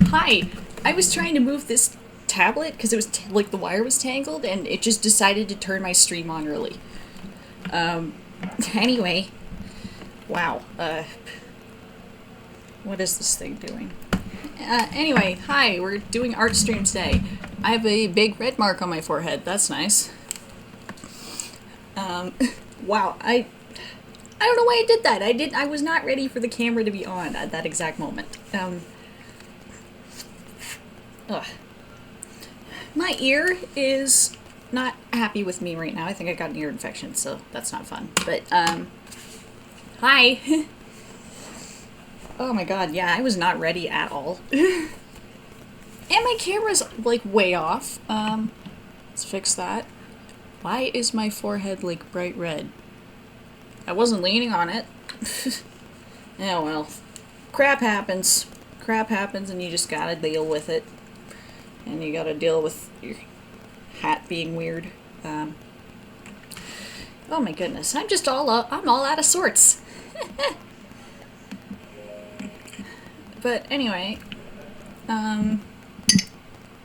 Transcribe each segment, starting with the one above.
Hi. I was trying to move this tablet because it was like the wire was tangled and it just decided to turn my stream on early. Um, anyway. Wow. What is this thing doing? Anyway, hi, we're doing art stream today. I have a big red mark on my forehead. That's nice. Um, wow, I don't know why I did that. I was not ready for the camera to be on at that exact moment. Ugh. My ear is not happy with me right now. I think I got an ear infection, so that's not fun. But, hi. Oh my god, yeah, I was not ready at all. And my camera's, like, way off. Let's fix that. Why is my forehead, like, bright red? I wasn't leaning on it. Oh well. Crap happens. Crap happens and you just gotta deal with it. And you gotta deal with your hat being weird. Oh my goodness, I'm all out of sorts. But anyway,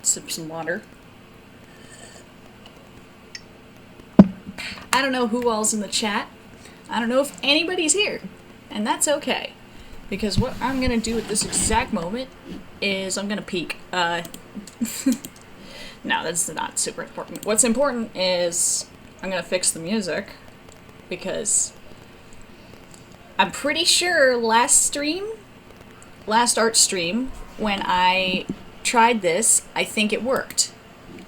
sip some water. I don't know who all's in the chat. I don't know if anybody's here. And that's okay. Because what I'm gonna do at this exact moment is I'm gonna peek. No, that's not super important. What's important is I'm gonna fix the music. Because I'm pretty sure last art stream, when I tried this, I think it worked.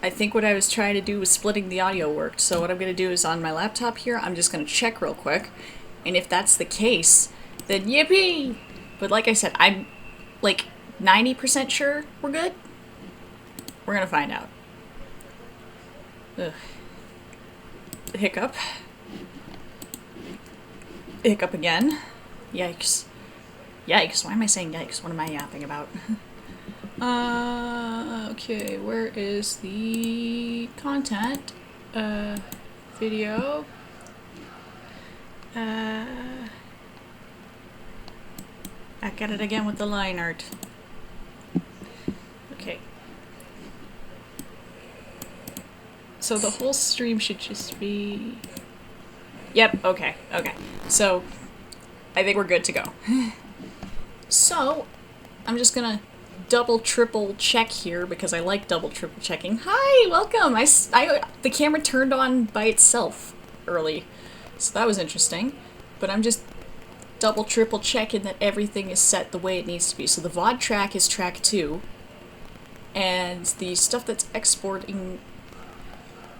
I think what I was trying to do was splitting the audio worked. So what I'm going to do is on my laptop here, I'm just going to check real quick. And if that's the case, then yippee! But like I said, I'm like 90% sure we're good. We're going to find out. Ugh. Hiccup. Hiccup again. Yikes. Yikes. Why am I saying yikes? What am I yapping about? Okay, where is the content? Video. I got it again with the line art. Okay. So the whole stream should just be... Yep, okay, okay. So, I think we're good to go. So, I'm just gonna double, triple check here because I like double, triple checking. Hi, welcome! The camera turned on by itself early, so that was interesting. But I'm just double, triple checking that everything is set the way it needs to be. So the VOD track is track 2, and the stuff that's exporting...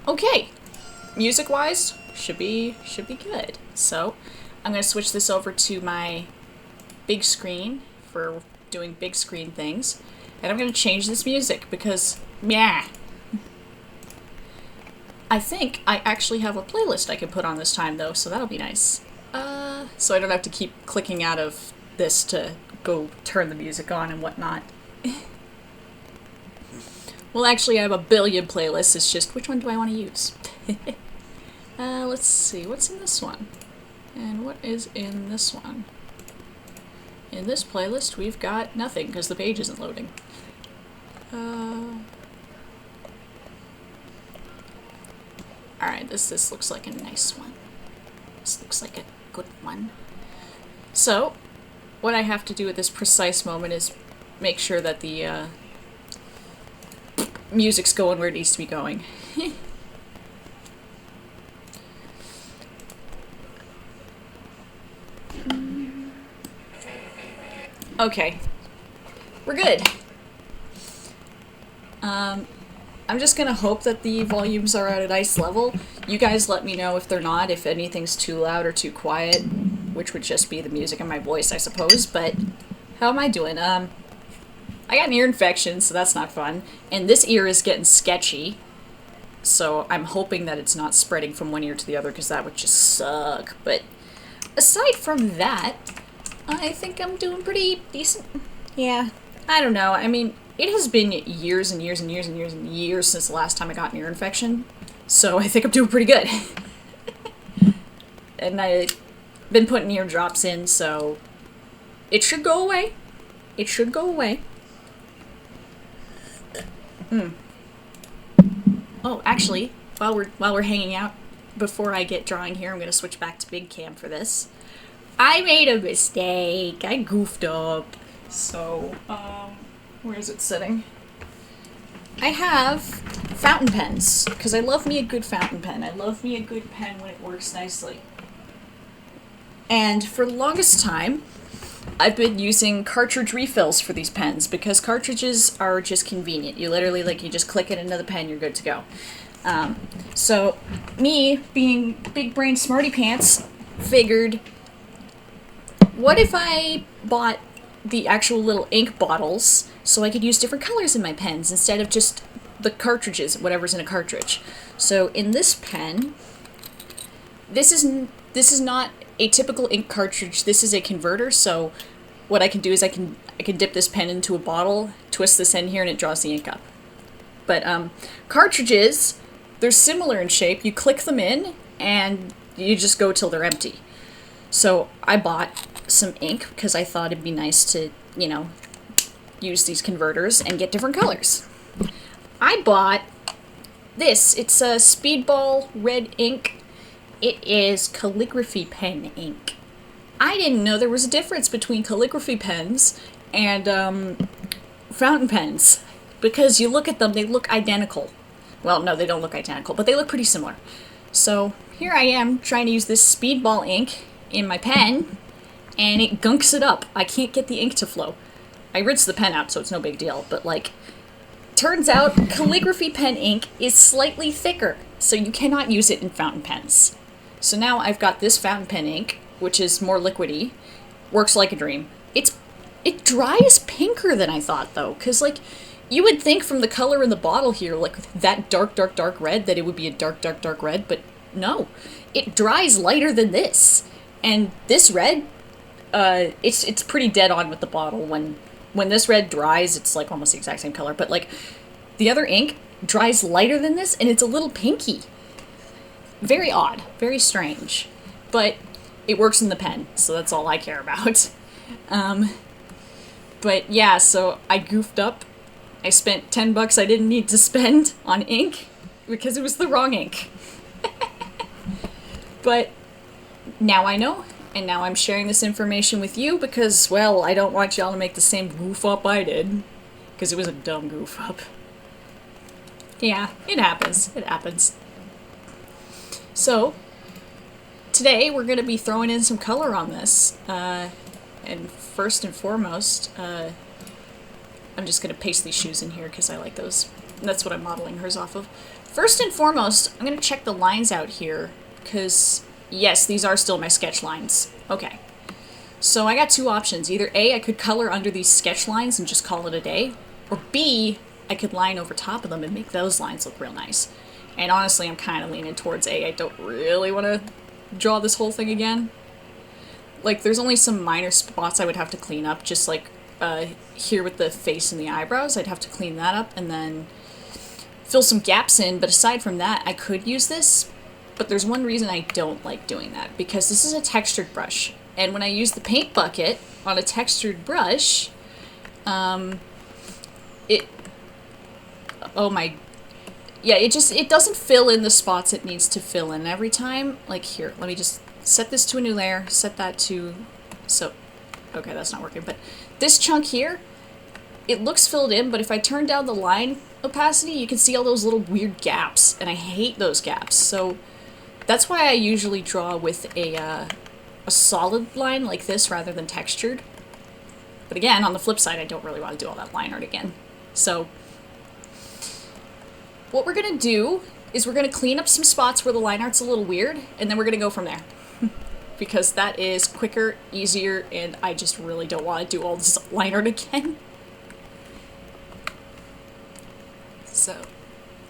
Okay! Music-wise, should be good. So, I'm gonna switch this over to my big screen for doing big screen things. And I'm gonna change this music because, yeah. I think I actually have a playlist I can put on this time though, so that'll be nice. So I don't have to keep clicking out of this to go turn the music on and whatnot. Well, actually I have a billion playlists, it's just which one do I want to use? Let's see, what's in this one? And what is in this one? In this playlist, we've got nothing, because the page isn't loading. Alright, this looks like a nice one. This looks like a good one. So, what I have to do at this precise moment is make sure that the music's going where it needs to be going. Okay. We're good. I'm just gonna hope that the volumes are at a nice level. You guys let me know if they're not, if anything's too loud or too quiet, which would just be the music and my voice, I suppose, but how am I doing? I got an ear infection, so that's not fun, and this ear is getting sketchy, so I'm hoping that it's not spreading from one ear to the other, because that would just suck, but aside from that, I think I'm doing pretty decent. Yeah, I don't know. I mean, it has been years and years and years and years and years since the last time I got an ear infection, so I think I'm doing pretty good. And I've been putting ear drops in, so it should go away. It should go away. Oh, actually, while we're hanging out, before I get drawing here, I'm gonna switch back to big cam for this. I made a mistake. I goofed up. So, where is it sitting? I have fountain pens, because I love me a good fountain pen. I love me a good pen when it works nicely. And for the longest time, I've been using cartridge refills for these pens, because cartridges are just convenient. You literally, you just click it into the pen, you're good to go. So, me, being big brain smarty pants, figured, what if I bought the actual little ink bottles so I could use different colors in my pens instead of just the cartridges, whatever's in a cartridge. So in this pen, this is not a typical ink cartridge. This is a converter. So what I can do is I can dip this pen into a bottle, twist this in here, and it draws the ink up. But cartridges, they're similar in shape. You click them in and you just go till they're empty. So I bought some ink because I thought it'd be nice to, use these converters and get different colors. I bought this. It's a Speedball red ink. It is calligraphy pen ink. I didn't know there was a difference between calligraphy pens and fountain pens, because you look at them, they look identical. Well, no, they don't look identical, but they look pretty similar. So here I am trying to use this Speedball ink in my pen, and it gunks it up. I can't get the ink to flow. I rinsed the pen out, so it's no big deal, but turns out calligraphy pen ink is slightly thicker, so you cannot use it in fountain pens. So now I've got this fountain pen ink, which is more liquidy, works like a dream. It dries pinker than I thought, though, because you would think from the color in the bottle here, that dark red, that it would be a dark red, but no. It dries lighter than this. And this red, it's pretty dead on with the bottle. When this red dries, it's almost the exact same color, but the other ink dries lighter than this, and it's a little pinky. Very odd, very strange, but it works in the pen, so that's all I care about. But yeah, so I goofed up. I spent $10 I didn't need to spend on ink because it was the wrong ink. But now I know, and now I'm sharing this information with you because, well, I don't want y'all to make the same goof up I did, because it was a dumb goof up. Yeah, it happens. It happens. So, today we're going to be throwing in some color on this. And first and foremost, I'm just going to paste these shoes in here because I like those. That's what I'm modeling hers off of. First and foremost, I'm going to check the lines out here because, yes, these are still my sketch lines. Okay. So I got two options. Either A, I could color under these sketch lines and just call it a day, or B, I could line over top of them and make those lines look real nice. And honestly, I'm kind of leaning towards A. I don't really want to draw this whole thing again. There's only some minor spots I would have to clean up, just here with the face and the eyebrows. I'd have to clean that up and then fill some gaps in, but aside from that, I could use this. But there's one reason I don't like doing that, because this is a textured brush. And when I use the paint bucket on a textured brush, it doesn't fill in the spots it needs to fill in every time. Here, let me just set this to a new layer, set that to, okay, that's not working, but this chunk here, it looks filled in, but if I turn down the line opacity, you can see all those little weird gaps, and I hate those gaps. So that's why I usually draw with a solid line like this rather than textured. But again, on the flip side, I don't really want to do all that line art again. So what we're going to do is we're going to clean up some spots where the line art's a little weird, and then we're going to go from there. Because that is quicker, easier, and I just really don't want to do all this line art again. So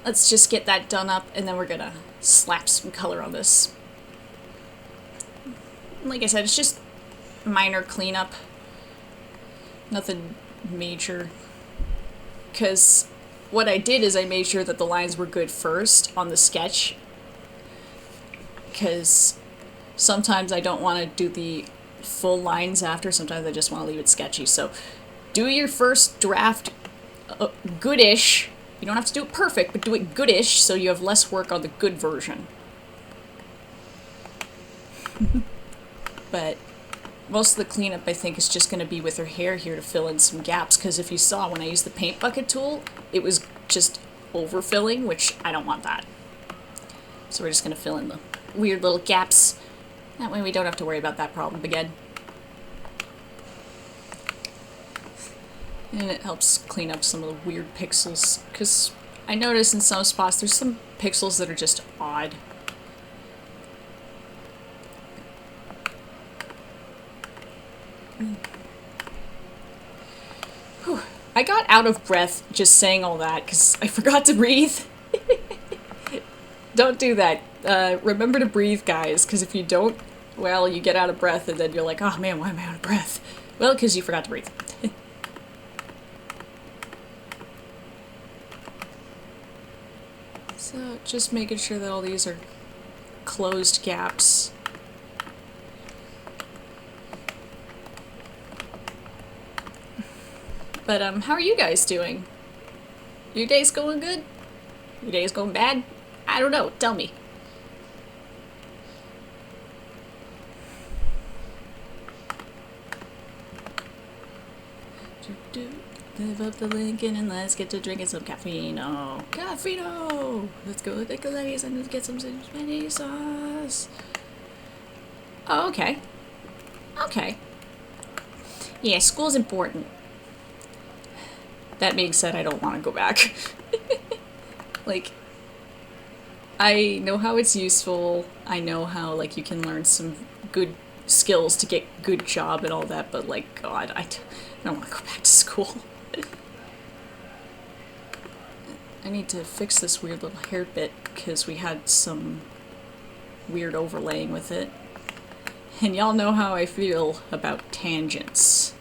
let's just get that done up, and then we're going to slap some color on this. Like I said, it's just minor cleanup. Nothing major. Because what I did is I made sure that the lines were good first on the sketch. Because sometimes I don't want to do the full lines after. Sometimes I just want to leave it sketchy. So do your first draft goodish, You don't have to do it perfect, but do it goodish so you have less work on the good version. But most of the cleanup, I think, is just going to be with her hair here to fill in some gaps, because if you saw when I used the paint bucket tool, it was just overfilling, which I don't want that. So we're just going to fill in the weird little gaps. That way we don't have to worry about that problem again. And it helps clean up some of the weird pixels, because I notice in some spots there's some pixels that are just odd. Whew. I got out of breath just saying all that because I forgot to breathe. Don't do that. Remember to breathe, guys, because if you don't, well, you get out of breath and then you're like, oh man, why am I out of breath? Well, because you forgot to breathe. So, just making sure that all these are closed gaps. But, how are you guys doing? Your day's going good? Your day's going bad? I don't know, tell me. Live up the Lincoln and let's get to drinking some caffeine. Caffeino! Let's go to Nicoletti's and get some spaghetti sauce. Oh, okay. Okay. Yeah, school's important. That being said, I don't want to go back. Like, I know how it's useful. I know how, like, you can learn some good skills to get good job and all that, but, like, God, I don't want to go back to school. I need to fix this weird little hair bit because we had some weird overlaying with it. And y'all know how I feel about tangents.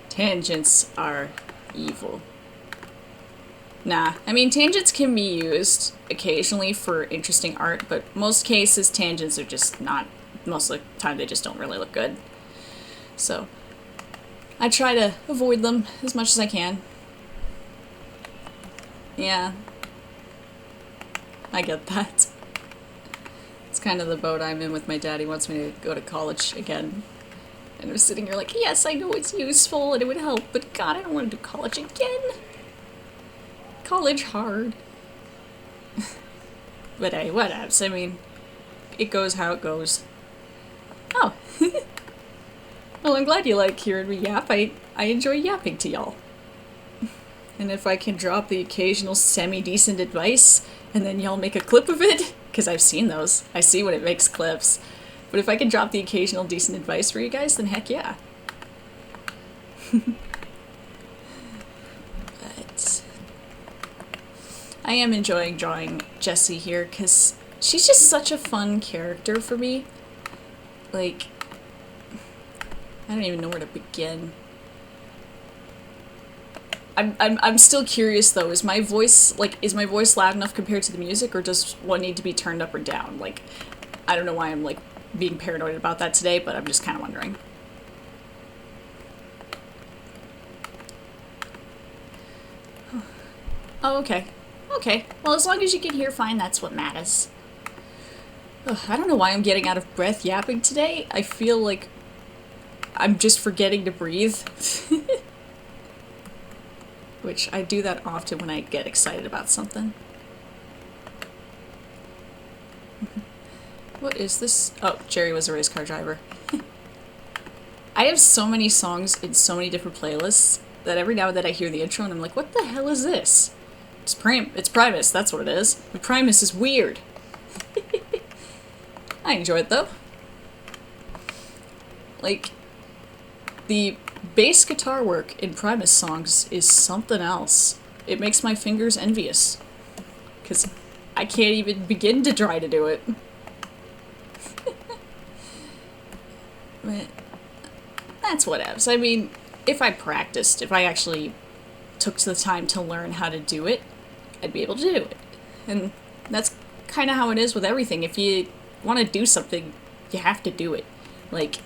Tangents are evil. Nah, I mean, tangents can be used occasionally for interesting art, but most cases tangents are just not, most of the time they just don't really look good. So, I try to avoid them as much as I can. Yeah. I get that. It's kind of the boat I'm in with my dad. He wants me to go to college again. And I'm sitting here like, yes, I know it's useful and it would help, but God, I don't want to do college again. College hard. But hey, whatevs. I mean, it goes how it goes. Oh. Well, I'm glad you like hearing me yap. I enjoy yapping to y'all. And if I can drop the occasional semi-decent advice, and then y'all make a clip of it, because I've seen those. I see when it makes clips. But if I can drop the occasional decent advice for you guys, then heck yeah. But I am enjoying drawing Jessie here, because she's just such a fun character for me. Like, I don't even know where to begin. I'm still curious though, is my voice loud enough compared to the music, or does one need to be turned up or down? Like, I don't know why I'm like being paranoid about that today, but I'm just kind of wondering. Oh, okay. Okay. Well, as long as you can hear fine, that's what matters. Ugh, I don't know why I'm getting out of breath yapping today. I feel like I'm just forgetting to breathe. Which I do that often when I get excited about something. What is this? Oh, Jerry was a race car driver. I have so many songs in so many different playlists that every now and then I hear the intro and I'm like, what the hell is this? It's Primus, that's what it is. But Primus is weird. I enjoy it though. Like, the bass guitar work in Primus songs is something else. It makes my fingers envious. Because I can't even begin to try to do it. But that's whatevs. I mean, if I practiced, if I actually took the time to learn how to do it, I'd be able to do it. And that's kind of how it is with everything. If you want to do something, you have to do it. Like,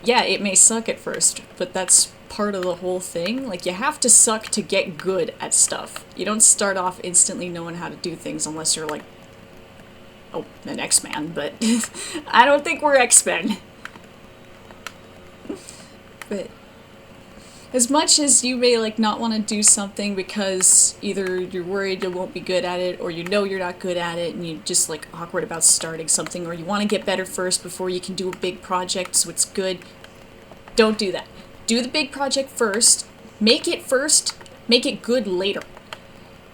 yeah, it may suck at first, but that's part of the whole thing. Like, you have to suck to get good at stuff. You don't start off instantly knowing how to do things unless you're like, oh, an X-Man, but I don't think we're X-Men. But as much as you may like not want to do something because either you're worried you won't be good at it, or you know you're not good at it and you're just like awkward about starting something, or you want to get better first before you can do a big project so it's good, don't do that. Do the big project first, make it good later.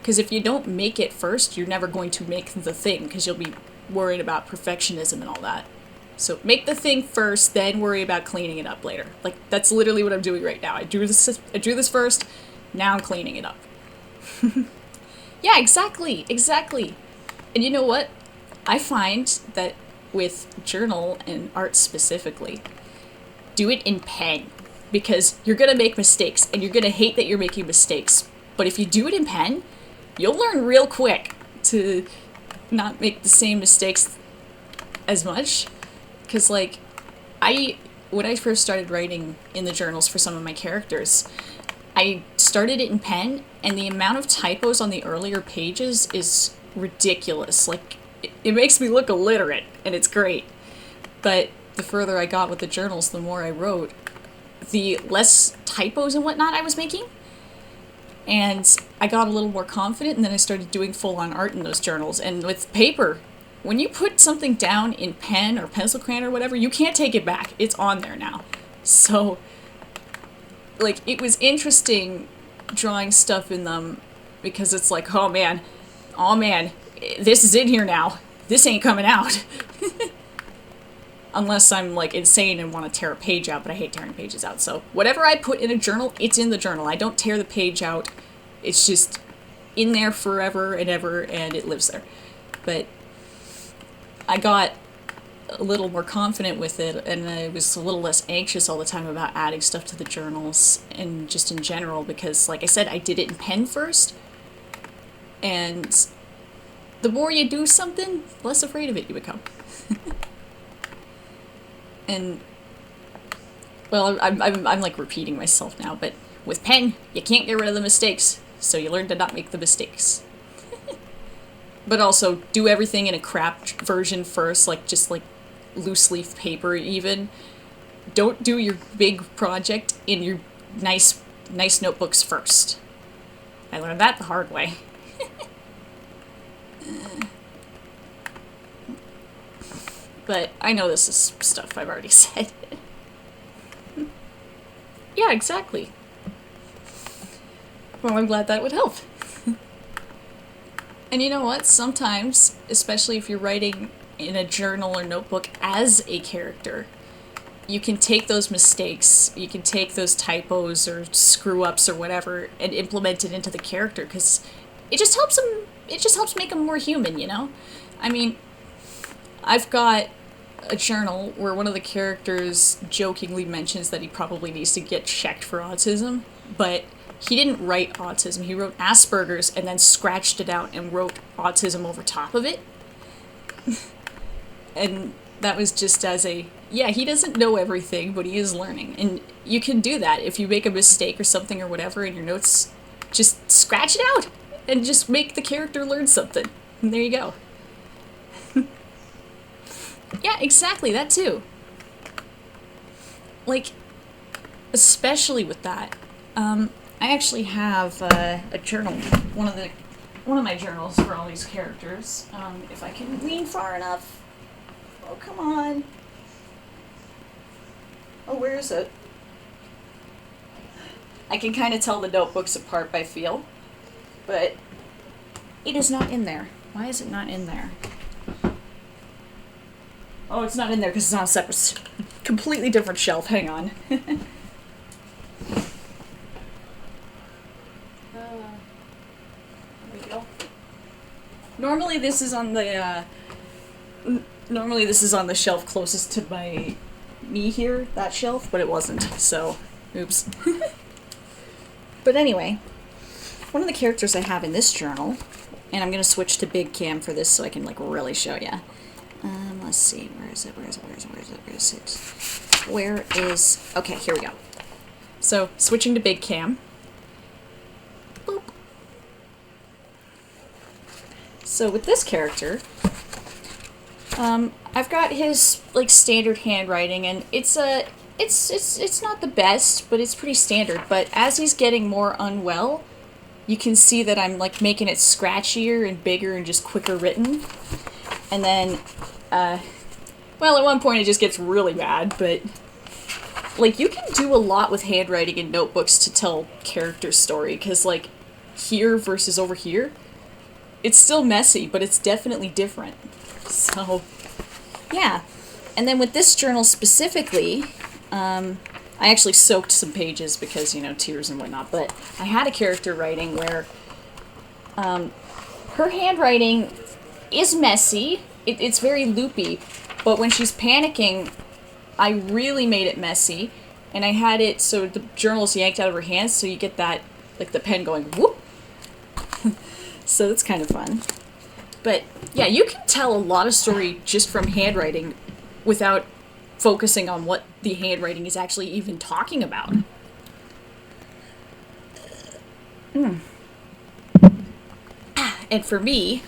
Because if you don't make it first, you're never going to make the thing, because you'll be worried about perfectionism and all that. So make the thing first, then worry about cleaning it up later. Like, that's literally what I'm doing right now. I drew this first, now I'm cleaning it up. Yeah, exactly. And you know what? I find that with journal and art specifically, do it in pen. Because you're gonna make mistakes, and you're gonna hate that you're making mistakes. But if you do it in pen, you'll learn real quick to not make the same mistakes as much. Because, like, when I first started writing in the journals for some of my characters, I started it in pen, and the amount of typos on the earlier pages is ridiculous. Like, it makes me look illiterate, and it's great. But the further I got with the journals, the more I wrote, the less typos and whatnot I was making. And I got a little more confident, and then I started doing full-on art in those journals. And with paper, when you put something down in pen or pencil crayon or whatever, you can't take it back. It's on there now. So, like, it was interesting drawing stuff in them because it's like, oh man, this is in here now. This ain't coming out. Unless I'm, like, insane and want to tear a page out, but I hate tearing pages out. So whatever I put in a journal, it's in the journal. I don't tear the page out. It's just in there forever and ever, and it lives there. But I got a little more confident with it, and I was a little less anxious all the time about adding stuff to the journals, and just in general, because, like I said, I did it in pen first, and the more you do something, the less afraid of it you become. And, well, I'm like repeating myself now, but with pen, you can't get rid of the mistakes, so you learn to not make the mistakes. But also, do everything in a crap version first, like, just like loose leaf paper even. Don't do your big project in your nice notebooks first. I learned that the hard way. But I know this is stuff I've already said. Yeah, exactly. Well, I'm glad that would help. And you know what? Sometimes, especially if you're writing in a journal or notebook as a character, you can take those mistakes, you can take those typos or screw-ups or whatever, and implement it into the character, because it just helps make them more human, you know? I mean, I've got a journal where one of the characters jokingly mentions that he probably needs to get checked for autism, but he didn't write autism. He wrote Asperger's and then scratched it out and wrote autism over top of it. And that was just as a, yeah, he doesn't know everything, but he is learning. And you can do that. If you make a mistake or something or whatever in your notes, just scratch it out and just make the character learn something. And there you go. Yeah, exactly, that too. Like, especially with that, I actually have a journal, one of my journals for all these characters. If I can lean far enough. Oh, come on. Oh, where is it? I can kind of tell the notebooks apart by feel, but it is not in there. Why is it not in there? Oh, it's not in there because it's on a separate, completely different shelf. Hang on. There we go. Normally this is on the shelf closest to my knee here, that shelf, but it wasn't, so oops. But anyway, one of the characters I have in this journal, and I'm gonna switch to big cam for this so I can like really show you. Let's see, where is it? Okay, here we go. So, switching to big cam. Boop. So with this character, I've got his like standard handwriting, and it's not the best, but it's pretty standard. But as he's getting more unwell, you can see that I'm like making it scratchier and bigger and just quicker written. And then, well, at one point it just gets really bad, but like you can do a lot with handwriting in notebooks to tell character story, because like here versus over here, it's still messy, but it's definitely different. So, yeah. And then with this journal specifically, I actually soaked some pages because, you know, tears and whatnot, but I had a character writing where her handwriting is messy. It's very loopy, but when she's panicking, I really made it messy, and I had it so the journal's yanked out of her hands, so you get that, like the pen going whoop. So that's kind of fun. But yeah, you can tell a lot of story just from handwriting without focusing on what the handwriting is actually even talking about. And for me,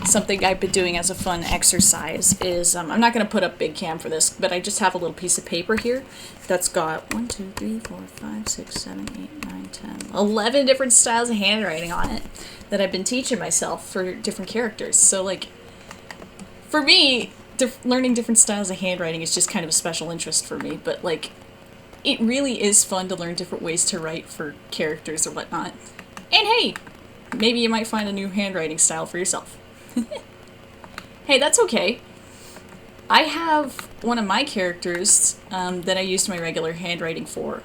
something I've been doing as a fun exercise is, I'm not going to put up big cam for this, but I just have a little piece of paper here that's got 1, 2, 3, 4, 5, 6, 7, 8, 9, 10, 11 different styles of handwriting on it that I've been teaching myself for different characters. So, like, for me, learning different styles of handwriting is just kind of a special interest for me, but, like, it really is fun to learn different ways to write for characters or whatnot. And hey, maybe you might find a new handwriting style for yourself. Hey, that's okay. I have one of my characters that I used my regular handwriting for.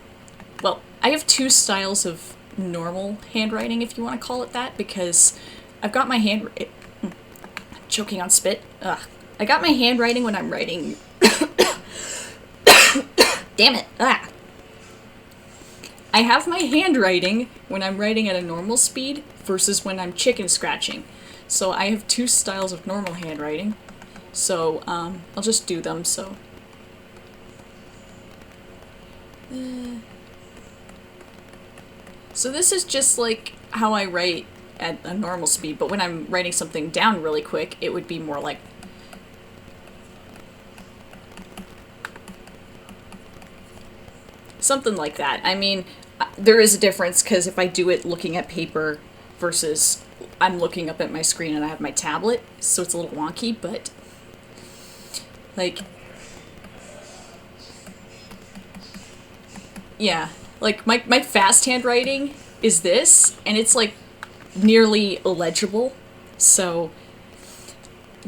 Well, I have two styles of normal handwriting, if you want to call it that, because I've got my choking on spit. Ugh. I got my handwriting when I'm writing. Damn it. Ah. I have my handwriting when I'm writing at a normal speed versus when I'm chicken scratching. So I have two styles of normal handwriting. So I'll just do them. So this is just like how I write at a normal speed, but when I'm writing something down really quick, it would be more like something like that. I mean, there is a difference, because if I do it looking at paper versus I'm looking up at my screen and I have my tablet, so it's a little wonky, but like, yeah, like my fast handwriting is this, and it's like nearly illegible. So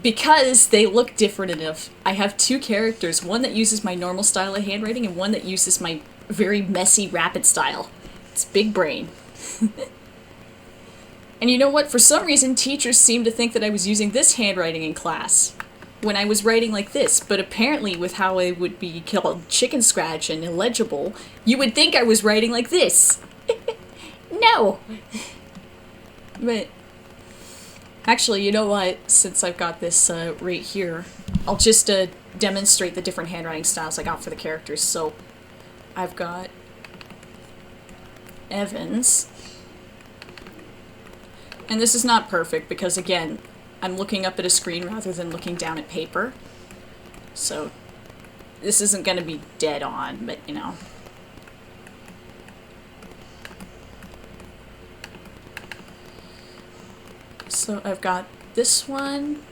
because they look different enough, I have two characters, one that uses my normal style of handwriting and one that uses my very messy, rapid style. It's big brain. And you know what? For some reason, teachers seemed to think that I was using this handwriting in class when I was writing like this, but apparently with how I would be called chicken scratch and illegible, you would think I was writing like this. No! But actually, you know what? Since I've got this right here, I'll just demonstrate the different handwriting styles I got for the characters. So I've got Evans. And this is not perfect because, again, I'm looking up at a screen rather than looking down at paper. So this isn't going to be dead on, but, you know. So I've got this one,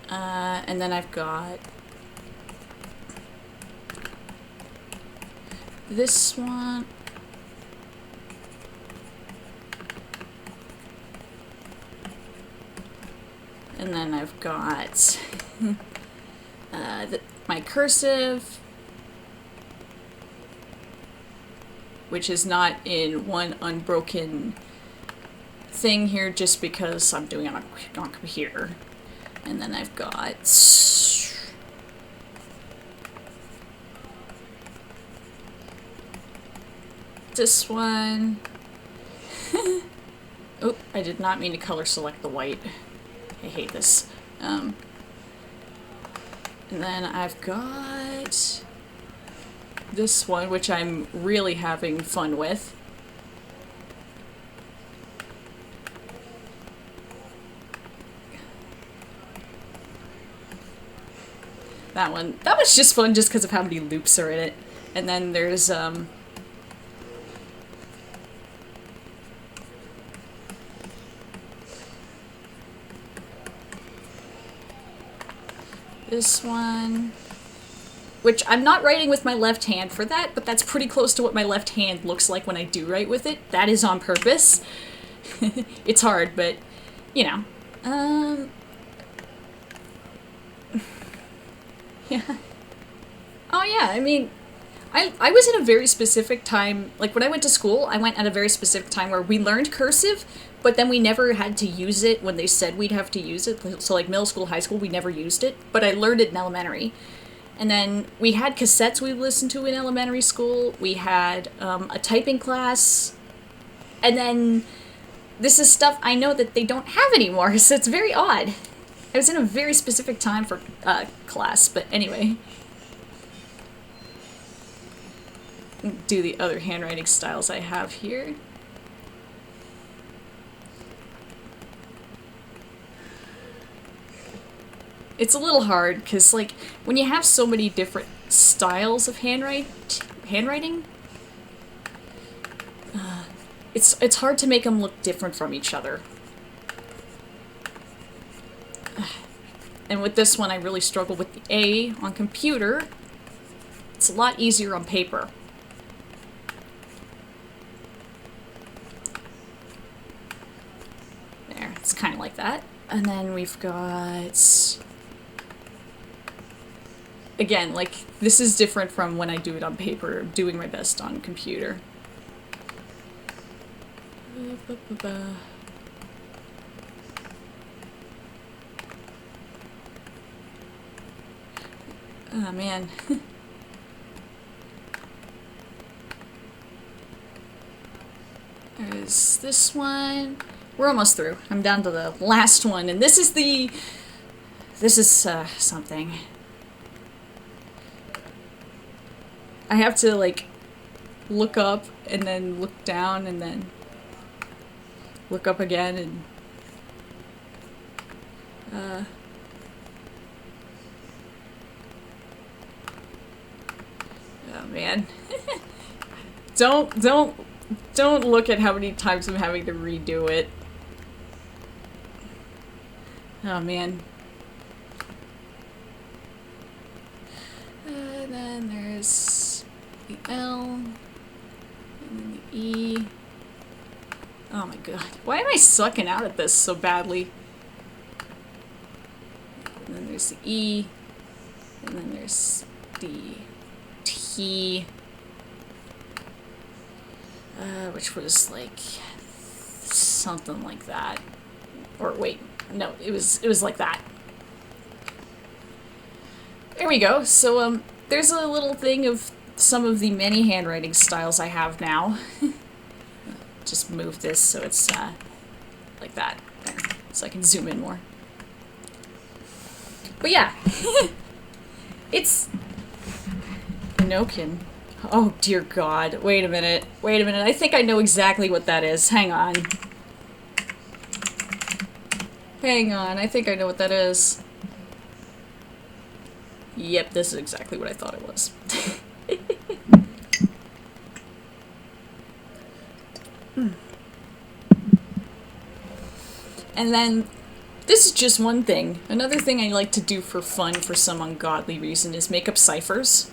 and then I've got this one. And then I've got my cursive, which is not in one unbroken thing here just because I'm doing it on computer. And then I've got this one. Oh, I did not mean to color select the white. I hate this. And then I've got this one, which I'm really having fun with. That one, that was just fun just because of how many loops are in it. And then there's, this one, which I'm not writing with my left hand for that, but that's pretty close to what my left hand looks like when I do write with it. That is on purpose. It's hard, but, you know. Yeah. Oh yeah, I mean, I was in a very specific time, like when I went to school, I went at a very specific time where we learned cursive, but then we never had to use it when they said we'd have to use it. So like middle school, high school, we never used it, but I learned it in elementary. And then we had cassettes we listened to in elementary school, we had a typing class, and then this is stuff I know that they don't have anymore, so it's very odd. I was in a very specific time for class, but anyway. Do the other handwriting styles I have here. It's a little hard, because, like, when you have so many different styles of handwriting, it's hard to make them look different from each other. And with this one, I really struggle with the A on computer. It's a lot easier on paper. There, it's kind of like that. And then we've got... Again, like, this is different from when I do it on paper, doing my best on computer. Oh, man. There's this one. We're almost through. I'm down to the last one, and this is the... This is, something. I have to, like, look up, and then look down, and then look up again, and... Oh, man. Don't look at how many times I'm having to redo it. Oh, man. And then there's the L, and then the E. Oh my god. Why am I sucking out at this so badly? And then there's the E, and then there's the T, which was like something like that. Or wait, no, it was like that. There we go. So there's a little thing of some of the many handwriting styles I have now. Just move this so it's like that, there, so I can zoom in more. But yeah, it's Enochian. Oh dear God! Wait a minute. Wait a minute. I think I know exactly what that is. Hang on. Hang on. I think I know what that is. Yep, this is exactly what I thought it was. And then, this is just one thing. Another thing I like to do for fun for some ungodly reason is make up ciphers.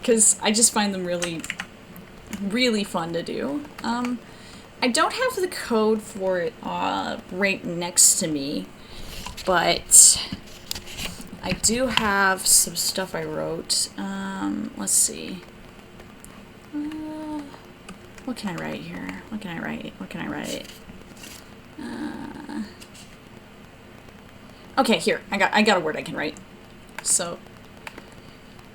Because I just find them really, really fun to do. I don't have the code for it right next to me, but I do have some stuff I wrote. Let's see. What can I write here? What can I write? What can I write? Okay, here. I got a word I can write. So,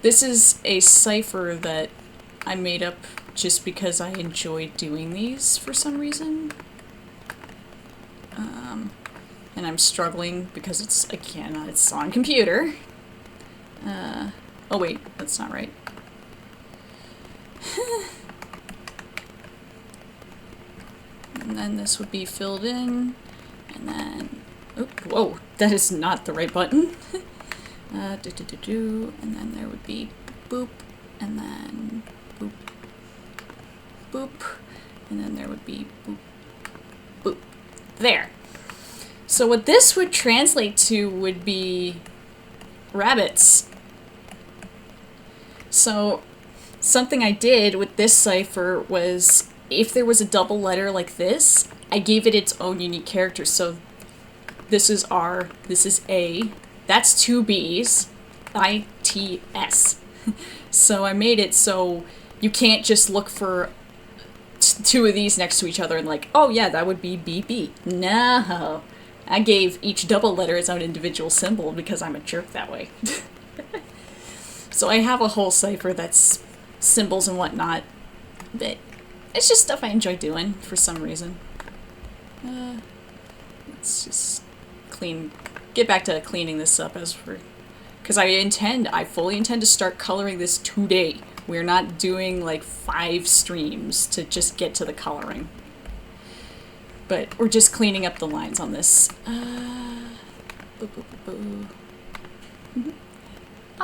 this is a cipher that I made up just because I enjoy doing these for some reason. And I'm struggling because it's, again, it's on computer. Oh wait, that's not right. And then this would be filled in, and then, oop, whoa, that is not the right button. And then there would be boop, and then boop, boop, and then there would be boop, boop. There. So what this would translate to would be rabbits. So something I did with this cipher was, if there was a double letter like this, I gave it its own unique character. So this is R, this is A, that's two B's, I-T-S. So I made it so you can't just look for two of these next to each other and like, oh yeah, that would be BB. No. I gave each double letter its own individual symbol because I'm a jerk that way. So I have a whole cipher that's symbols and whatnot, but it's just stuff I enjoy doing for some reason. Let's just get back to cleaning this up because I fully intend to start coloring this today. We're not doing like 5 streams to just get to the coloring. But we're just cleaning up the lines on this. Oh,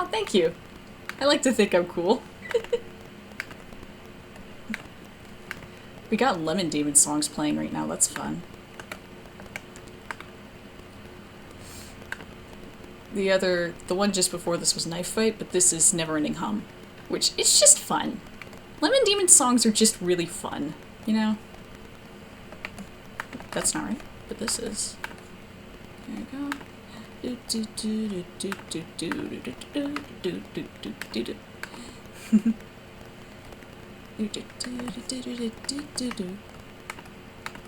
thank you. I like to think I'm cool. We got Lemon Demon songs playing right now, that's fun. The one just before this was Knife Fight, but this is Never Ending Hum, which it's just fun. Lemon Demon songs are just really fun, you know? That's not right, but this is. There you go.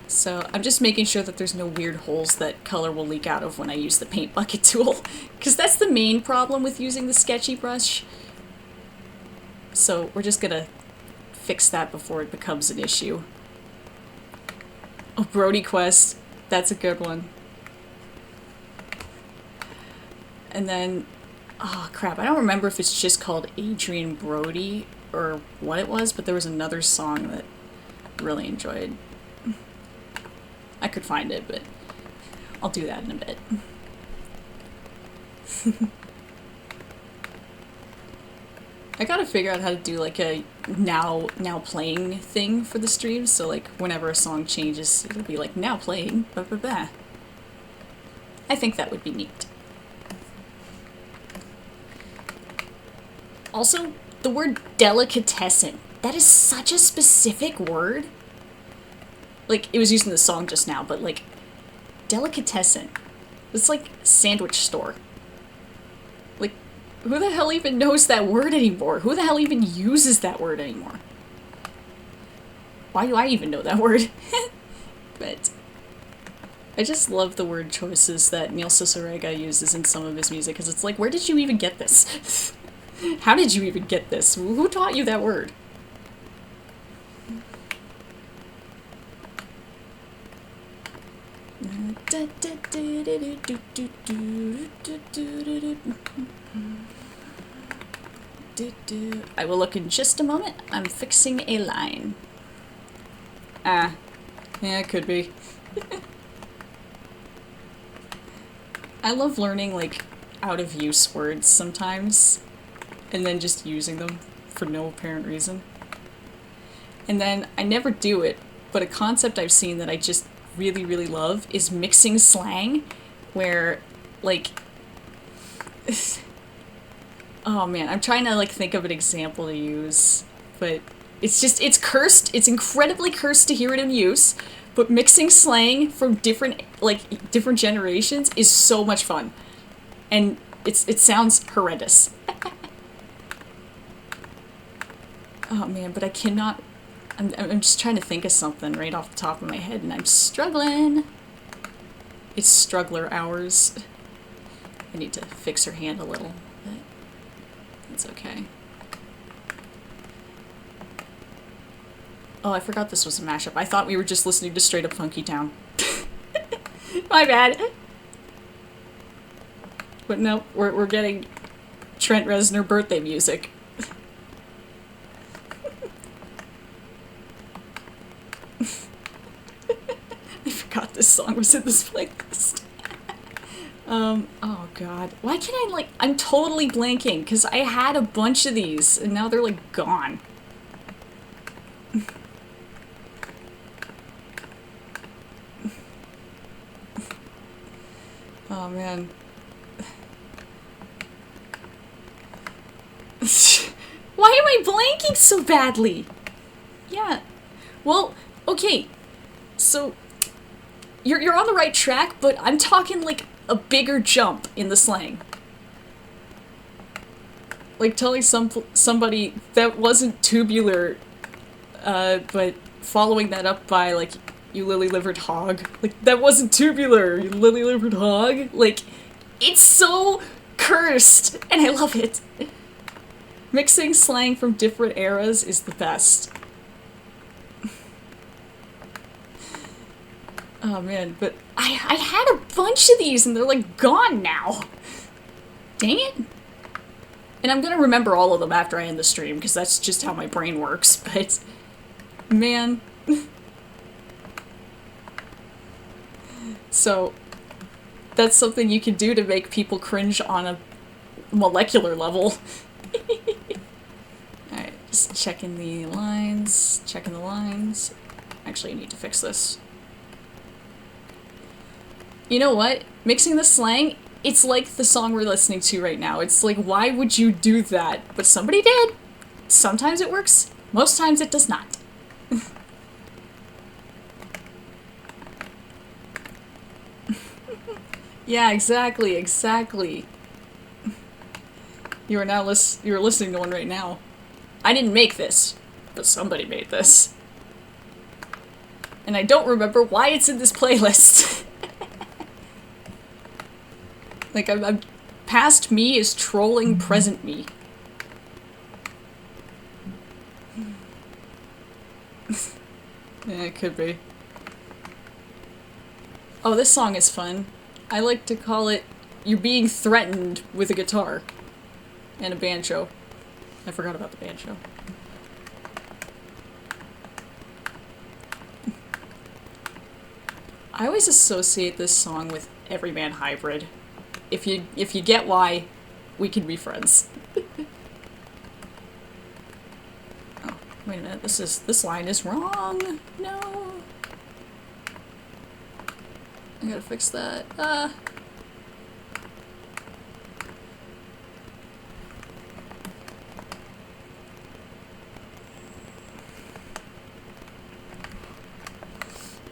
So I'm just making sure that there's no weird holes that color will leak out of when I use the paint bucket tool, because that's the main problem with using the sketchy brush. So we're just gonna fix that before it becomes an issue. Oh, Brody Quest. That's a good one. And then, oh crap, I don't remember if it's just called Adrian Brody or what it was, but there was another song that I really enjoyed. I could find it, but I'll do that in a bit. I gotta figure out how to do like a now playing thing for the stream, so like whenever a song changes, it'll be like now playing, blah blah blah. I think that would be neat. Also, the word delicatessen, that is such a specific word. Like, it was used in the song just now, but like, delicatessen. It's like sandwich store. Like, who the hell even knows that word anymore? Who the hell even uses that word anymore? Why do I even know that word? But I just love the word choices that Neil Cicerega uses in some of his music, because it's like, where did you even get this? How did you even get this? Who taught you that word? I will look in just a moment. I'm fixing a line. Ah. Yeah, it could be. I love learning, like, out-of-use words sometimes, and then just using them for no apparent reason. And then, I never do it, but a concept I've seen that I just really, really love is mixing slang, where, like... oh man, I'm trying to, like, think of an example to use, but it's just, it's cursed, it's incredibly cursed to hear it in use, but mixing slang from different generations is so much fun. And it sounds horrendous. Oh man, but I cannot... I'm just trying to think of something right off the top of my head, and I'm struggling. It's struggler hours. I need to fix her hand a little, but it's okay. Oh, I forgot this was a mashup. I thought we were just listening to straight up Funky Town. My bad. But no, we're getting Trent Reznor birthday music. forgot this song was in this playlist. Oh god. Why can't I, like, I'm totally blanking, because I had a bunch of these, and now they're, like, gone. Oh, man. Why am I blanking so badly? Yeah. Well, okay. So, you're on the right track, but I'm talking, like, a bigger jump in the slang. Like telling somebody that wasn't tubular, but following that up by, like, you lily-livered hog. Like, that wasn't tubular, you lily-livered hog. Like, it's so cursed, and I love it. Mixing slang from different eras is the best. Oh man, but I had a bunch of these and they're like gone now. Dang it. And I'm gonna remember all of them after I end the stream because that's just how my brain works, but man. So that's something you can do to make people cringe on a molecular level. Alright, just checking the lines, Actually, I need to fix this. You know what? Mixing the slang, it's like the song we're listening to right now. It's like, why would you do that? But somebody did. Sometimes it works, most times it does not. Yeah, exactly. You're listening to one right now. I didn't make this, but somebody made this. And I don't remember why it's in this playlist. Like, I'm past me is trolling present me. Yeah, it could be. Oh, this song is fun. I like to call it You're Being Threatened with a Guitar. And a banjo. I forgot about the banjo. I always associate this song with Everyman Hybrid. If you get why, we can be friends. Oh, wait a minute, this line is wrong. No. I gotta fix that. But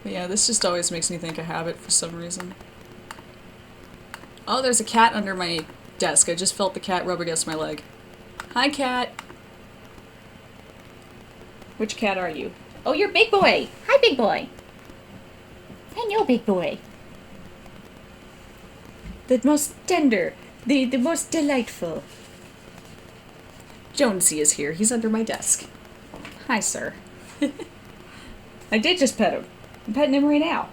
yeah, this just always makes me think of Habit for some reason. Oh, there's a cat under my desk. I just felt the cat rub against my leg. Hi, cat. Which cat are you? Oh, you're Big Boy. Hi, Big Boy. Hello, Big Boy. The most tender, the most delightful. Jonesy is here. He's under my desk. Hi, sir. I did just pet him. I'm petting him right now.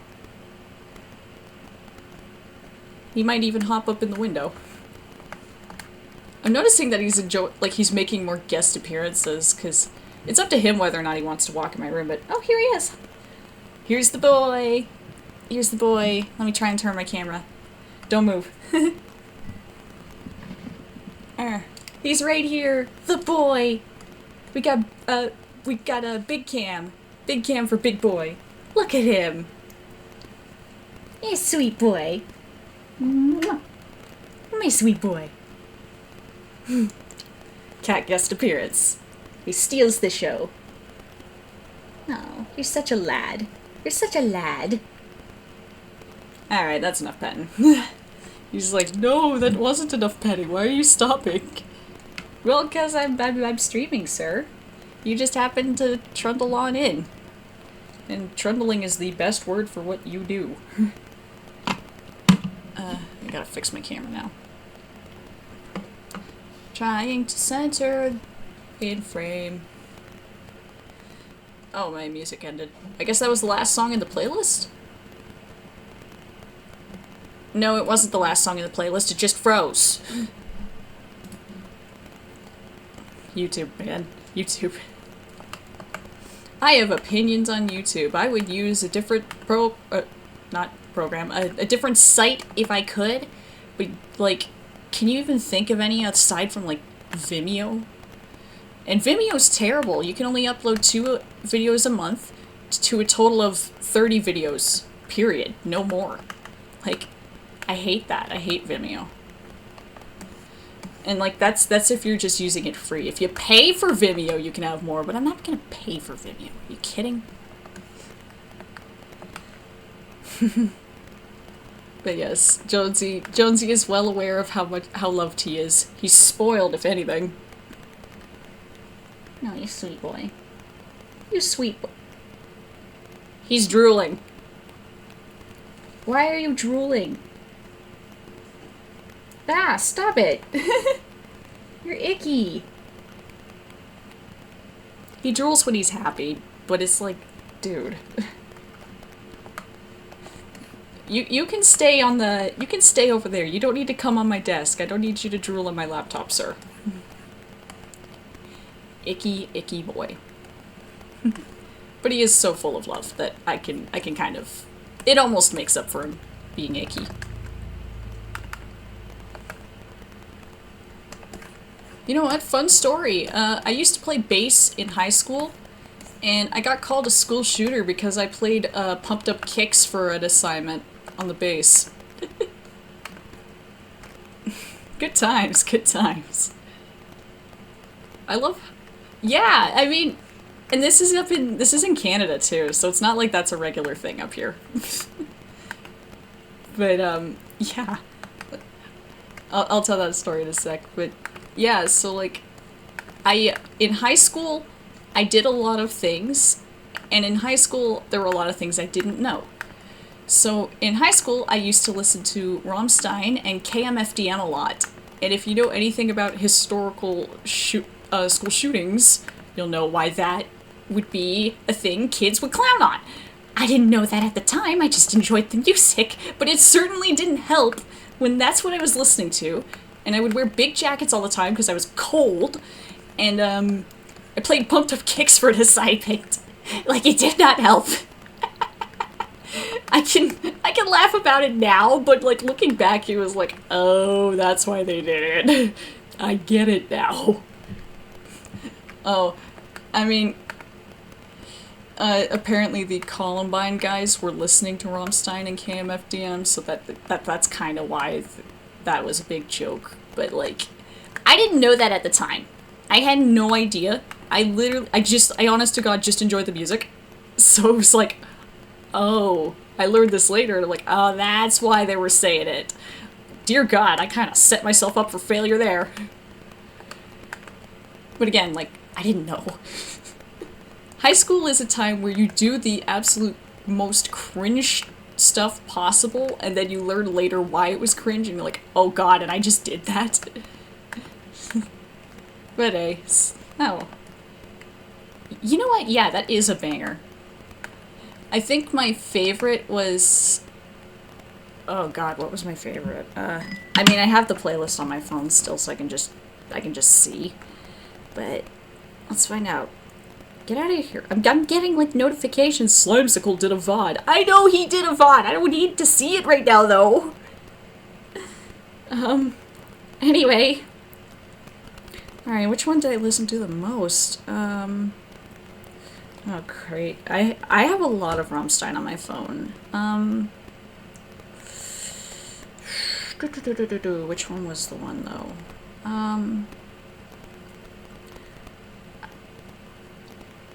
He might even hop up in the window. I'm noticing that he's making more guest appearances, because it's up to him whether or not he wants to walk in my room, but oh, here he is. Here's the boy. Here's the boy. Let me try and turn my camera. Don't move. He's right here. The boy. We got a big cam. Big cam for Big Boy. Look at him. He's sweet boy. My sweet boy. Cat guest appearance. He steals the show. Oh, you're such a lad. You're such a lad. Alright, that's enough petting. He's like, no, that wasn't enough petting. Why are you stopping? Well, because I'm streaming, sir. You just happened to trundle on in. And trundling is the best word for what you do. I gotta fix my camera now. Trying to center in frame. Oh, my music ended. I guess that was the last song in the playlist? No, it wasn't the last song in the playlist, it just froze. YouTube, man. YouTube. I have opinions on YouTube. I would use a different not program, a different site if I could, but like, can you even think of any aside from like Vimeo? And Vimeo's terrible. You can only upload 2 videos a month to a total of 30 videos, period. No more. Like, I hate that. I hate Vimeo. And like, that's if you're just using it free. If you pay for Vimeo, you can have more, but I'm not gonna pay for Vimeo. Are you kidding? But yes, Jonesy is well aware of how loved he is. He's spoiled, if anything. No, you sweet boy. You sweet boy. He's drooling. Why are you drooling? Ah, stop it. You're icky. He drools when he's happy, but it's like, dude. You can stay on the... You can stay over there. You don't need to come on my desk. I don't need you to drool on my laptop, sir. Icky, icky boy. But he is so full of love that I can kind of... It almost makes up for him being icky. You know what? Fun story. I used to play bass in high school, and I got called a school shooter because I played pumped up kicks for an assignment on the bass. Good times, good times. I love... Yeah, I mean... And this is in Canada too, so it's not like that's a regular thing up here. But, yeah. I'll tell that story in a sec, but yeah, so like, in high school, I did a lot of things, and in high school, there were a lot of things I didn't know. So, in high school, I used to listen to Rammstein and KMFDM a lot, and if you know anything about historical school shootings, you'll know why that would be a thing kids would clown on. I didn't know that at the time, I just enjoyed the music, but it certainly didn't help when that's what I was listening to, and I would wear big jackets all the time because I was cold, and I played pumped up kicks for an assignment. Like, it did not help. I can laugh about it now, but like looking back, it was like, oh, that's why they did it. I get it now. Oh, I mean, apparently the Columbine guys were listening to Rammstein and KMFDM, so that's kind of why that was a big joke. But like, I didn't know that at the time. I had no idea. I honest to God, just enjoyed the music. So it was like, oh, I learned this later, like, oh, that's why they were saying it. Dear God, I kind of set myself up for failure there. But again, like, I didn't know. High school is a time where you do the absolute most cringe stuff possible, and then you learn later why it was cringe, and you're like, oh God, and I just did that. But hey, oh. You know what? Yeah, that is a banger. I think my favorite was... Oh God, what was my favorite? I mean, I have the playlist on my phone still, so I can just see. But let's find out. Get out of here. I'm getting, like, notifications. Slimesicle did a VOD. I know he did a VOD. I don't need to see it right now, though. Anyway. Alright, which one did I listen to the most? Oh, great. I have a lot of Rammstein on my phone. Which one was the one, though?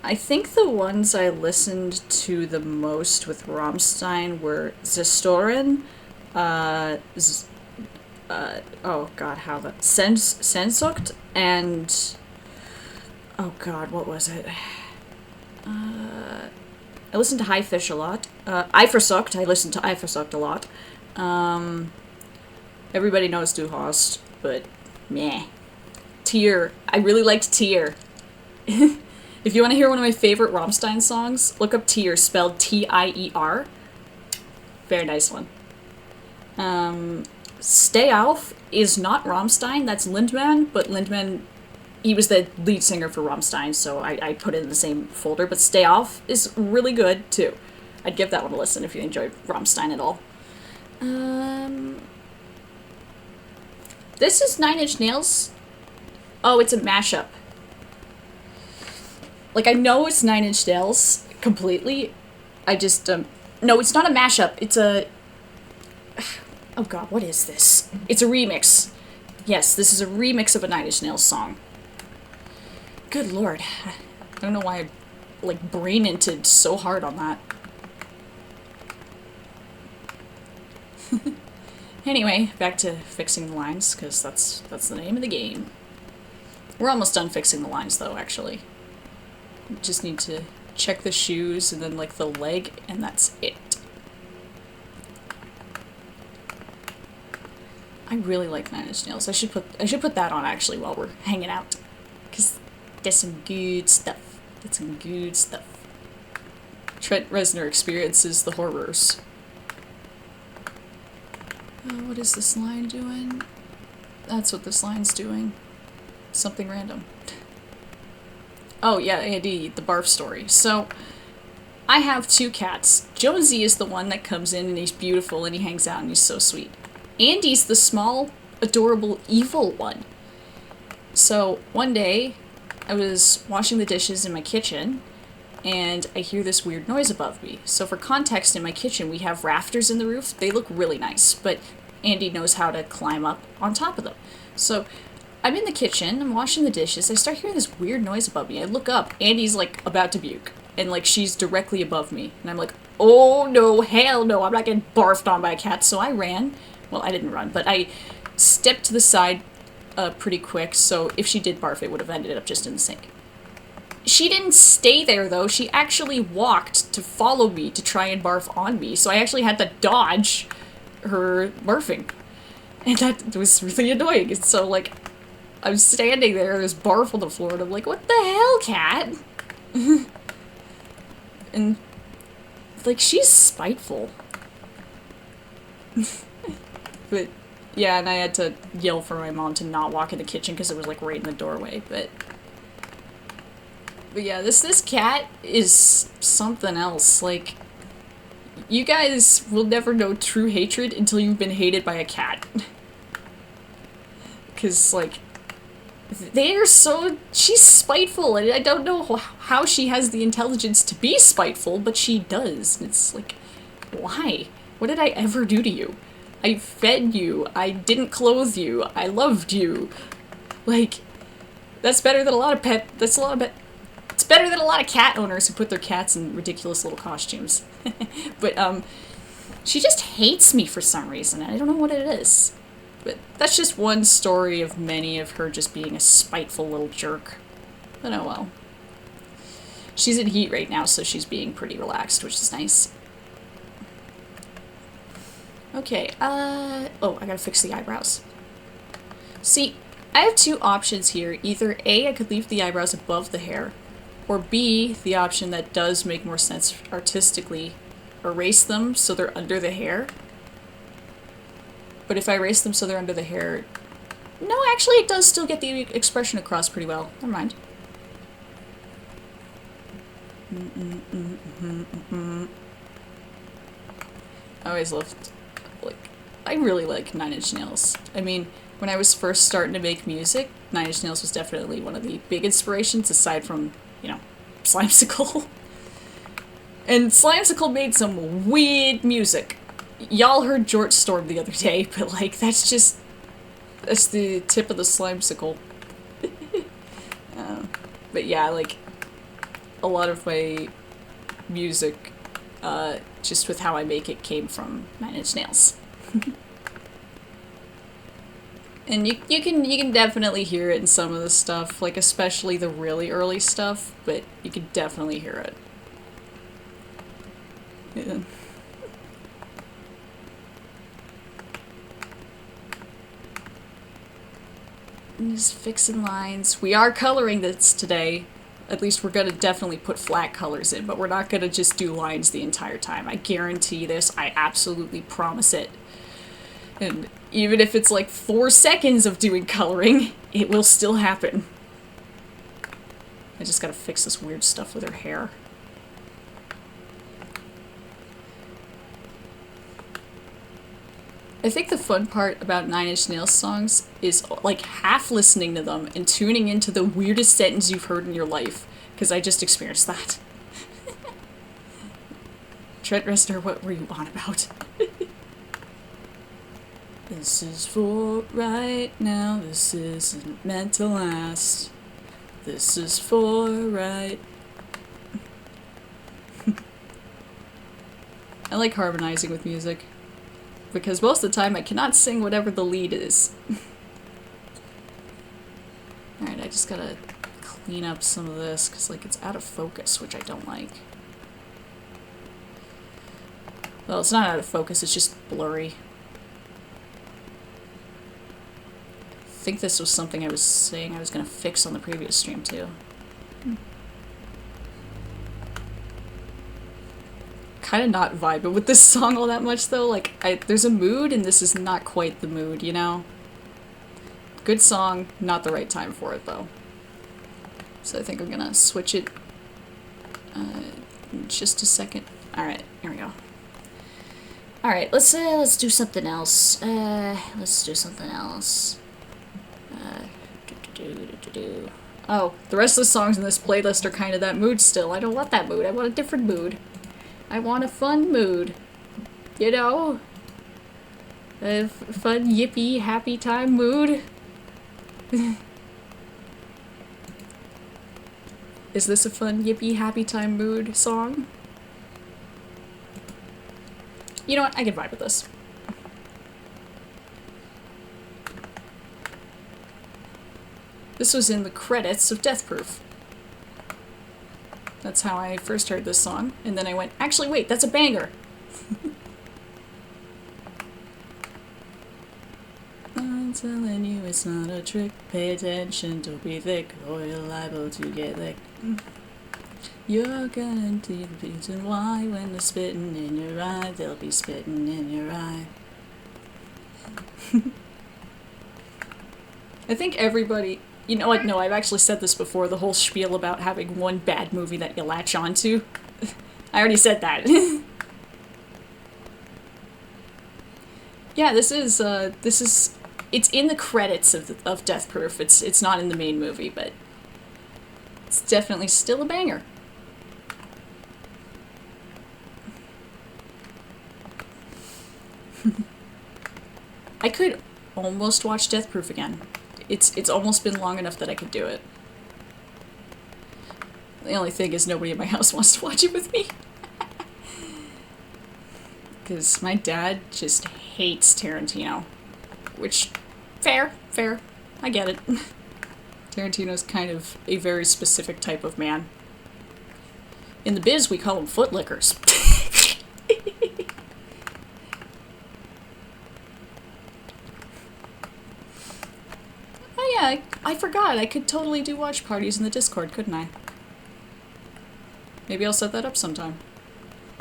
I think the ones I listened to the most with Rammstein were Zestoren, oh God, how the... Sehnsucht, and... Oh God, what was it? I listened to High Fish a lot. Eifersucht, I listened to Eifersucht a lot. Everybody knows Du Hast, but meh. Tier. I really liked Tier. If you want to hear one of my favorite Rammstein songs, look up Tier, spelled T-I-E-R. Very nice one. Stay Auf is not Rammstein, that's Lindemann, but Lindemann, he was the lead singer for Rammstein, so I put it in the same folder, but Stay Auf is really good, too. I'd give that one a listen if you enjoyed Rammstein at all. This is Nine Inch Nails. Oh, it's a mashup. Like, I know it's Nine Inch Nails completely. I just, no, it's not a mashup. It's a... Oh god, what is this? It's a remix. Yes, this is a remix of a Nine Inch Nails song. Good lord. I don't know why I, like, brain-inted so hard on that. Anyway, back to fixing the lines, because that's the name of the game. We're almost done fixing the lines, though, actually. Just need to check the shoes and then, like, the leg, and that's it. I really like Nine Inch Nails. I should put that on, actually, while we're hanging out. Because there's some good stuff. That's some good stuff. Trent Reznor experiences the horrors. What is this line doing? That's what this line's doing. Something random. Oh yeah, Andy, the barf story. So, I have 2 cats. Jonesy is the one that comes in and he's beautiful and he hangs out and he's so sweet. Andy's the small, adorable, evil one. So, one day, I was washing the dishes in my kitchen and I hear this weird noise above me. So for context, in my kitchen we have rafters in the roof. They look really nice, but Andy knows how to climb up on top of them. So I'm in the kitchen, I'm washing the dishes, I start hearing this weird noise above me. I look up, Andy's like about to puke, and like she's directly above me. And I'm like, oh no, hell no, I'm not getting barfed on by a cat. So I ran. Well, I didn't run, but I stepped to the side pretty quick, so if she did barf, it would have ended up just in the sink. She didn't stay there, though. She actually walked to follow me to try and barf on me, so I actually had to dodge her barfing. And that was really annoying. And so, like, I'm standing there, there's barf on the floor, and I'm like, what the hell, cat? And, like, she's spiteful. But, yeah, and I had to yell for my mom to not walk in the kitchen because it was, like, right in the doorway, But yeah, this cat is something else. Like, you guys will never know true hatred until you've been hated by a cat. Because, like, they're so... She's spiteful, and I don't know how she has the intelligence to be spiteful, but she does. It's like, why? What did I ever do to you? I fed you. I didn't clothe you. I loved you. Like, that's better than a lot of It's better than a lot of cat owners who put their cats in ridiculous little costumes. But, she just hates me for some reason. I don't know what it is. But that's just one story of many of her just being a spiteful little jerk. But oh well. She's in heat right now, so she's being pretty relaxed, which is nice. Okay, oh, I gotta fix the eyebrows. See, I have 2 options here. Either A, I could leave the eyebrows above the hair, or B, the option that does make more sense artistically, erase them so they're under the hair. But if I erase them so they're under the hair... No, actually it does still get the expression across pretty well. Never mind. I always loved... Like, I really like Nine Inch Nails. I mean, when I was first starting to make music, Nine Inch Nails was definitely one of the big inspirations, aside from, you know, Slimesicle. And Slimesicle made some weird music. Y'all heard George Storm the other day, but, like, that's the tip of the Slimesicle. But yeah, like, a lot of my music, just with how I make it, came from Nine Inch Nails. And you can definitely hear it in some of the stuff, like especially the really early stuff, but you can definitely hear it. Yeah. Just fixing lines. We are coloring this today. At least we're gonna definitely put flat colors in, but we're not gonna just do lines the entire time. I guarantee this. I absolutely promise it. And even if it's like 4 seconds of doing coloring, it will still happen. I just gotta fix this weird stuff with her hair. I think the fun part about Nine Inch Nails songs is like half listening to them and tuning into the weirdest sentence you've heard in your life, because I just experienced that. Trent Reznor, what were you on about? This is for right now, this isn't meant to last. This is for right. I like harmonizing with music, because most of the time I cannot sing whatever the lead is. Alright, I just gotta clean up some of this, because like it's out of focus, which I don't like. Well, it's not out of focus, it's just blurry. I think this was something I was saying I was gonna fix on the previous stream too. Kind of not vibing with this song all that much though. Like, there's a mood and this is not quite the mood, you know? Good song, not the right time for it though. So I think I'm gonna switch it in just a second. Alright, here we go. Alright, let's do something else. Let's do something else. Oh, the rest of the songs in this playlist are kind of that mood still. I don't want that mood. I want a different mood. I want a fun mood. You know? A fun, yippee, happy time mood. Is this a fun, yippee, happy time mood song? You know what? I can vibe with this. This was in the credits of Death Proof. That's how I first heard this song, and then I went, actually wait, that's a banger! I'm telling you it's not a trick, pay attention, don't be thick, or you're liable to get licked. You're gonna see the reason why when they're spitting in your eye, they'll be spitting in your eye. I think everybody... You know what, no, I've actually said this before, the whole spiel about having one bad movie that you latch onto. I already said that. Yeah, this is, it's in the credits of Death Proof. It's not in the main movie, but it's definitely still a banger. I could almost watch Death Proof again. It's almost been long enough that I could do it. The only thing is nobody in my house wants to watch it with me. Because my dad just hates Tarantino. Which, fair. I get it. Tarantino's kind of a very specific type of man. In the biz, we call them footlickers. I forgot. I could totally do watch parties in the Discord, couldn't I? Maybe I'll set that up sometime.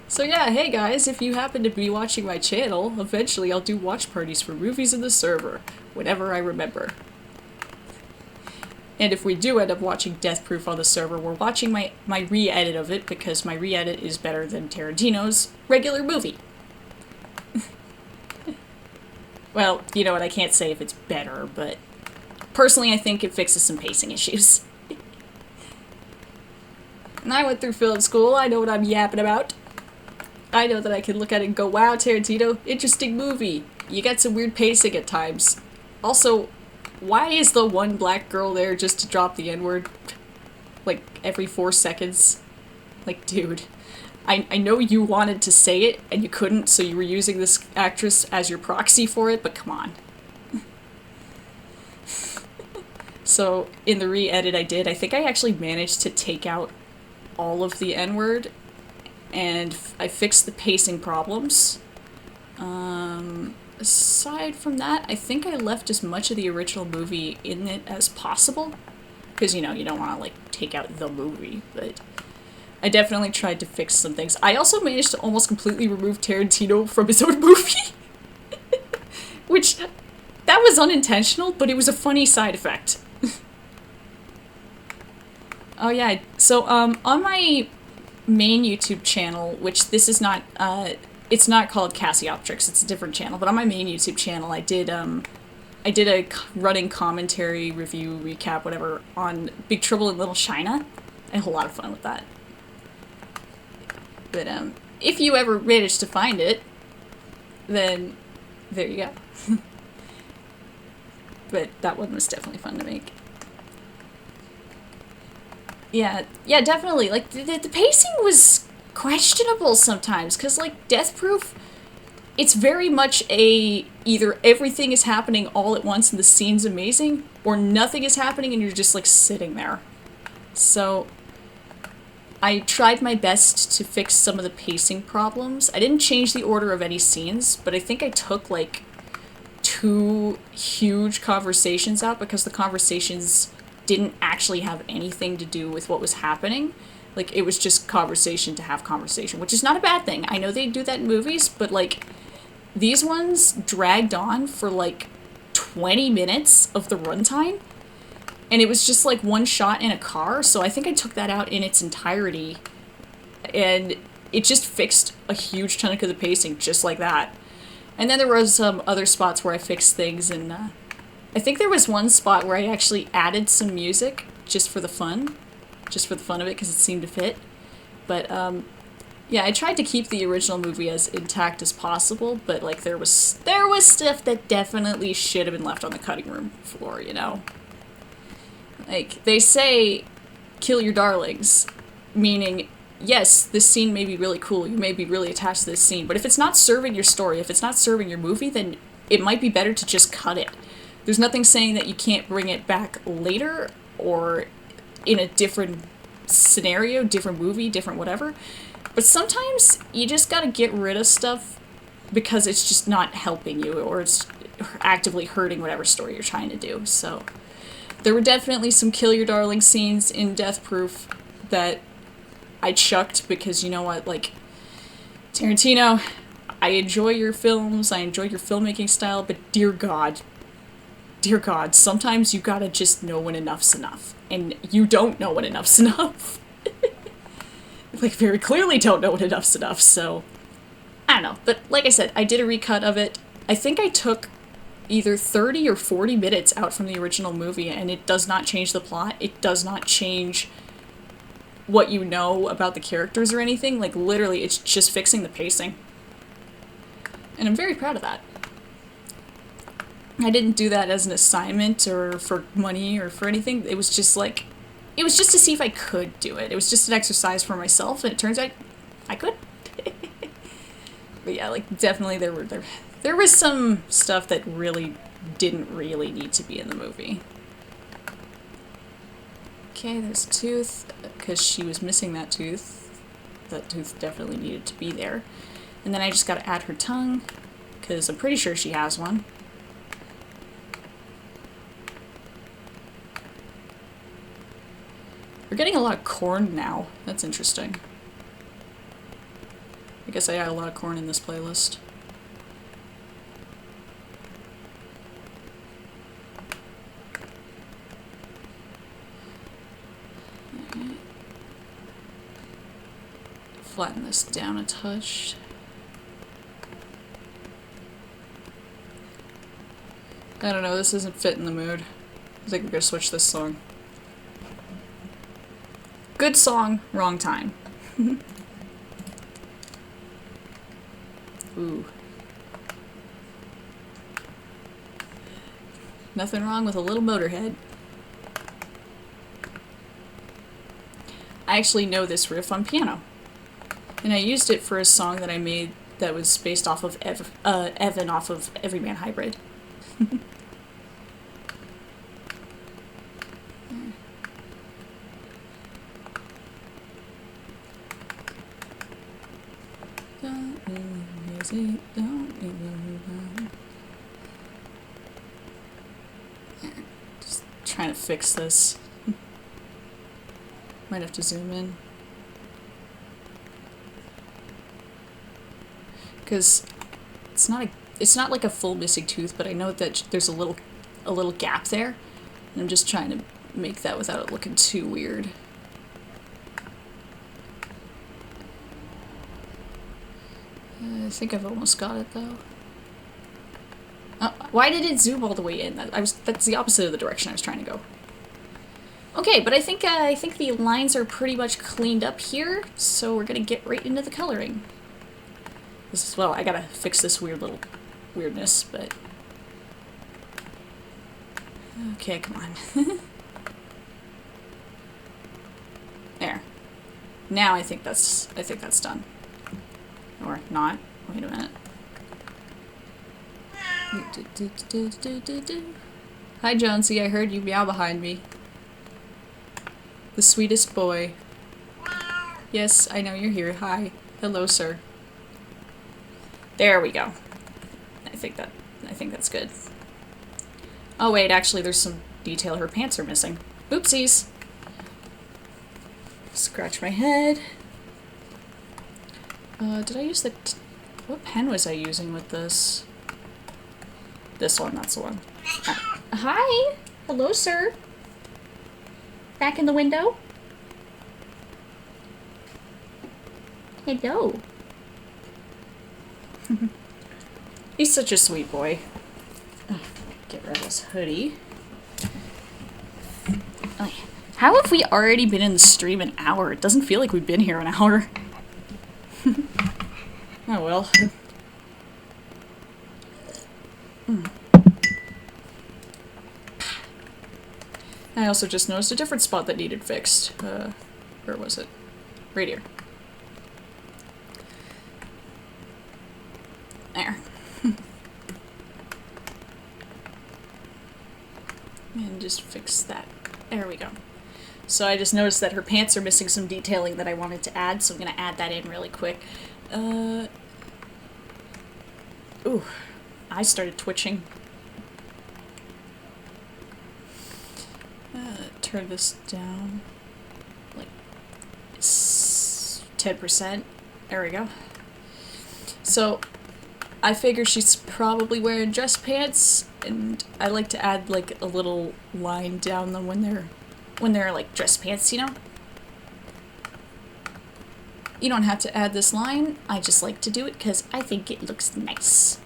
So yeah, hey guys, if you happen to be watching my channel, eventually I'll do watch parties for movies in the server, whenever I remember. And if we do end up watching Death Proof on the server, we're watching my re-edit of it, because my re-edit is better than Tarantino's regular movie. Well, you know what, I can't say if it's better, but... Personally, I think it fixes some pacing issues. And I went through film school, I know what I'm yapping about. I know that I can look at it and go, wow, Tarantino, interesting movie. You got some weird pacing at times. Also, why is the one black girl there just to drop the N-word? Like, every 4 seconds? Like, dude. I know you wanted to say it, and you couldn't, so you were using this actress as your proxy for it, but come on. So, in the re-edit I did, I think I actually managed to take out all of the N-word, and I fixed the pacing problems. Aside from that, I think I left as much of the original movie in it as possible. Because, you know, you don't want to, like, take out the movie, but I definitely tried to fix some things. I also managed to almost completely remove Tarantino from his own movie. Which, that was unintentional, but it was a funny side effect. Oh yeah, so, on my main YouTube channel, which this is not, it's not called Cassioptrix, it's a different channel, but on my main YouTube channel I did a running commentary, review, recap, whatever, on Big Trouble in Little China. I had a lot of fun with that. But, if you ever manage to find it, then there you go. But that one was definitely fun to make. Yeah, definitely. Like, the pacing was questionable sometimes, because, like, Death Proof, it's very much either everything is happening all at once and the scene's amazing, or nothing is happening and you're just, like, sitting there. So, I tried my best to fix some of the pacing problems. I didn't change the order of any scenes, but I think I took, like, 2 huge conversations out because the conversations didn't actually have anything to do with what was happening. Like, it was just conversation to have conversation, which is not a bad thing. I know they do that in movies, but, like, these ones dragged on for, like, 20 minutes of the runtime, and it was just, like, one shot in a car, so I think I took that out in its entirety, and it just fixed a huge chunk of the pacing just like that. And then there was some other spots where I fixed things, and I think there was one spot where I actually added some music just for the fun of it, because it seemed to fit. But, yeah, I tried to keep the original movie as intact as possible, but, like, there was stuff that definitely should have been left on the cutting room floor, you know? Like, they say, kill your darlings, meaning, yes, this scene may be really cool, you may be really attached to this scene, but if it's not serving your story, if it's not serving your movie, then it might be better to just cut it. There's nothing saying that you can't bring it back later, or in a different scenario, different movie, different whatever. But sometimes you just gotta get rid of stuff because it's just not helping you, or it's actively hurting whatever story you're trying to do. So there were definitely some kill your darling scenes in Death Proof that I chucked because, you know what, like, Tarantino, I enjoy your films, I enjoy your filmmaking style, but dear God, sometimes you gotta just know when enough's enough. And you don't know when enough's enough. Like, very clearly don't know when enough's enough, so I don't know. But like I said, I did a recut of it. I think I took either 30 or 40 minutes out from the original movie, and it does not change the plot. It does not change what you know about the characters or anything. Like, literally, it's just fixing the pacing. And I'm very proud of that. I didn't do that as an assignment or for money or for anything. It was just like, it was just to see if I could do it. It was just an exercise for myself, and it turns out I could. But yeah, like, definitely there was some stuff that really didn't really need to be in the movie. Okay, there's a tooth, because she was missing that tooth. That tooth definitely needed to be there. And then I just gotta add her tongue, because I'm pretty sure she has one. We're getting a lot of corn now. That's interesting. I guess I had a lot of corn in this playlist. Okay. Flatten this down a touch. I don't know, this isn't fitting the mood. I think we're gonna switch this song. Good song, wrong time. Ooh. Nothing wrong with a little Motorhead. I actually know this riff on piano. And I used it for a song that I made that was based off of Evan off of Everyman Hybrid. Just trying to fix this. Might have to zoom in. Because it's not like a full missing tooth, but I know that there's a little gap there. And I'm just trying to make that without it looking too weird. I think I've almost got it though. Why did it zoom all the way in? That's the opposite of the direction I was trying to go. Okay, but I think the lines are pretty much cleaned up here, so we're gonna get right into the coloring. This is, well, I gotta fix this weird little weirdness, but okay, come on. There. Now I think that's done. Or not. Wait a minute. Hi Jonesy, I heard you meow behind me. The sweetest boy. Yes, I know you're here. Hi. Hello, sir. There we go. I think that's good. Oh wait, actually there's some detail. Her pants are missing. Oopsies. Scratch my head. Did I use what pen was I using with this? This one, that's the one. Hi! Hello, sir. Back in the window? Hello. He's such a sweet boy. Get rid of this hoodie. Oh, yeah. How have we already been in the stream an hour? It doesn't feel like we've been here an hour. Oh well. I also just noticed a different spot that needed fixed. Where was it? Right here. There. And just fix that. There we go. So I just noticed that her pants are missing some detailing that I wanted to add, so I'm gonna add that in really quick. Ooh, I started twitching. Turn this down, like 10%. There we go. So I figure she's probably wearing dress pants, and I like to add like a little line down them when they're like dress pants, you know? You don't have to add this line, I just like to do it because I think it looks nice.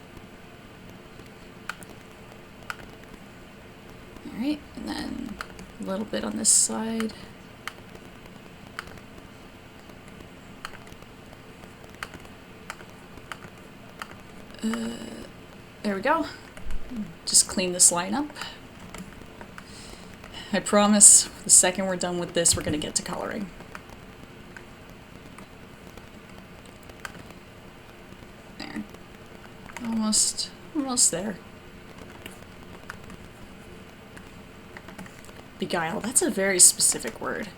Alright, and then a little bit on this side. There we go. Just clean this line up. I promise, the second we're done with this, we're gonna get to coloring. There. Almost there. Beguile, that's a very specific word.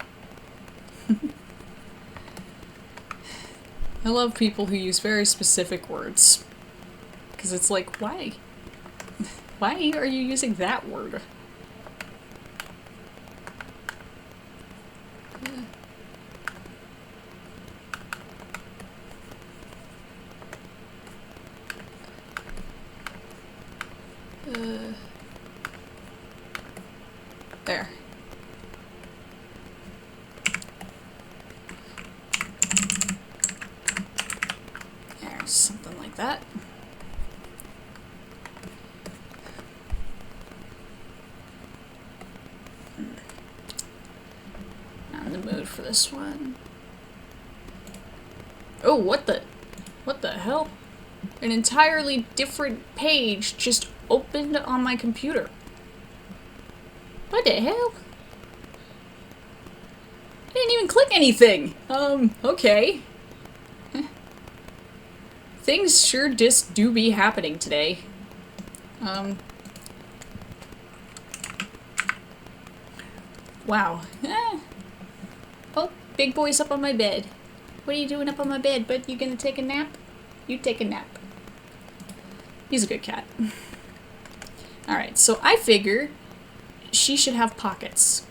I love people who use very specific words. Because it's like, why? Why are you using that word? There. There's something like that. Not in the mood for this one. Oh, what the hell? An entirely different page just opened on my computer. What the hell? I didn't even click anything. Okay. Things sure just do be happening today. Wow. Oh, big boy's up on my bed. What are you doing up on my bed, bud? You gonna take a nap? You take a nap. He's a good cat. Alright, so I figure she should have pockets.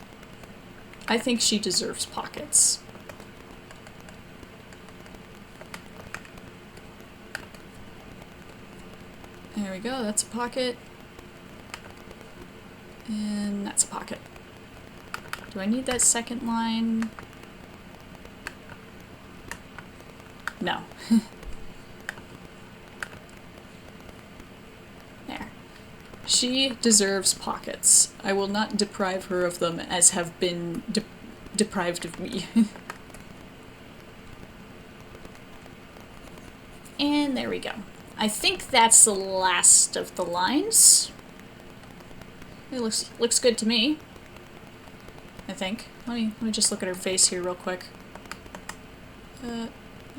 I think she deserves pockets. There we go, that's a pocket. And that's a pocket. Do I need that second line? She deserves pockets. I will not deprive her of them as have been deprived of me. And there we go. I think that's the last of the lines. It looks good to me. I think. Let me just look at her face here real quick.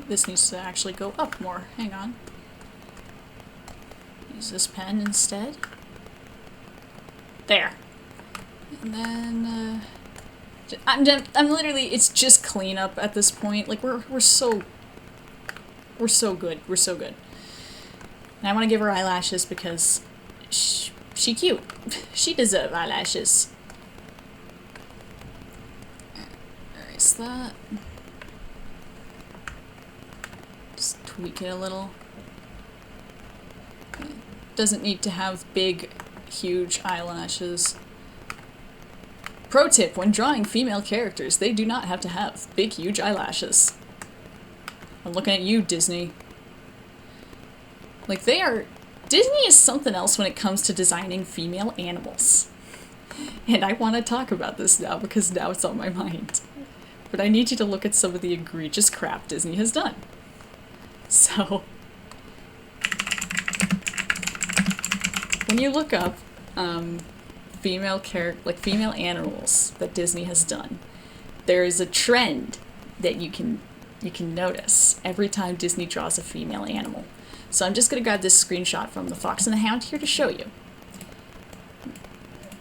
This needs to actually go up more. Hang on. Use this pen instead. There. And then I'm literally, it's just cleanup at this point. Like we're so good. We're so good. And I want to give her eyelashes because she cute. She deserves eyelashes. Erase that. Just tweak it a little. It doesn't need to have big, huge eyelashes. Pro tip, when drawing female characters, they do not have to have big, huge eyelashes. I'm looking at you, Disney. Like, Disney is something else when it comes to designing female animals. And I want to talk about this now because now it's on my mind. But I need you to look at some of the egregious crap Disney has done. So, when you look up female animals that Disney has done, there is a trend that you can notice every time Disney draws a female animal. So I'm just going to grab this screenshot from The Fox and the Hound here to show you.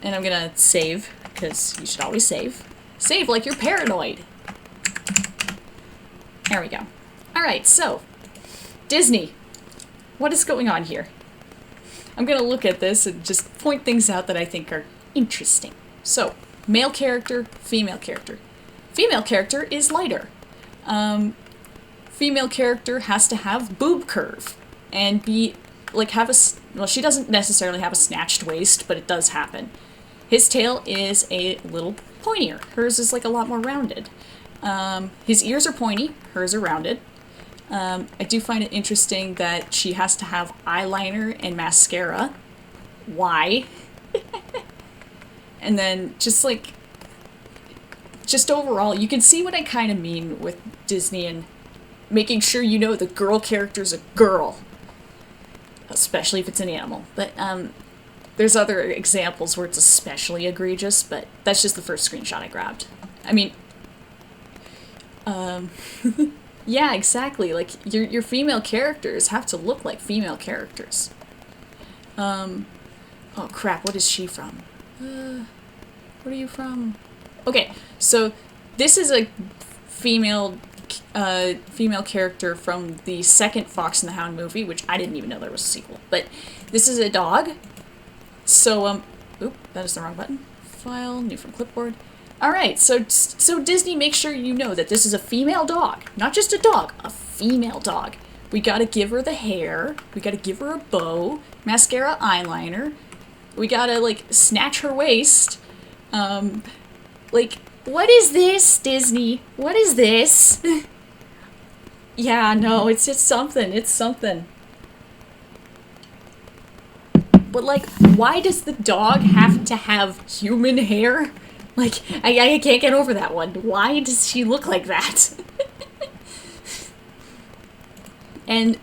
And I'm going to save, because you should always save. Save like you're paranoid! There we go. Alright, so, Disney, what is going on here? I'm going to look at this and just point things out that I think are interesting. So, male character, female character. Female character is lighter. Female character has to have boob curve and be, like, well, she doesn't necessarily have a snatched waist, but it does happen. His tail is a little pointier. Hers is, like, a lot more rounded. His ears are pointy. Hers are rounded. I do find it interesting that she has to have eyeliner and mascara. Why? And then, just overall, you can see what I kind of mean with Disney and making sure you know the girl character's a girl. Especially if it's an animal. But, there's other examples where it's especially egregious, but that's just the first screenshot I grabbed. I mean, yeah, exactly. Like, your female characters have to look like female characters. Oh crap, what is she from? What are you from? Okay, so this is a female character from the second Fox and the Hound movie, which I didn't even know there was a sequel. But this is a dog. So, oop, that is the wrong button. File, new from clipboard. Alright, so Disney, make sure you know that this is a female dog. Not just a dog, a female dog. We gotta give her the hair. We gotta give her a bow, mascara, eyeliner. We gotta, like, snatch her waist. Like, what is this, Disney? What is this? Yeah, no, it's something. It's something. But, like, why does the dog have to have human hair? Like, I can't get over that one. Why does she look like that? And,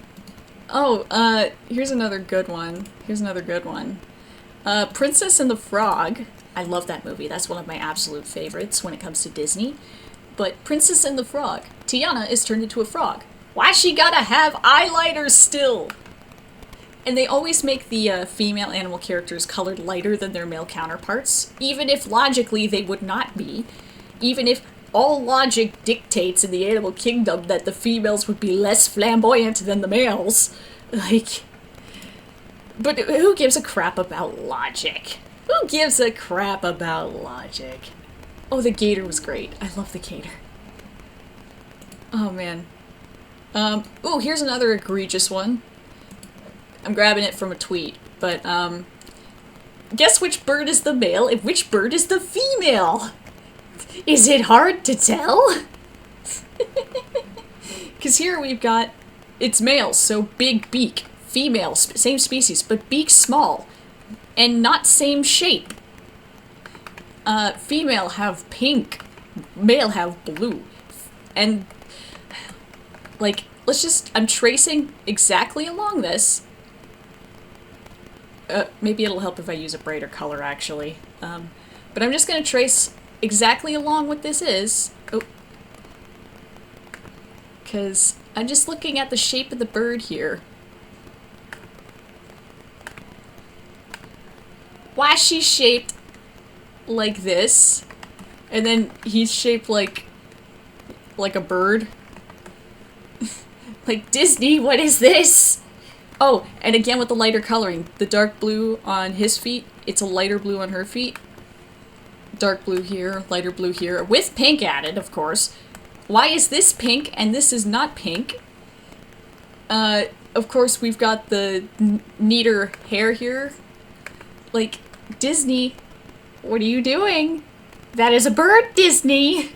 oh, here's another good one. Princess and the Frog. I love that movie. That's one of my absolute favorites when it comes to Disney. But Princess and the Frog. Tiana is turned into a frog. Why she gotta have eyeliner still? And they always make the female animal characters colored lighter than their male counterparts, even if logically they would not be. Even if all logic dictates in the animal kingdom that the females would be less flamboyant than the males. Like, but who gives a crap about logic? Who gives a crap about logic? Oh, the gator was great. I love the gator. Oh, man. Oh, here's another egregious one. I'm grabbing it from a tweet, but, guess which bird is the male and which bird is the female? Is it hard to tell? Because here we've got, it's male, so big beak. Female, same species, but beak small. and not same shape. Female have pink, male have blue, and like, let's just, I'm tracing exactly along this. Maybe it'll help if I use a brighter color, actually. But I'm just gonna trace exactly along what this is. Oh. Because I'm just looking at the shape of the bird here. Why is she shaped like this? And then he's shaped like a bird? Like, Disney, what is this? Oh, and again with the lighter coloring. The dark blue on his feet, it's a lighter blue on her feet. Dark blue here, lighter blue here, with pink added, of course. Why is this pink and this is not pink? Of course we've got the neater hair here. Like, Disney, what are you doing? That is a bird, Disney!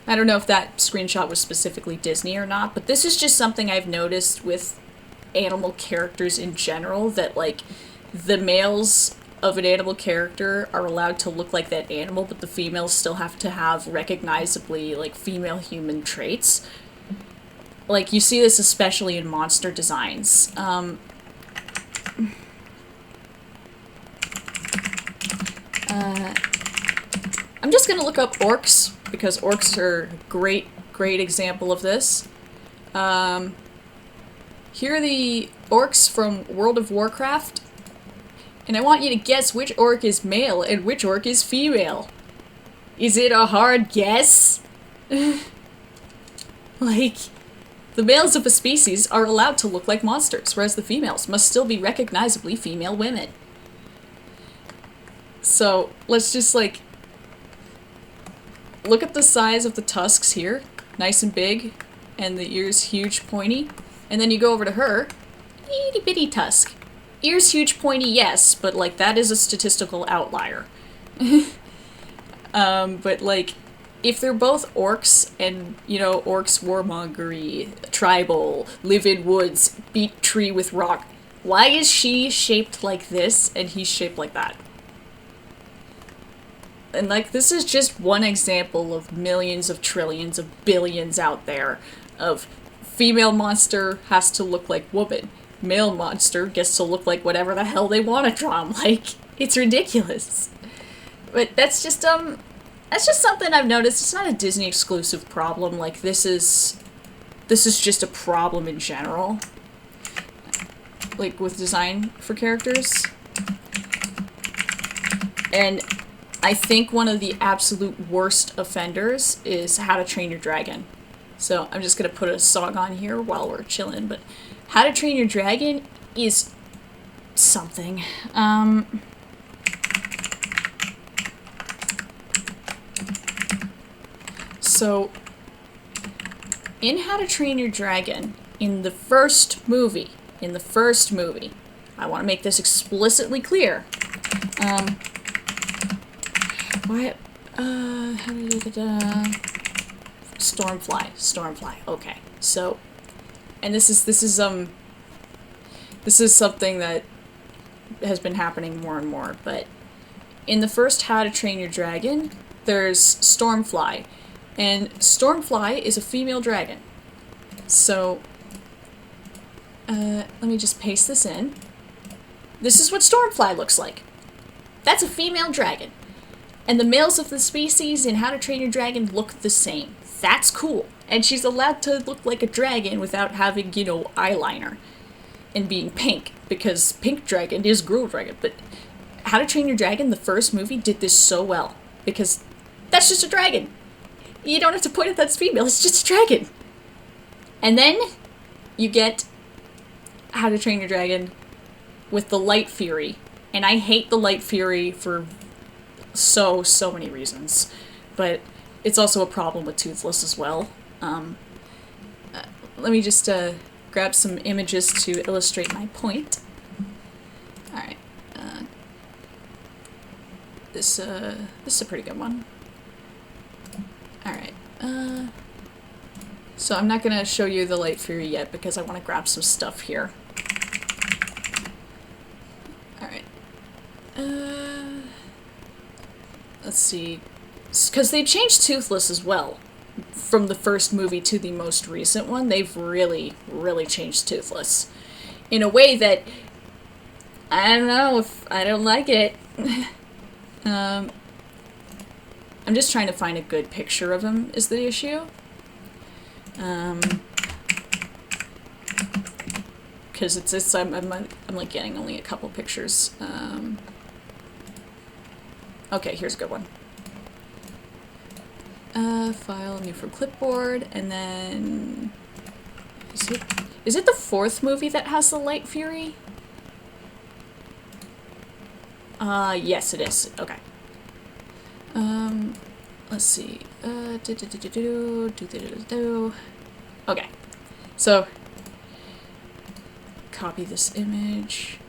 I don't know if that screenshot was specifically Disney or not, but this is just something I've noticed with animal characters in general, that, like, the males of an animal character are allowed to look like that animal, but the females still have to have recognizably, like, female human traits. Like, you see this especially in monster designs. I'm just gonna look up orcs, because orcs are a great example of this. Here are the orcs from World of Warcraft, and I want you to guess which orc is male and which orc is female. Is it a hard guess? Like, the males of a species are allowed to look like monsters, whereas the females must still be recognizably female women. So, let's just, like, look at the size of the tusks here. Nice and big, and the ears huge, pointy. And then you go over to her, itty bitty tusk. Ears huge, pointy, yes, but, like, that is a statistical outlier. But, like, if they're both orcs, and, you know, orcs warmongery, tribal, live in woods, beat tree with rock, why is she shaped like this and he's shaped like that? And, like, this is just one example of millions of trillions of billions out there of female monster has to look like woman. Male monster gets to look like whatever the hell they want to draw him like. It's ridiculous. But that's just something I've noticed. It's not a Disney exclusive problem. Like, this is just a problem in general. Like, with design for characters. And I think one of the absolute worst offenders is How to Train Your Dragon. So I'm just gonna put a song on here while we're chilling, but How to Train Your Dragon is something. So, in How to Train Your Dragon, in the first movie, I want to make this explicitly clear. Stormfly, okay. So, and this is something that has been happening more and more, but in the first How to Train Your Dragon, there's Stormfly, and Stormfly is a female dragon. So, let me just paste this in. This is what Stormfly looks like. That's a female dragon. And the males of the species in How to Train Your Dragon look the same. That's cool. And she's allowed to look like a dragon without having, you know, eyeliner. And being pink, because Pink Dragon is Girl Dragon. But How to Train Your Dragon, the first movie, did this so well. Because that's just a dragon. You don't have to point at that's female, it's just a dragon. And then you get How to Train Your Dragon with the Light Fury. And I hate the Light Fury for so many reasons. But it's also a problem with Toothless as well. Let me just grab some images to illustrate my point. Alright. This is a pretty good one. Alright. So I'm not gonna show you the Light Fury yet because I want to grab some stuff here. Let's see. Because they changed Toothless as well. From the first movie to the most recent one, they've really, really changed Toothless. In a way that, I don't know if I don't like it. I'm just trying to find a good picture of him is the issue. Because I'm like getting only a couple pictures. Okay, here's a good one. File, new from clipboard, and then... Is it the fourth movie that has the Light Fury? Yes it is. Okay. Let's see. Okay. So, copy this image,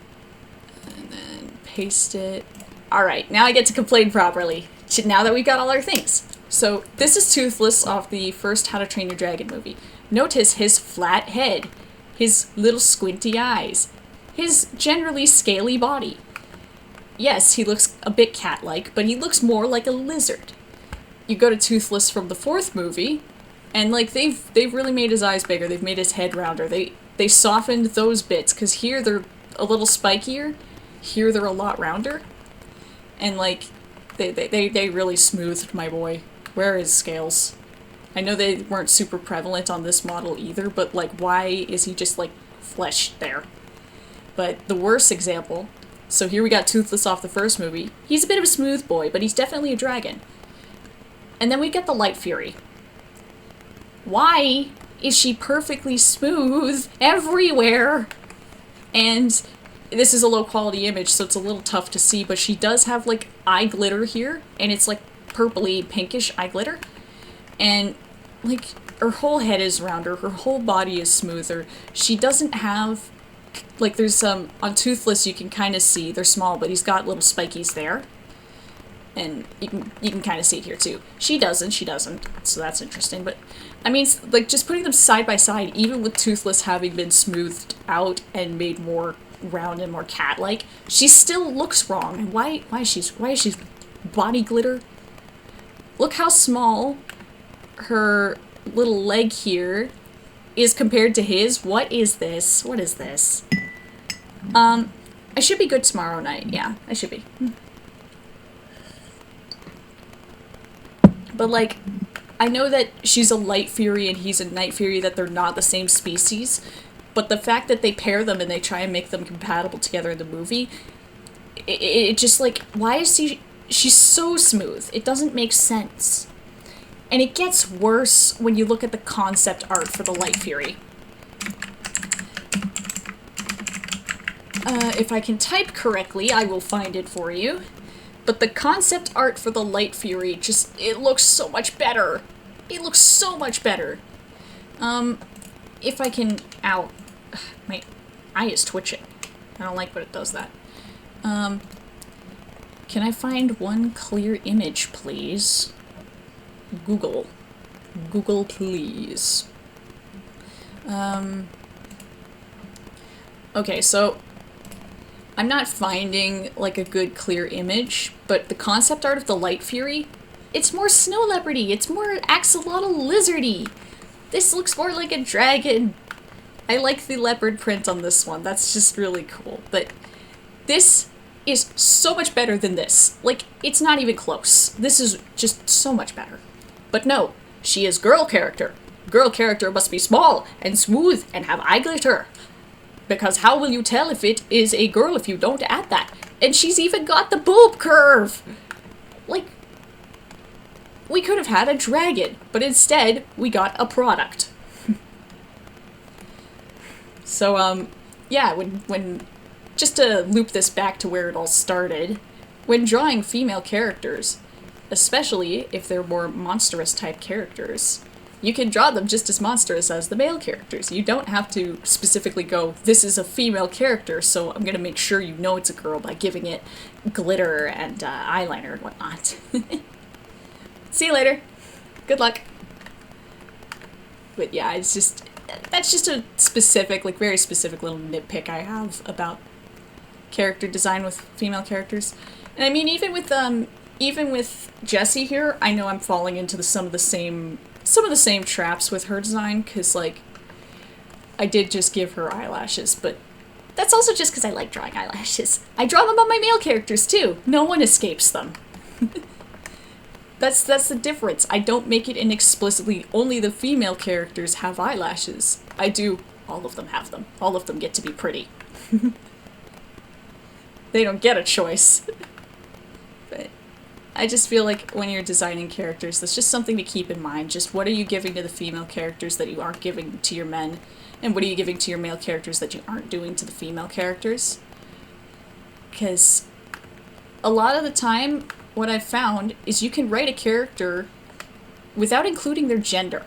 and then paste it. Alright, now I get to complain properly, now that we've got all our things. So, this is Toothless off the first How to Train Your Dragon movie. Notice his flat head, his little squinty eyes, his generally scaly body. Yes, he looks a bit cat-like, but he looks more like a lizard. You go to Toothless from the fourth movie, and like they've really made his eyes bigger, they've made his head rounder, they softened those bits, because here they're a little spikier, here they're a lot rounder, and like, they really smoothed my boy. Where are his scales? I know they weren't super prevalent on this model either, but like, why is he just like fleshed there? But the worst example, so here we got Toothless off the first movie. He's a bit of a smooth boy, but he's definitely a dragon. And then we get the Light Fury. Why is she perfectly smooth everywhere? And this is a low quality image, so it's a little tough to see, but she does have like eye glitter here, and it's like purpley pinkish eye glitter. And like her whole head is rounder, her whole body is smoother. She doesn't have, like there's some, on Toothless you can kind of see, they're small, but he's got little spikies there. And you can kind of see it here too. She doesn't, so that's interesting. But, I mean, like, just putting them side by side, even with Toothless having been smoothed out and made more round and more cat-like, she still looks wrong. And why is she body glitter? Look how small her little leg here is compared to his. What is this? What is this? I should be good tomorrow night. Yeah, I should be. But, like, I know that she's a Light Fury and he's a Night Fury, that they're not the same species, but the fact that they pair them and they try and make them compatible together in the movie, it just, like, why is she's so smooth? It doesn't make sense. And it gets worse when you look at the concept art for the Light Fury. If I can type correctly, I will find it for you. But the concept art for the Light Fury just, it looks so much better. It looks so much better. If I can, ow, my eye is twitching. I don't like when it does that. Can I find one clear image, please? Google. Google, please. Okay, so I'm not finding, like, a good clear image, but the concept art of the Light Fury, it's more snow leopardy, it's more axolotl lizardy. This looks more like a dragon. I like the leopard print on this one, that's just really cool. But this is so much better than this. Like, it's not even close. This is just so much better. But no, she is girl character. Girl character must be small and smooth and have eye glitter. Because how will you tell if it is a girl if you don't add that? And she's even got the boob curve! Like, we could have had a dragon, but instead, we got a product. So, yeah, when just to loop this back to where it all started, when drawing female characters, especially if they're more monstrous type characters, you can draw them just as monstrous as the male characters. You don't have to specifically go, this is a female character, so I'm gonna make sure you know it's a girl by giving it glitter and eyeliner and whatnot. See you later. Good luck. But yeah, it's just, that's just a specific, like very specific little nitpick I have about character design with female characters. And I mean, even with Jessie here, I know I'm falling into some of the same traps with her design, because like I did just give her eyelashes, but that's also just because I like drawing eyelashes. I draw them on my male characters too. No one escapes them. That's the difference. I don't make it inexplicitly only the female characters have eyelashes. I do. All of them have them. All of them get to be pretty. They don't get a choice. But I just feel like when you're designing characters, that's just something to keep in mind. Just what are you giving to the female characters that you aren't giving to your men? And what are you giving to your male characters that you aren't doing to the female characters? Because a lot of the time, what I've found is you can write a character without including their gender.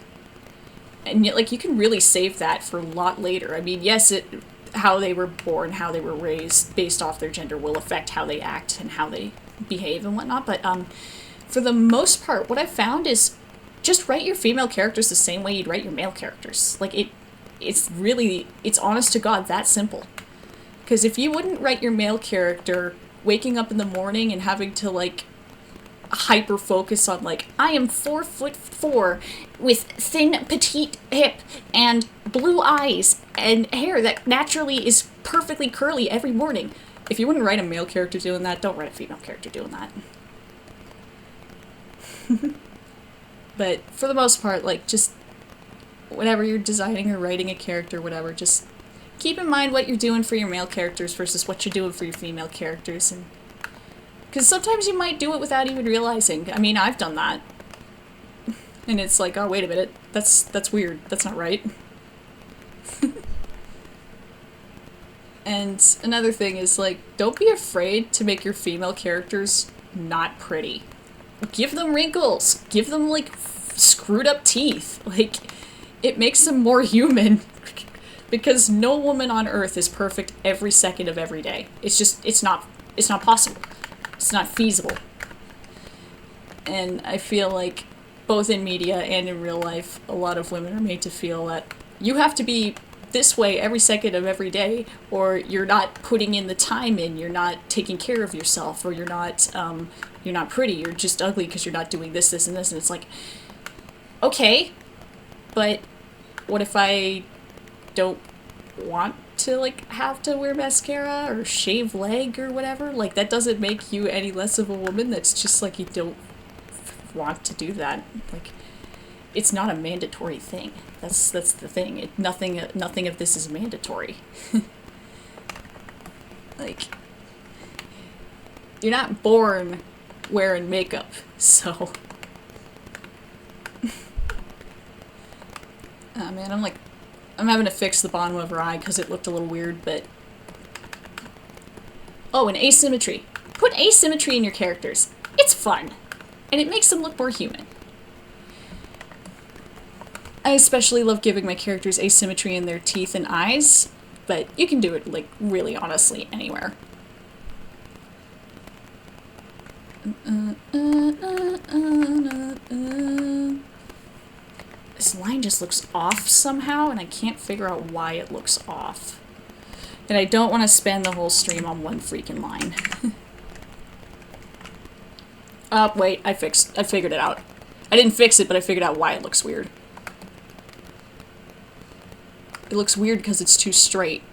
And yet, like, you can really save that for a lot later. I mean, yes, how they were born, how they were raised, based off their gender will affect how they act and how they behave and whatnot. But for the most part, what I've found is just write your female characters the same way you'd write your male characters. Like, it's honest to God that simple. Because if you wouldn't write your male character waking up in the morning and having to, like, hyper focus on, like, I am 4'4" with thin petite hip and blue eyes and hair that naturally is perfectly curly every morning. If you wouldn't write a male character doing that, don't write a female character doing that. But for the most part, like, just whenever you're designing or writing a character, whatever, just keep in mind what you're doing for your male characters versus what you're doing for your female characters. And because sometimes you might do it without even realizing. I mean, I've done that. And it's like, oh, wait a minute. That's weird. That's not right. And another thing is, like, don't be afraid to make your female characters not pretty. Give them wrinkles. Give them, like, screwed up teeth. Like, it makes them more human. Because no woman on Earth is perfect every second of every day. It's not possible. It's not feasible. And I feel like both in media and in real life, a lot of women are made to feel that you have to be this way every second of every day, or you're not putting in the time in, you're not taking care of yourself, or you're not pretty, you're just ugly because you're not doing this, this, and this. And it's like, okay, but what if I don't want to, like, have to wear mascara or shave leg or whatever? Like, that doesn't make you any less of a woman. That's just like you don't want to do that. Like, it's not a mandatory thing. That's the thing. Nothing of this is mandatory. Like, you're not born wearing makeup, so. Oh man, I'm having to fix the bottom of her eye because it looked a little weird, but... Oh, and asymmetry. Put asymmetry in your characters. It's fun. And it makes them look more human. I especially love giving my characters asymmetry in their teeth and eyes, but you can do it, like, really honestly anywhere. This line just looks off somehow, and I can't figure out why it looks off. And I don't want to spend the whole stream on one freaking line. Wait, I figured it out. I didn't fix it, but I figured out why it looks weird. It looks weird because it's too straight.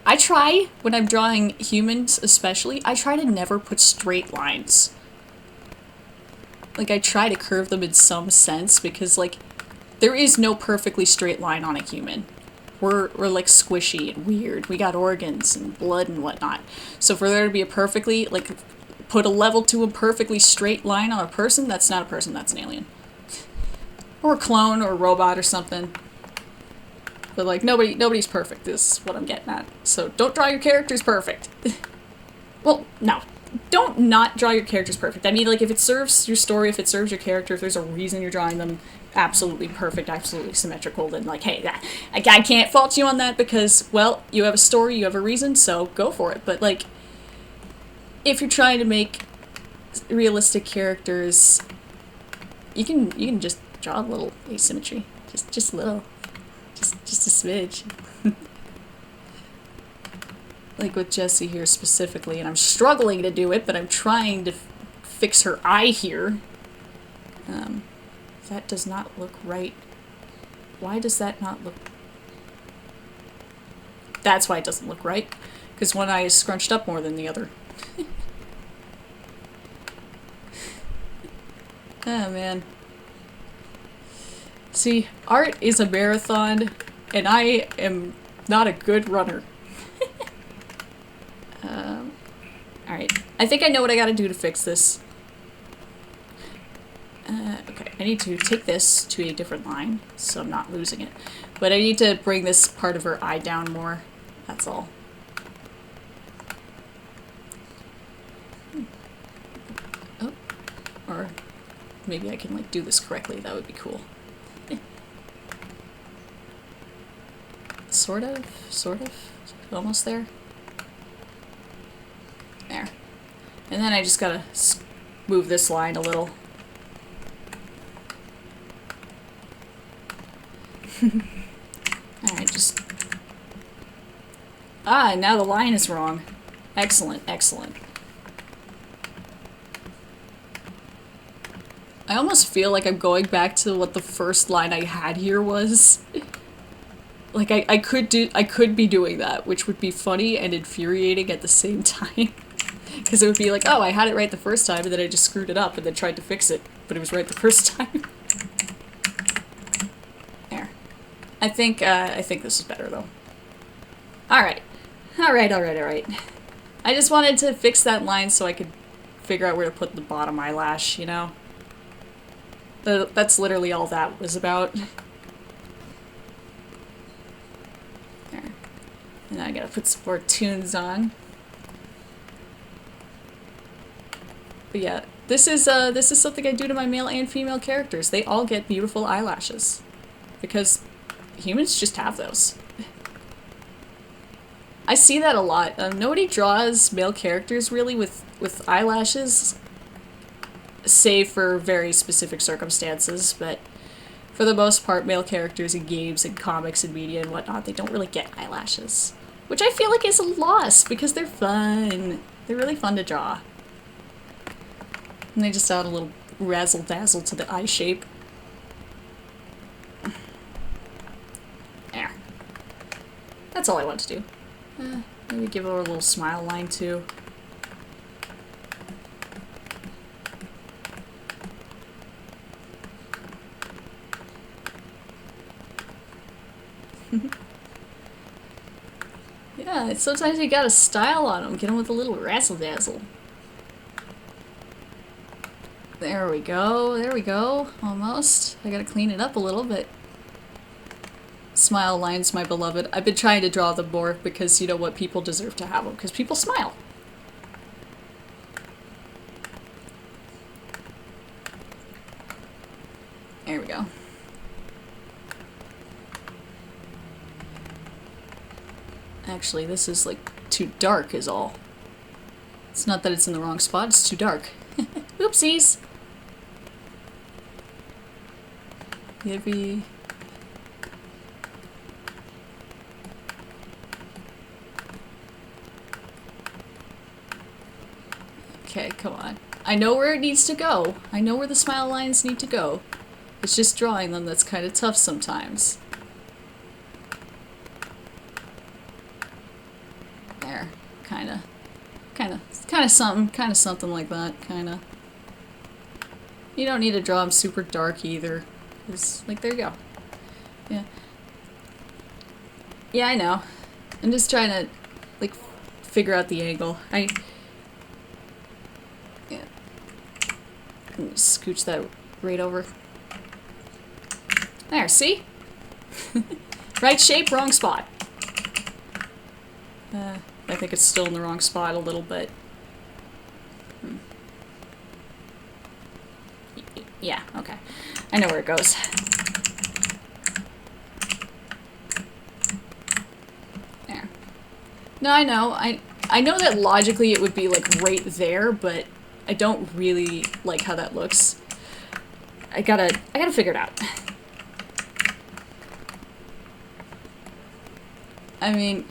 I try, when I'm drawing humans especially, I try to never put straight lines. Like, I try to curve them in some sense, because, like, there is no perfectly straight line on a human. We're like squishy and weird. We got organs and blood and whatnot. So for there to be a perfectly, like, put a level to a perfectly straight line on a person, that's not a person, that's an alien. Or a clone or a robot or something. But, like, nobody's perfect is what I'm getting at. So don't draw your characters perfect. Well, no. Don't not draw your characters perfect. I mean, like, if it serves your story, if it serves your character, if there's a reason you're drawing them absolutely perfect, absolutely symmetrical, then, like, hey, I can't fault you on that because, well, you have a story, you have a reason, so go for it. But, like, if you're trying to make realistic characters, you can just draw a little asymmetry. Just a little. Just a smidge. like with Jessie here specifically, and I'm struggling to do it, but I'm trying to fix her eye here. That does not look right. Why does that not look... That's why it doesn't look right. Because one eye is scrunched up more than the other. Oh, man. See, art is a marathon, and I am not a good runner. Alright. I think I know what I gotta do to fix this. Okay, I need to take this to a different line, so I'm not losing it. But I need to bring this part of her eye down more. That's all. Oh. Or maybe I can, like, do this correctly. That would be cool. Sort of. Almost there. There. And then I just gotta move this line a little. Alright, just... Ah, now the line is wrong. Excellent, excellent. I almost feel like I'm going back to what the first line I had here was. Like, I could be doing that, which would be funny and infuriating at the same time. Because it would be like, oh, I had it right the first time, and then I just screwed it up and then tried to fix it, but it was right the first time. There. I think this is better, though. Alright. Alright. I just wanted to fix that line so I could figure out where to put the bottom eyelash, you know? That's literally all that was about. There. And now I gotta put some more tunes on. But yeah, this is something I do to my male and female characters. They all get beautiful eyelashes. Because humans just have those. I see that a lot. Nobody draws male characters really with eyelashes, save for very specific circumstances, but for the most part, male characters in games and comics and media and whatnot, they don't really get eyelashes. Which I feel like is a loss, because they're fun. They're really fun to draw. And they just add a little razzle-dazzle to the eye shape. There. That's all I want to do. Maybe give her a little smile line too. Yeah, sometimes you got a style on them. Get them with a little razzle-dazzle. There we go, almost. I gotta clean it up a little bit. Smile lines, my beloved. I've been trying to draw them more because you know what, people deserve to have them, because people smile. There we go. Actually, this is like too dark is all. It's not that it's in the wrong spot, it's too dark. Oopsies! Maybe... Okay, come on. I know where it needs to go. I know where the smile lines need to go. It's just drawing them that's kind of tough sometimes. There. Kinda something like that, kinda. You don't need to draw them super dark either. It's like, there you go. Yeah. Yeah, I know. I'm just trying to, like, figure out the angle. Yeah. Scooch that right over. There, see? Right shape, wrong spot. I think it's still in the wrong spot a little bit. Yeah, okay. I know where it goes. There. No, I know. I know that logically it would be like right there, but I don't really like how that looks. I gotta figure it out. I mean,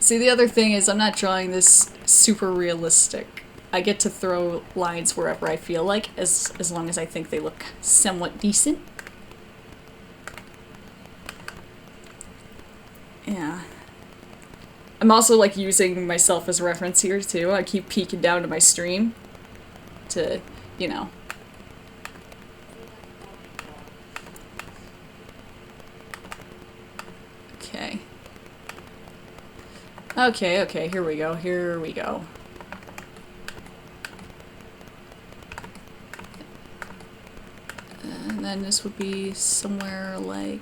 See, the other thing is I'm not drawing this super realistic. I get to throw lines wherever I feel like, as long as I think they look somewhat decent. Yeah. I'm also like using myself as reference here too. I keep peeking down to my stream to, you know. Okay. Okay, here we go, here we go. And then this would be somewhere like...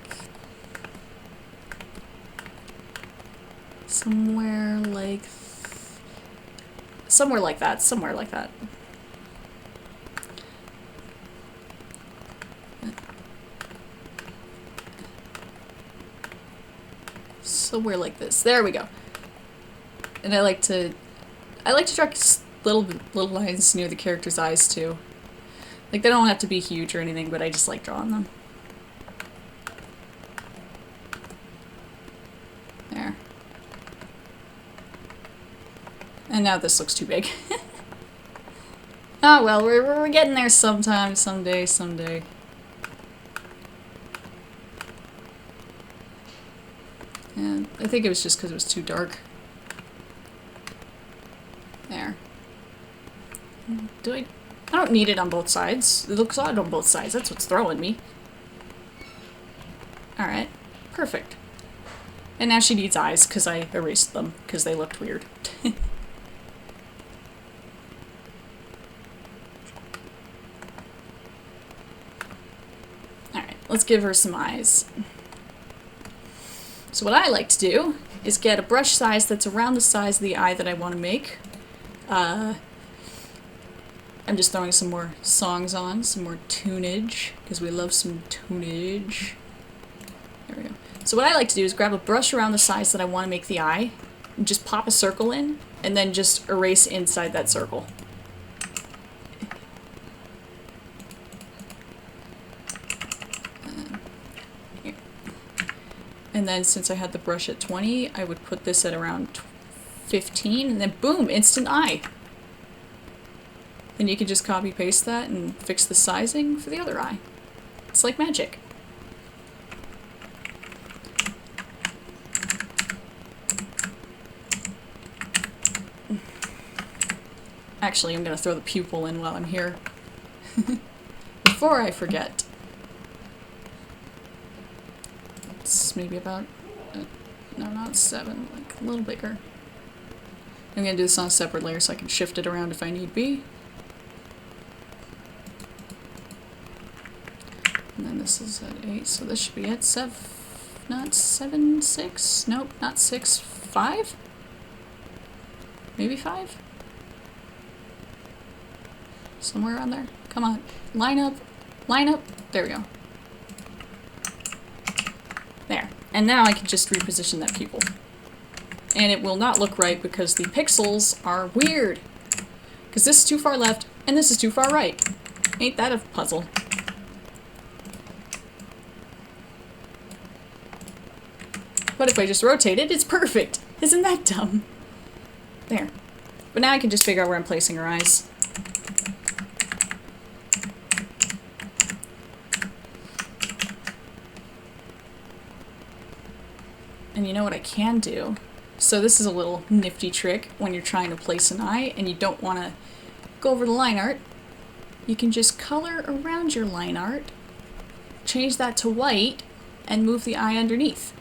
Somewhere like that, somewhere like that. Somewhere like this. There we go. And I like to draw little lines near the character's eyes too. Like, they don't have to be huge or anything, but I just like drawing them. There. And now this looks too big. Oh well, we're getting there sometime, someday. And I think it was just because it was too dark. There. I don't need it on both sides. It looks odd on both sides. That's what's throwing me. Alright. Perfect. And now she needs eyes because I erased them because they looked weird. Alright, let's give her some eyes. So what I like to do is get a brush size that's around the size of the eye that I want to make. I'm just throwing some more songs on, some more tunage, because we love some tunage. There we go. So what I like to do is grab a brush around the size that I want to make the eye, and just pop a circle in, and then just erase inside that circle. And then since I had the brush at 20, I would put this at around 15, and then boom, instant eye. Then you can just copy paste that and fix the sizing for the other eye. It's like magic. Actually, I'm gonna throw the pupil in while I'm here. Before I forget. It's maybe about, no, not 7, like a little bigger. I'm gonna do this on a separate layer so I can shift it around if I need be. And then this is at 8, so this should be at 7, not 7, 6, nope, not 6, 5? Maybe 5? Somewhere around there. Come on, line up, there we go. There, and now I can just reposition that pupil. And it will not look right because the pixels are weird. Because this is too far left, and this is too far right. Ain't that a puzzle? But if I just rotate it, it's perfect! Isn't that dumb? There. But now I can just figure out where I'm placing her eyes. And you know what I can do? So this is a little nifty trick when you're trying to place an eye and you don't want to go over the line art. You can just color around your line art, change that to white, and move the eye underneath.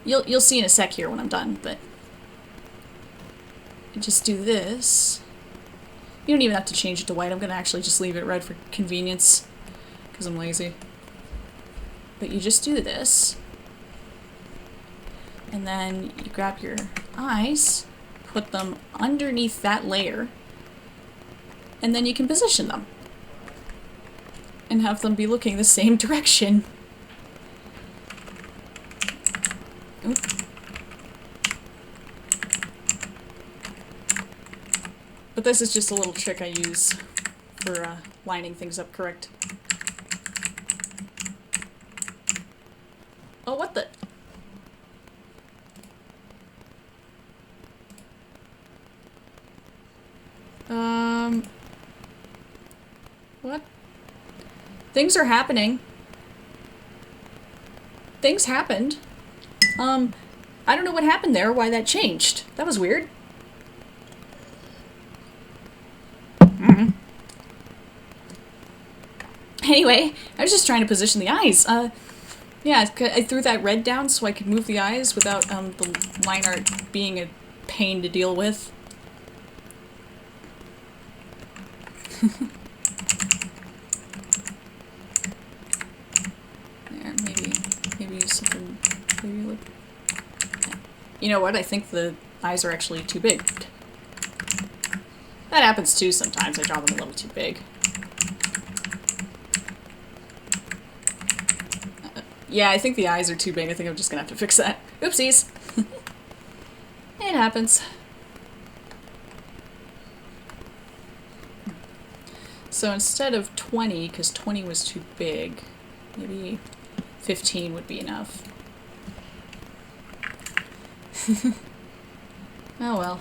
You'll see in a sec here when I'm done, but just do this. You don't even have to change it to white. I'm going to actually just leave it red for convenience because I'm lazy. But you just do this. And then you grab your eyes, put them underneath that layer, and then you can position them. And have them be looking the same direction. Oop. But this is just a little trick I use for lining things up correct. Oh, what the? Things are happening. Things happened. I don't know what happened there, why that changed. That was weird. Anyway, I was just trying to position the eyes. Yeah, I threw that red down so I could move the eyes without the line art being a pain to deal with. There, maybe something, maybe look. You know what? I think the eyes are actually too big. That happens too sometimes. I draw them a little too big. Yeah, I think the eyes are too big. I think I'm just gonna have to fix that. Oopsies. It happens. So instead of 20, because 20 was too big, maybe 15 would be enough. Oh well.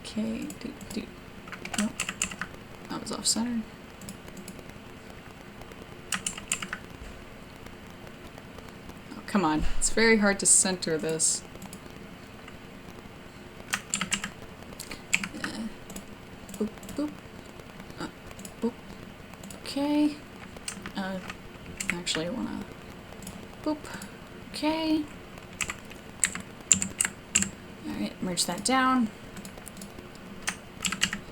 Okay. Nope. That was off center. Oh, come on. It's very hard to center this. Boop, boop. Boop. Okay. Actually, I wanna. Boop. Okay. Alright, merge that down.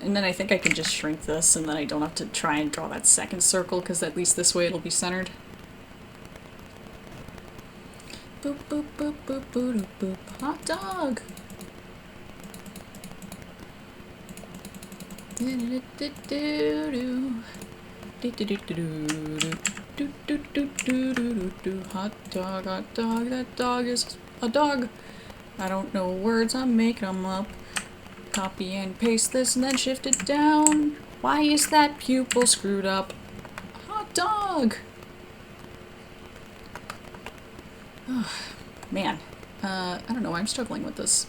And then I think I can just shrink this, and then I don't have to try and draw that second circle, because at least this way it'll be centered. Boop, boop, boop, boop, boop, boop. Hot dog! Hot dog, that dog is a dog. I don't know words, I'm making them up. Copy and paste this and then shift it down. Why is that pupil screwed up? Hot dog! Oh, man. I don't know why I'm struggling with this.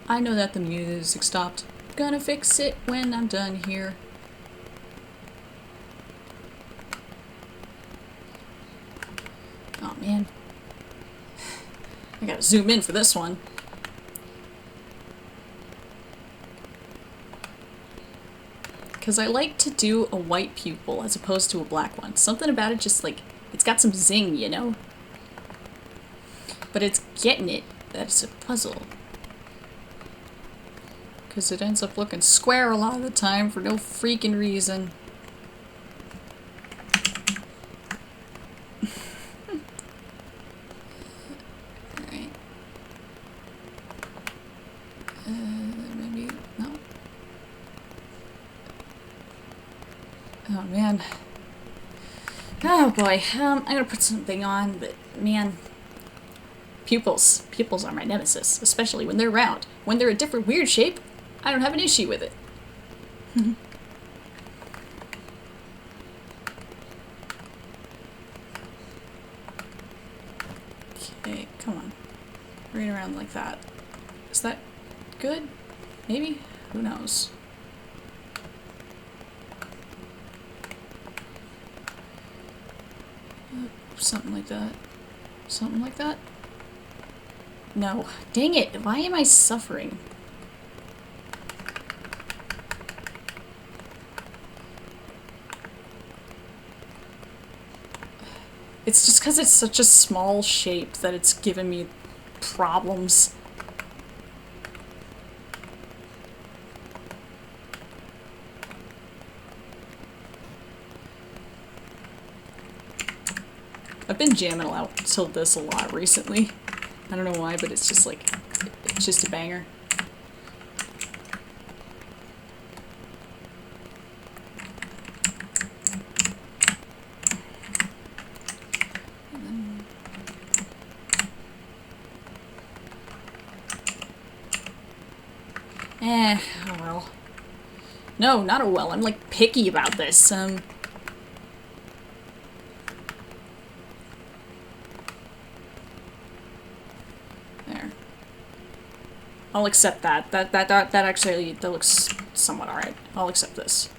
I know that the music stopped. Gonna fix it when I'm done here. Oh man. I gotta zoom in for this one. Because I like to do a white pupil as opposed to a black one. Something about it just like, it's got some zing, you know? But it's getting it that it's a puzzle. Because it ends up looking square a lot of the time for no freaking reason. Alright. Maybe, no. Oh man. Oh boy, I'm gonna put something on, but man. Pupils. Pupils are my nemesis, especially when they're round. When they're a different weird shape, I don't have an issue with it. Okay, come on. Right around like that. Is that good? Maybe? Who knows? Something like that. Something like that? No. Dang it! Why am I suffering? It's just because it's such a small shape that it's given me problems. I've been jamming out till this a lot recently. I don't know why, but it's just like, it's just a banger. Oh well. No, not a well. I'm like picky about this. I'll accept that. That actually, that looks somewhat alright. I'll accept this.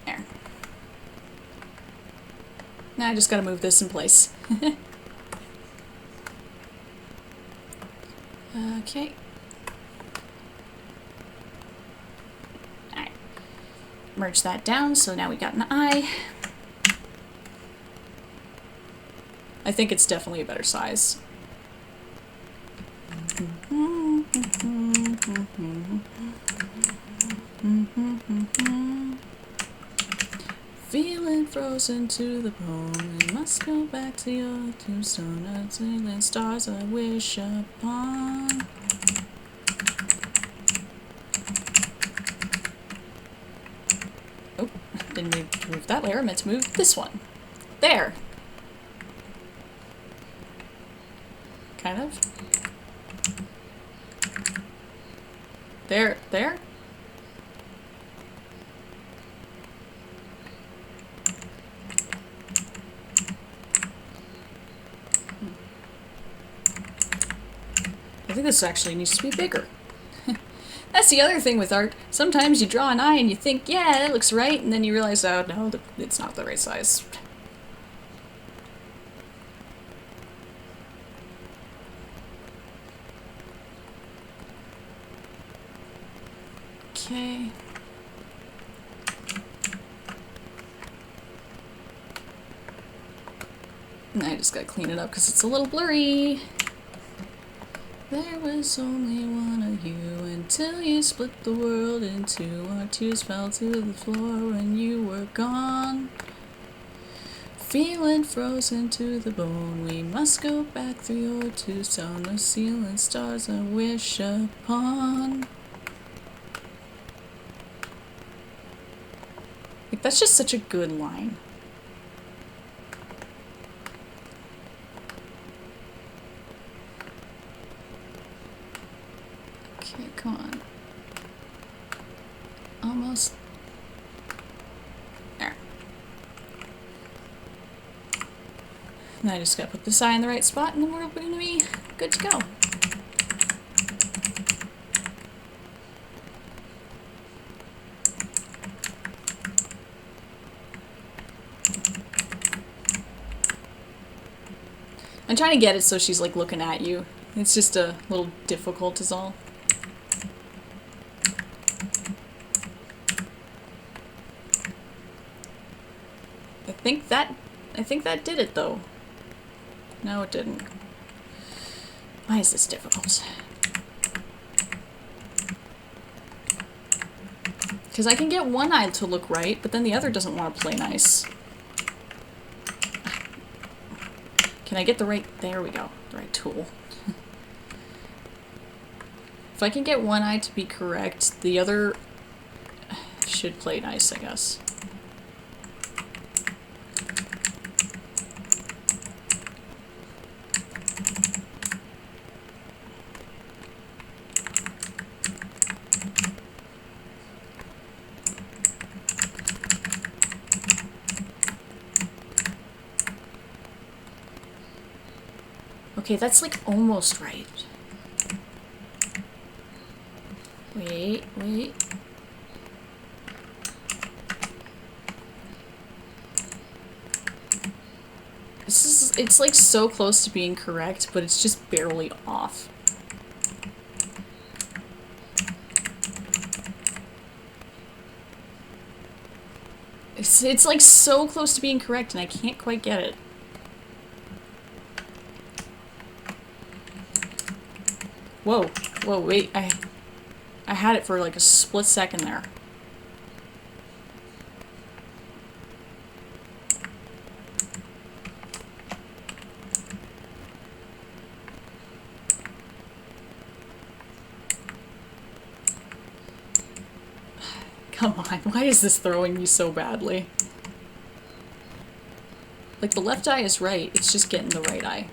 There. Now I just gotta move this in place. Okay. Alright. Merge that down, so now we got an eye. I think it's definitely a better size. Feeling frozen to the bone, I must go back to your tombstone, until stars I wish upon. Oh, didn't move that layer, I meant to move this one. There! Kind of. There. I think this actually needs to be bigger. That's the other thing with art. Sometimes you draw an eye and you think, yeah, that looks right, and then you realize, oh, no, it's not the right size. Okay. And I just gotta clean it up because it's a little blurry. There was only one of you until you split the world in two. Our tears fell to the floor when you were gone. Feeling frozen to the bone, we must go back through your tombstone, the ceiling stars I wish upon. Like, that's just such a good line. Okay, come on. Almost. There. Now I just gotta put this eye in the right spot and then we're gonna be good to go. I'm trying to get it so she's like looking at you. It's just a little difficult is all. I think that did it though. No, it didn't. Why is this difficult? Because I can get one eye to look right, but then the other doesn't want to play nice. Can I get the right... There we go. The right tool. If I can get one eye to be correct, the other should play nice, I guess. Okay, that's like almost right. Wait. It's like so close to being correct, but it's just barely off. It's like so close to being correct and I can't quite get it. Whoa, wait, I had it for like a split second there. Come on, why is this throwing me so badly? Like, the left eye is right, it's just getting the right eye.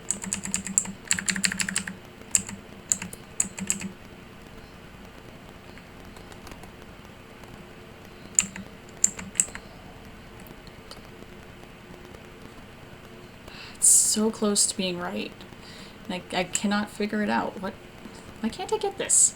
So close to being right. I cannot figure it out. What? Why can't I get this?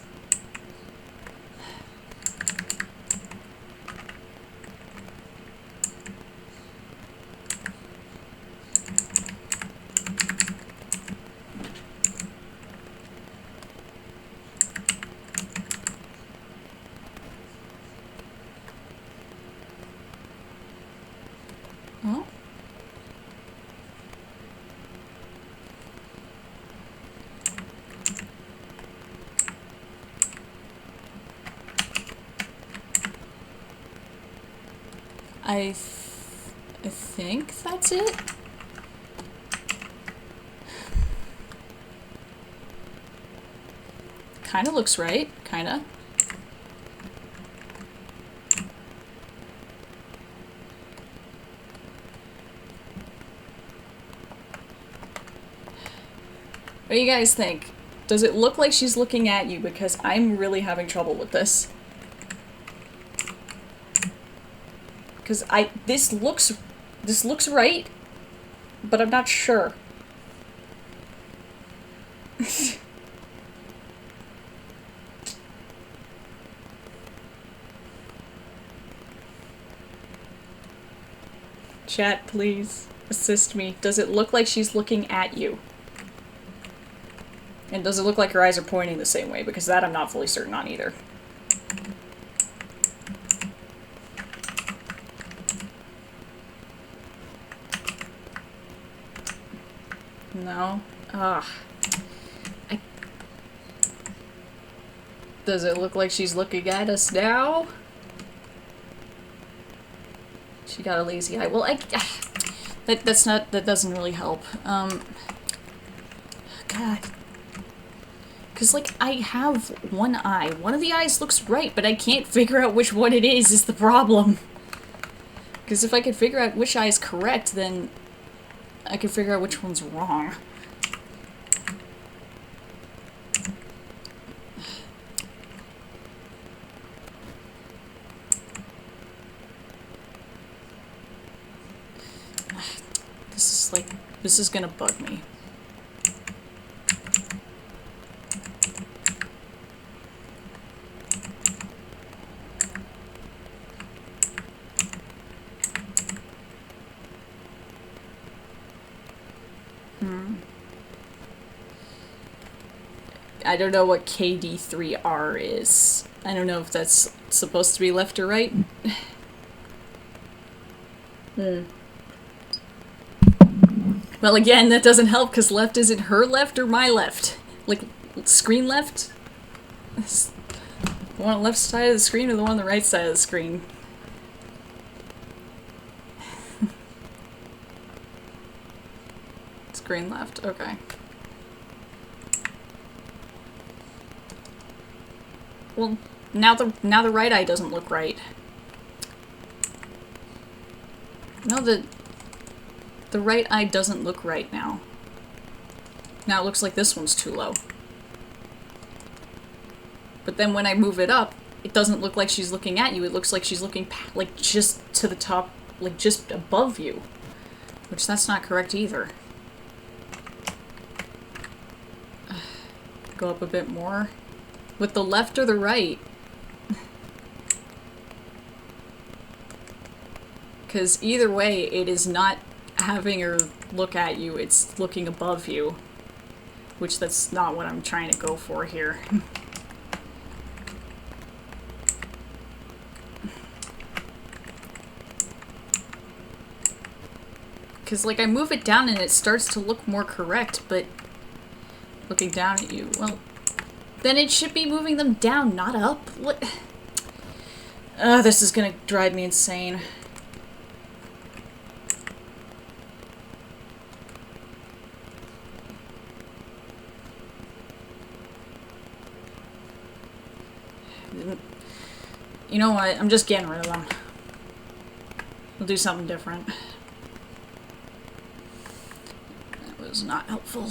Oh? I think that's it. Kinda looks right, kinda. What do you guys think? Does it look like she's looking at you? Because I'm really having trouble with this. Because this looks right, but I'm not sure. Chat, please assist me. Does it look like she's looking at you? And does it look like her eyes are pointing the same way? Because that I'm not fully certain on either. No? Ugh. Does it look like she's looking at us now? She got a lazy eye. Well, that doesn't really help. God. Because, like, I have one eye. One of the eyes looks right, but I can't figure out which one it is the problem. Because if I could figure out which eye is correct, then I could figure out which one's wrong. This is gonna bug me. I don't know what KD3R is. I don't know if that's supposed to be left or right. Well, again, that doesn't help because left isn't her left or my left. Like, screen left? The one on the left side of the screen or the one on the right side of the screen? Screen left, okay. Well, now the right eye doesn't look right. No, the right eye doesn't look right now. Now it looks like this one's too low. But then when I move it up, it doesn't look like she's looking at you. It looks like she's looking like just to the top, like just above you. Which that's not correct either. Go up a bit more. With the left or the right? Because either way, it is not having her look at you, it's looking above you. Which that's not what I'm trying to go for here. Because, like, I move it down and it starts to look more correct, but looking down at you, well, then it should be moving them down, not up. What? This is gonna drive me insane. You know what? I'm just getting rid of them. We'll do something different. That was not helpful.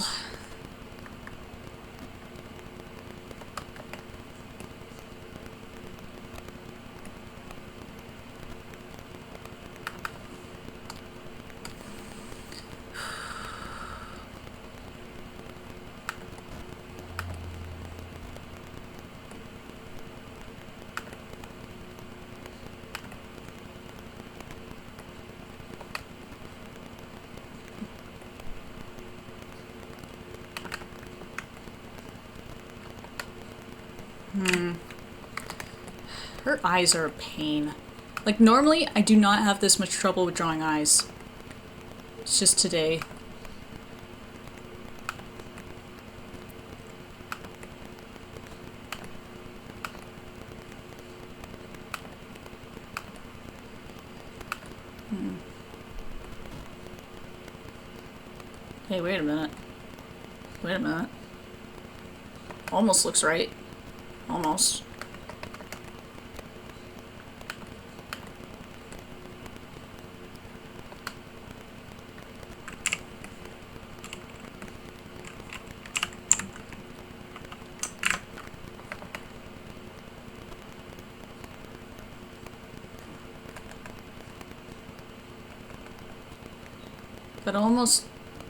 Her eyes are a pain. Like, normally, I do not have this much trouble with drawing eyes. It's just today. Hey, wait a minute. Wait a minute. Almost looks right. Almost.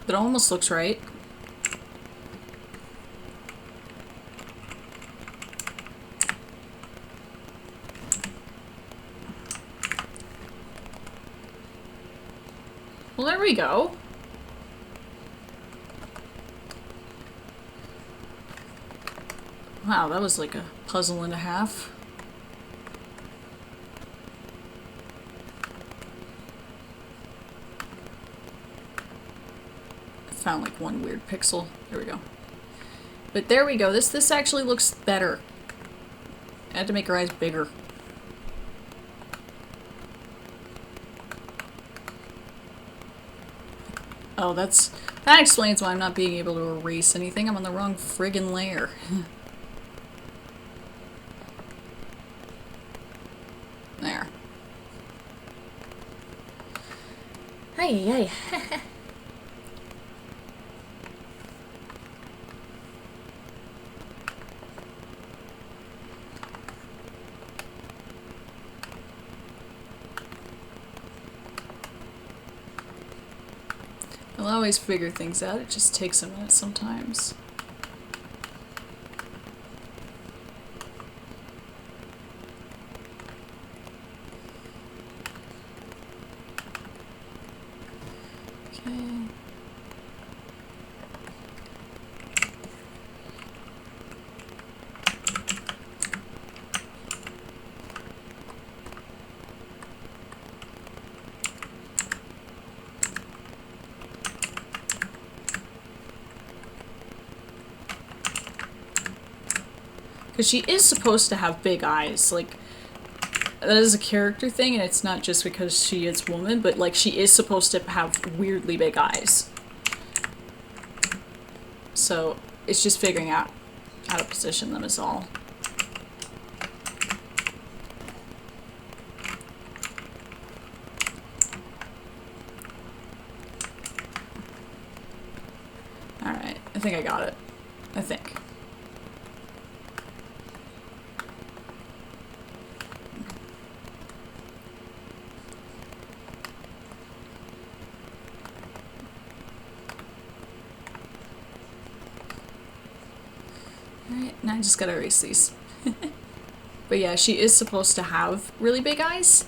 That almost looks right. Well, there we go. Wow, that was like a puzzle and a half. Found like one weird pixel. There we go. But there we go. This actually looks better. I had to make her eyes bigger. Oh, that explains why I'm not being able to erase anything. I'm on the wrong friggin' layer. There. Hey, hey. I'll always figure things out. It just takes a minute sometimes. Okay. Because she is supposed to have big eyes, like, that is a character thing, and it's not just because she is woman, but, like, she is supposed to have weirdly big eyes. So, it's just figuring out how to position them is all. Alright, I think I got it. I think. Alright, now I just gotta erase these. But yeah, she is supposed to have really big eyes.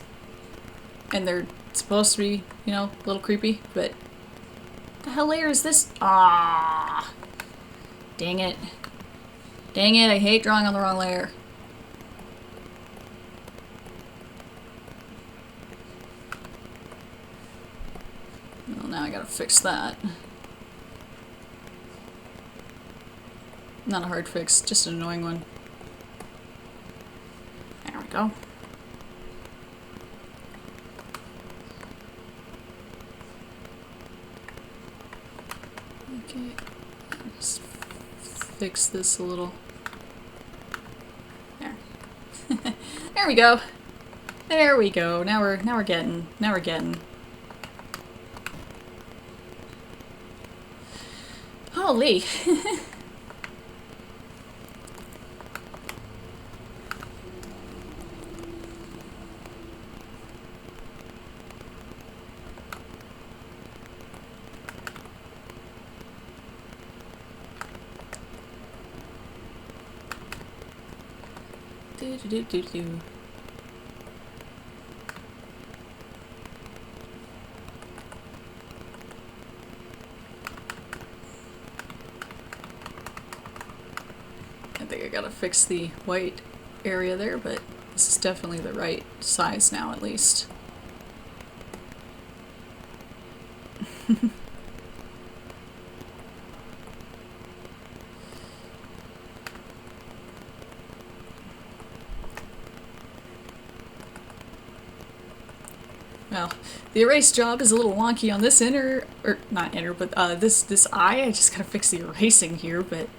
And they're supposed to be, you know, a little creepy, but... What the hell layer is this? Ah, dang it. Dang it, I hate drawing on the wrong layer. Well, now I gotta fix that. Not a hard fix, just an annoying one. There we go. Okay, just fix this a little. There. There we go. There we go. Now we're getting. Holy. Do. I think I gotta fix the white area there, but This is definitely the right size now, at least. Well, the erase job is a little wonky on this not inner, but this eye. I just gotta fix the erasing here, but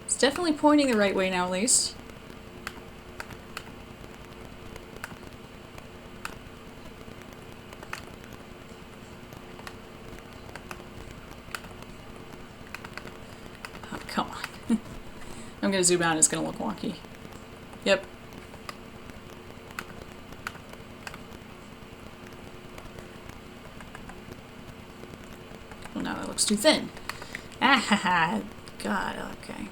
it's definitely pointing the right way now, at least. Oh, come on. I'm gonna zoom out and it's gonna look wonky. Yep. Well, now that looks too thin. Ah ha ha. God, okay.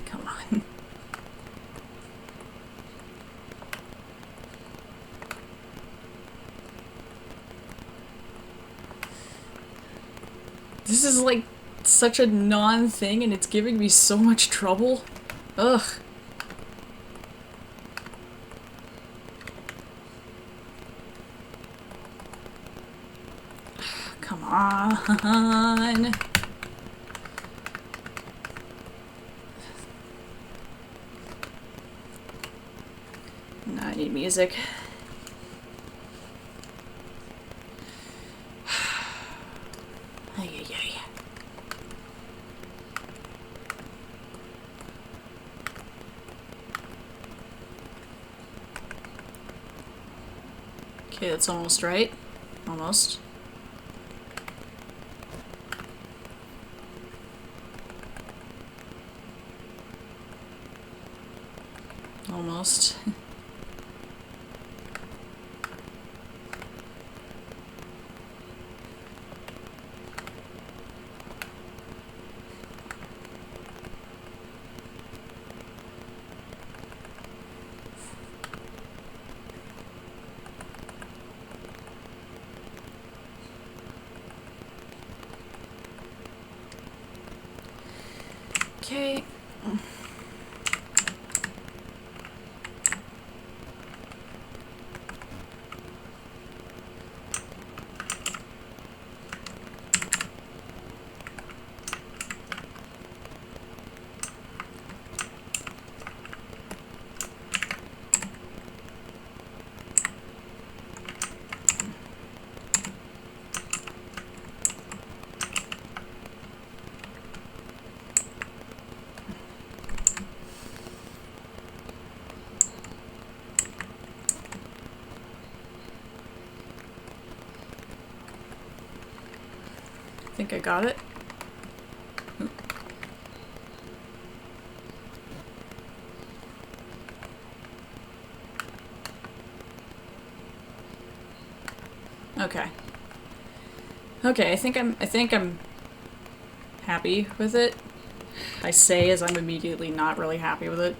Come on. This is like such a non-thing and it's giving me so much trouble. Ugh. Come on. Now I need music. Ay, ay, ay. Okay, that's almost right. Almost. Almost. Okay. I think I got it. Okay. Okay, I think I'm happy with it. I say as I'm immediately not really happy with it.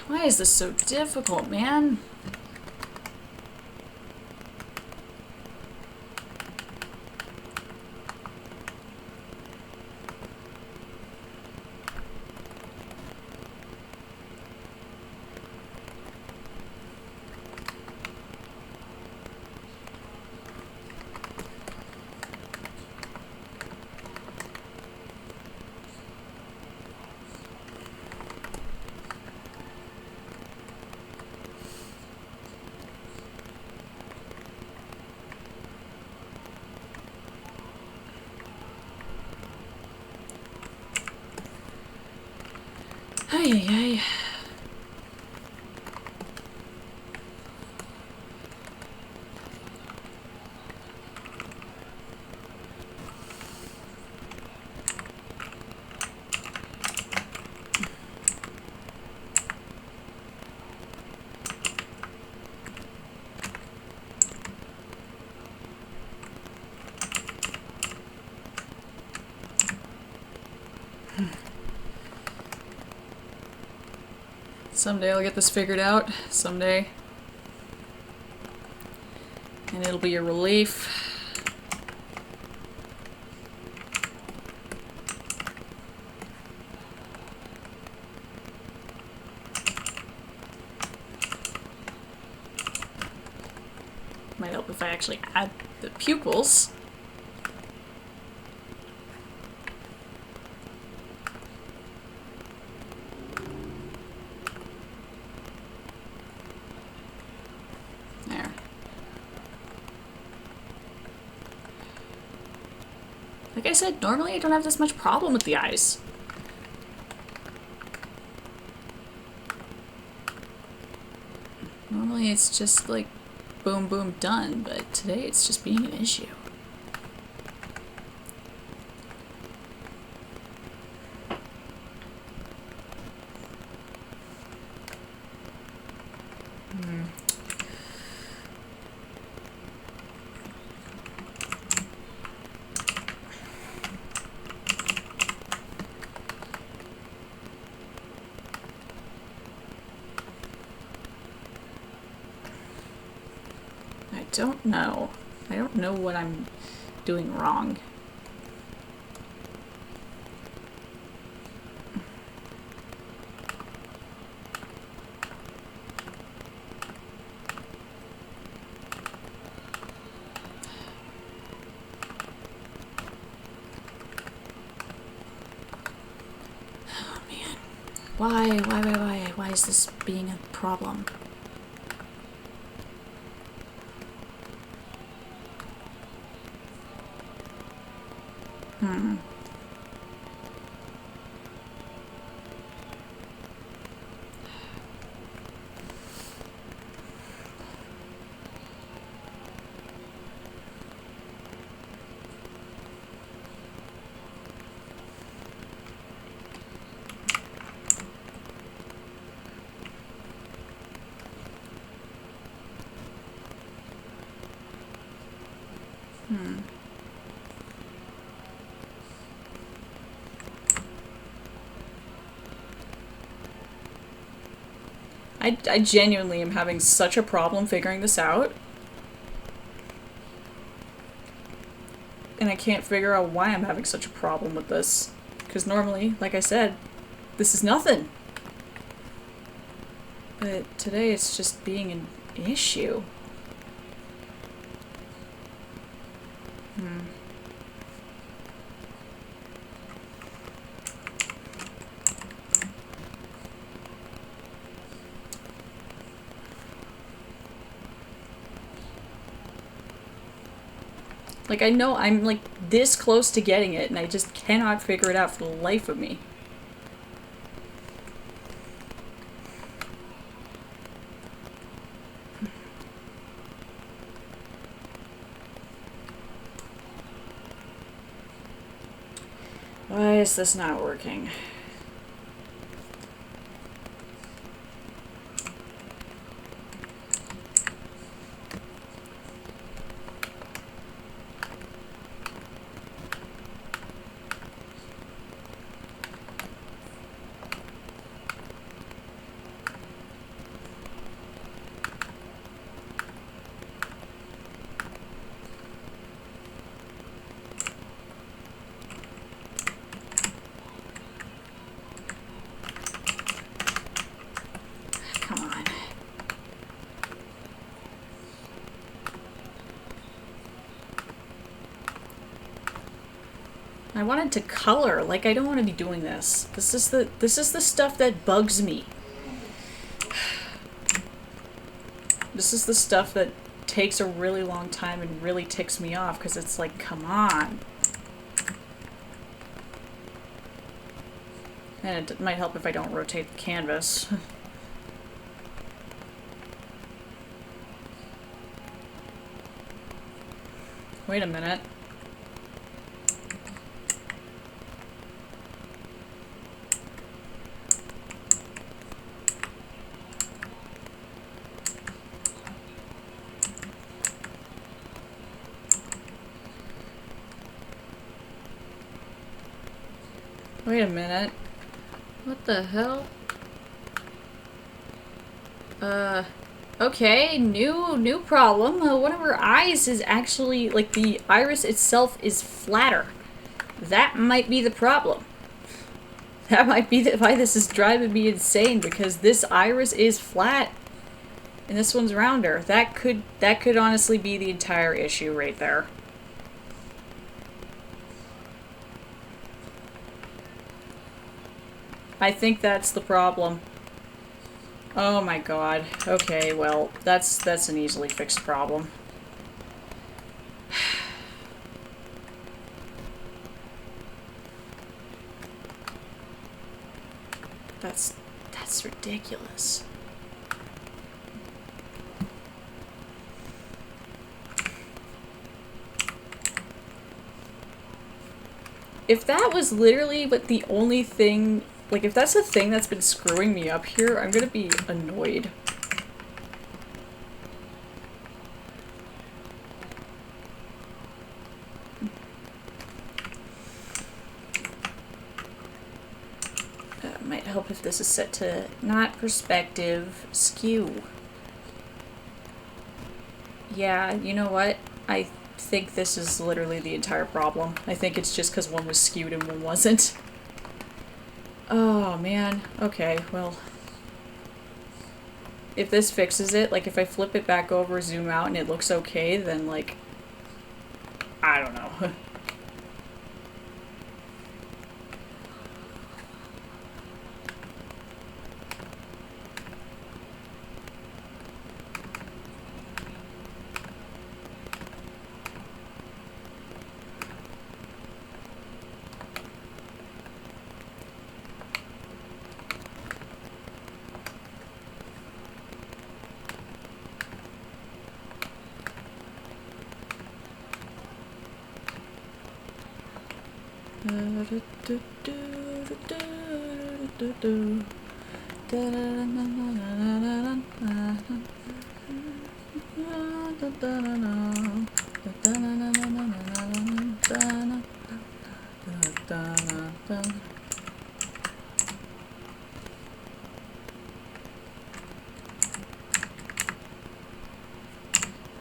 Why is this so difficult, man? Ay, ay, ay. Someday I'll get this figured out. Someday. And it'll be a relief. Might help if I actually add the pupils. There. Like I said, normally I don't have this much problem with the eyes. Normally it's just like boom, boom, done, but today it's just being an issue. I don't know. I don't know what I'm doing wrong. Oh man. Why is this being a problem? I genuinely am having such a problem figuring this out. And I can't figure out why I'm having such a problem with this. Because normally, like I said, this is nothing. But today it's just being an issue. Like, I know I'm, like, this close to getting it, and I just cannot figure it out for the life of me. Why is this not working? I wanted to color. Like, I don't want to be doing this. This is the stuff that bugs me. This is the stuff that takes a really long time and really ticks me off, because it's like, come on. And it might help if I don't rotate the canvas. Wait a minute. Wait a minute. What the hell? Okay, new problem. One of her eyes is actually, like, the iris itself is flatter. That might be the problem. That might be why this is driving me insane, because this iris is flat and this one's rounder. That could honestly be the entire issue right there. I think that's the problem. Oh my god. Okay, well, that's an easily fixed problem. That's ridiculous. If that was literally but the only thing, like if that's the thing that's been screwing me up here, I'm gonna be annoyed. Might help if this is set to not perspective, skew. Yeah, you know what? I think this is literally the entire problem. I think it's just because one was skewed and one wasn't. Oh, man. Okay, well. If this fixes it, like if I flip it back over, zoom out, and it looks okay, then like, I don't know.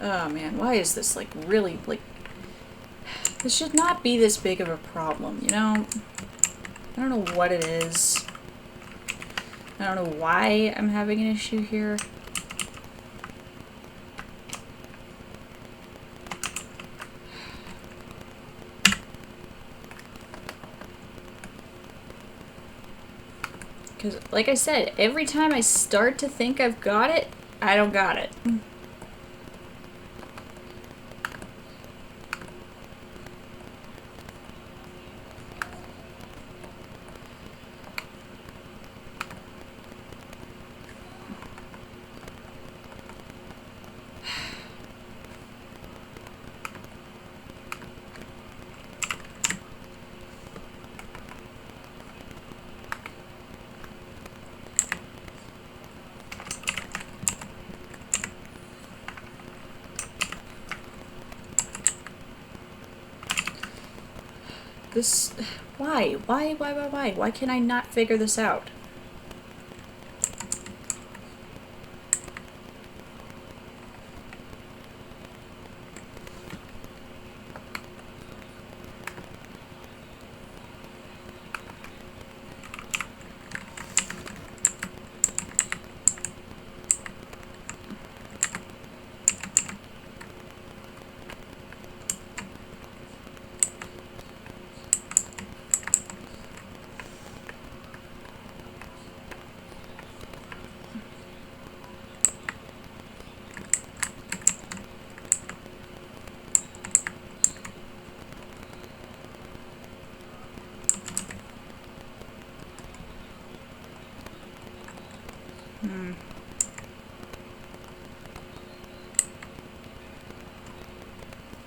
Oh man, why is this like really like... This should not be this big of a problem, you know? I don't know what it is. I don't know why I'm having an issue here. Because, like I said, every time I start to think I've got it, I don't got it. This... Why? Why? Why can I not figure this out?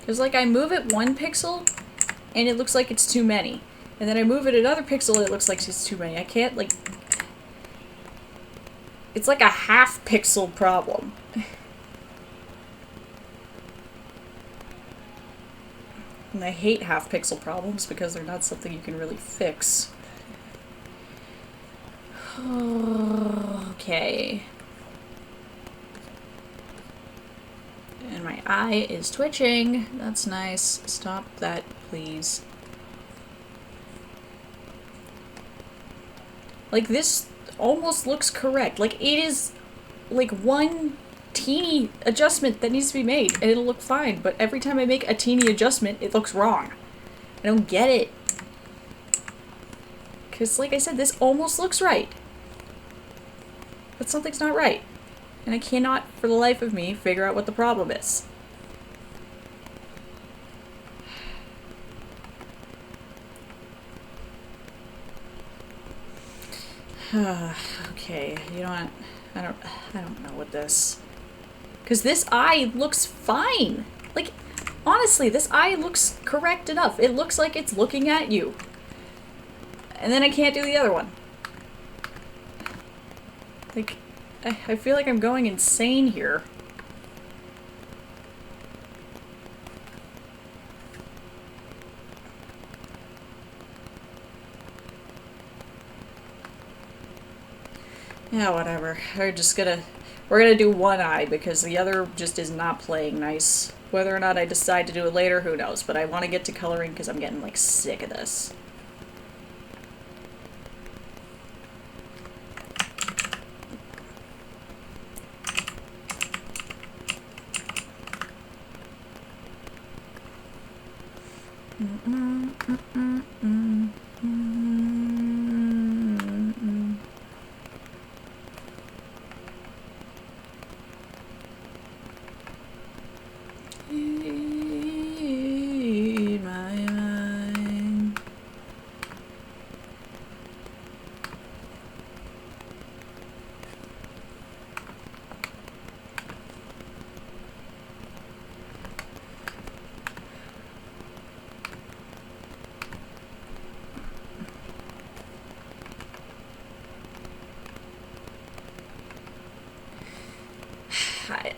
Because, like, I move it 1 pixel, and it looks like it's too many. And then I move it another pixel, and it looks like it's too many. I can't, like... It's like a half pixel problem. And I hate half pixel problems because they're not something you can really fix. Okay. And my eye is twitching. That's nice. Stop that, please. Like, this almost looks correct. Like, it is, like, one teeny adjustment that needs to be made, and it'll look fine. But every time I make a teeny adjustment, it looks wrong. I don't get it. Because, like I said, this almost looks right. But something's not right. And I cannot, for the life of me, figure out what the problem is. Okay, you know what? I don't know what this... Because this eye looks fine. Like, honestly, this eye looks correct enough. It looks like it's looking at you. And then I can't do the other one. Like, I feel like I'm going insane here. Yeah, whatever. We're gonna do one eye because the other just is not playing nice. Whether or not I decide to do it later, who knows. But I want to get to coloring because I'm getting, like, sick of this.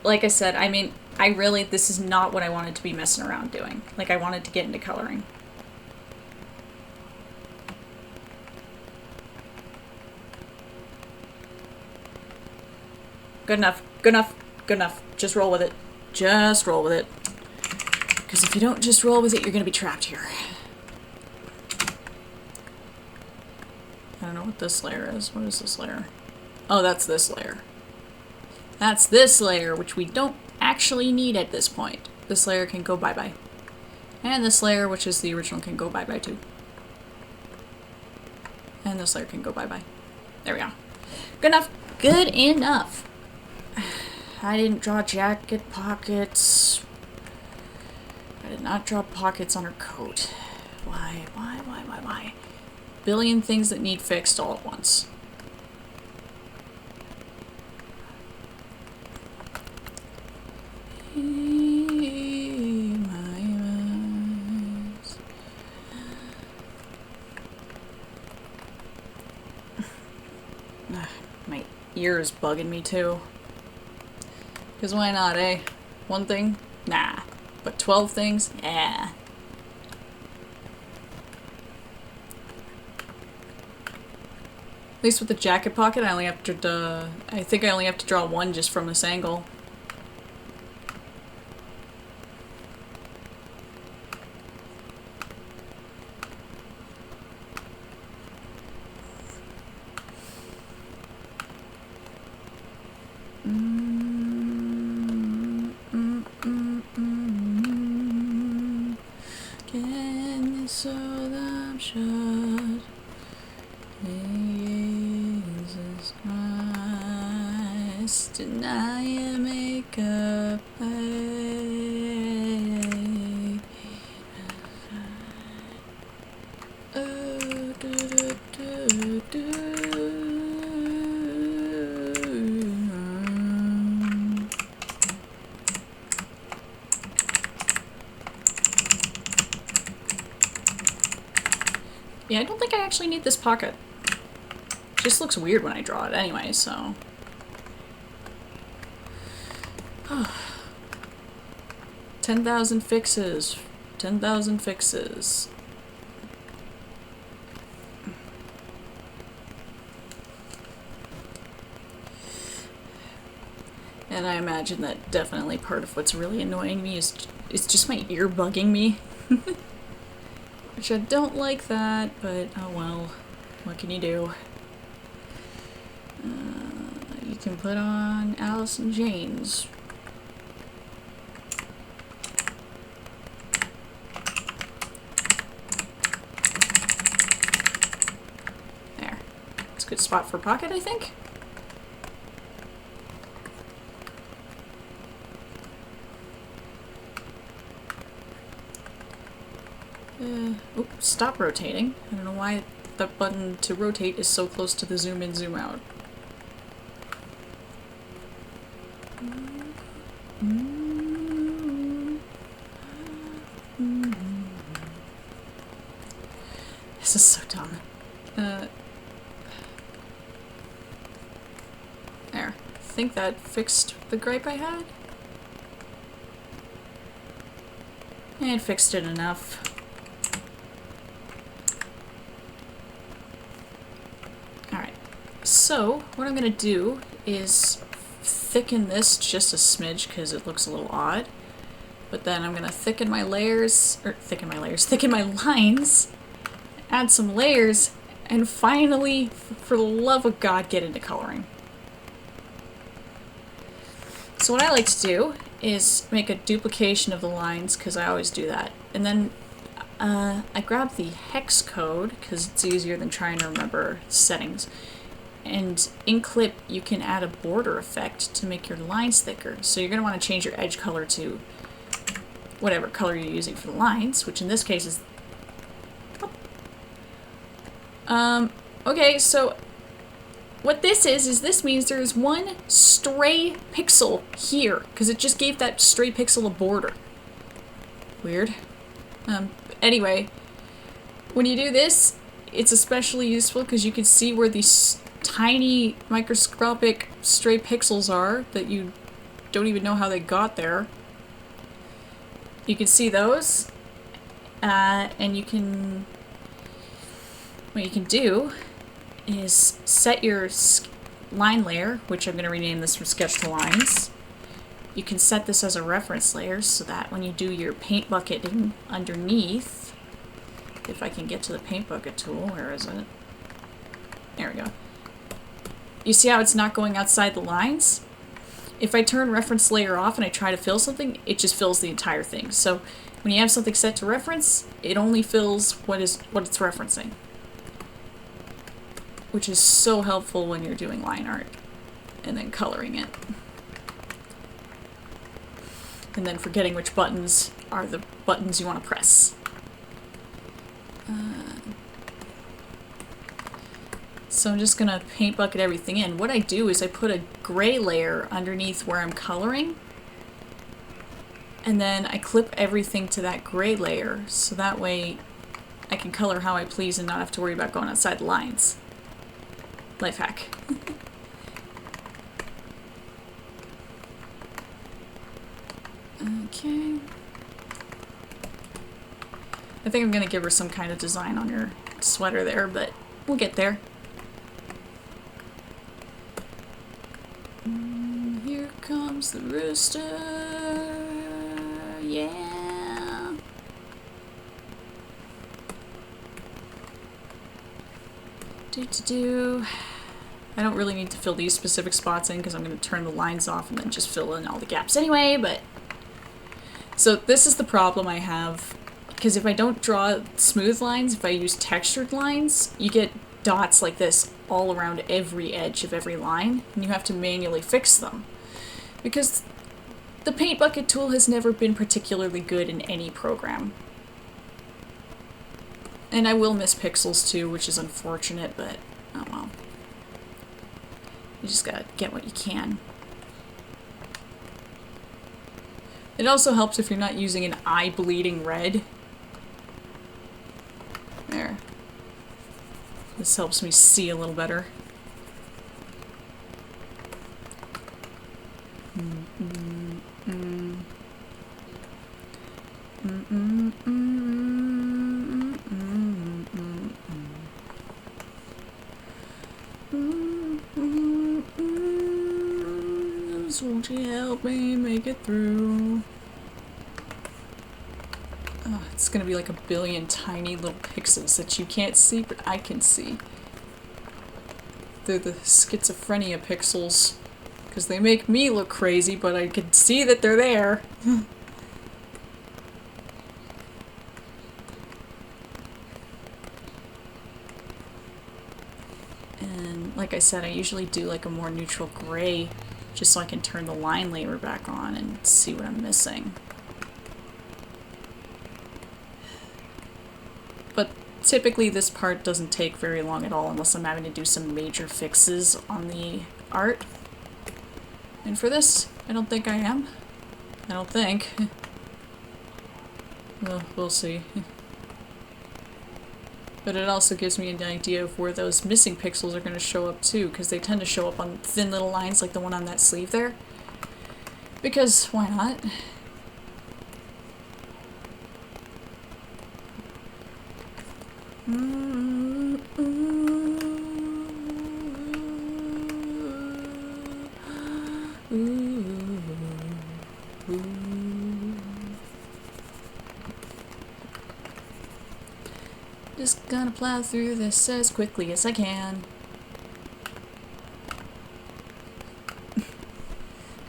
Like I said, I mean, this is not what I wanted to be messing around doing. Like, I wanted to get into coloring. Good enough, good enough, good enough. Just roll with it. Just roll with it. Because if you don't just roll with it, you're going to be trapped here. I don't know what this layer is. What is this layer? Oh, that's this layer. That's this layer, which we don't actually need at this point. This layer can go bye-bye. And this layer, which is the original, can go bye-bye too. And this layer can go bye-bye. There we go. Good enough. Good enough. I didn't draw jacket pockets. I did not draw pockets on her coat. Why? Billion things that need fixed all at once. My ear is bugging me too. Because why not, eh? One thing? Nah. But 12 things? Yeah. At least with the jacket pocket, I think I only have to draw one just from this angle. Can you sew them shut? Jesus Christ, deny your makeup. Yeah, I don't think I actually need this pocket. It just looks weird when I draw it anyway, so... 10,000 fixes. 10,000 fixes. And I imagine that definitely part of what's really annoying me is just my ear bugging me. Which I don't like that, but oh well. What can you do? You can put on Alice in Chains. There. It's a good spot for pocket, I think. Oops, stop rotating. I don't know why that button to rotate is so close to the zoom in, zoom out. This is so dumb. There. I think that fixed the gripe I had. And fixed it enough. So, what I'm going to do is thicken this just a smidge because it looks a little odd. But then I'm going to thicken my layers, thicken my lines, add some layers, and finally, for the love of God, get into coloring. So what I like to do is make a duplication of the lines, because I always do that. And then I grab the hex code, because it's easier than trying to remember settings. And in Clip, you can add a border effect to make your lines thicker. So you're going to want to change your edge color to whatever color you're using for the lines, which in this case is... okay, so what this is this means there's one stray pixel here, because it just gave that stray pixel a border. Weird. Anyway, when you do this, it's especially useful because you can see where these tiny microscopic stray pixels are that you don't even know how they got there. You can see those, and you can, what you can do is set your line layer, which I'm going to rename this from sketch to lines. You can set this as a reference layer so that when you do your paint bucketing underneath, if I can get to the paint bucket tool, where is it? There we go. You see how it's not going outside the lines? If I turn reference layer off and I try to fill something, it just fills the entire thing. So when you have something set to reference, it only fills what it's referencing. Which is so helpful when you're doing line art and then coloring it. And then forgetting which buttons are the buttons you want to press. So I'm just going to paint bucket everything in. What I do is I put a gray layer underneath where I'm coloring, and then I clip everything to that gray layer, so that way I can color how I please and not have to worry about going outside the lines. Life hack. Okay. I think I'm going to give her some kind of design on her sweater there, but we'll get there. Here comes the rooster, yeah. I don't really need to fill these specific spots in because I'm going to turn the lines off and then just fill in all the gaps anyway, but... So this is the problem I have, because if I don't draw smooth lines, if I use textured lines, you get dots like this all around every edge of every line, and you have to manually fix them. Because the paint bucket tool has never been particularly good in any program. And I will miss pixels too, which is unfortunate, but oh well. You just gotta get what you can. It also helps if you're not using an eye-bleeding red. There. This helps me see a little better. So won't you help me make it through? Oh, it's gonna be like a billion tiny little pixels that you can't see, but I can see. They're the schizophrenia pixels. Because they make me look crazy, but I can see that they're there. And like I said, I usually do like a more neutral gray just so I can turn the line layer back on and see what I'm missing. But typically this part doesn't take very long at all unless I'm having to do some major fixes on the art. And for this, I don't think I am. I don't think. Well, we'll see. But it also gives me an idea of where those missing pixels are going to show up too, because they tend to show up on thin little lines like the one on that sleeve there. Because, why not? Just gonna plow through this as quickly as I can.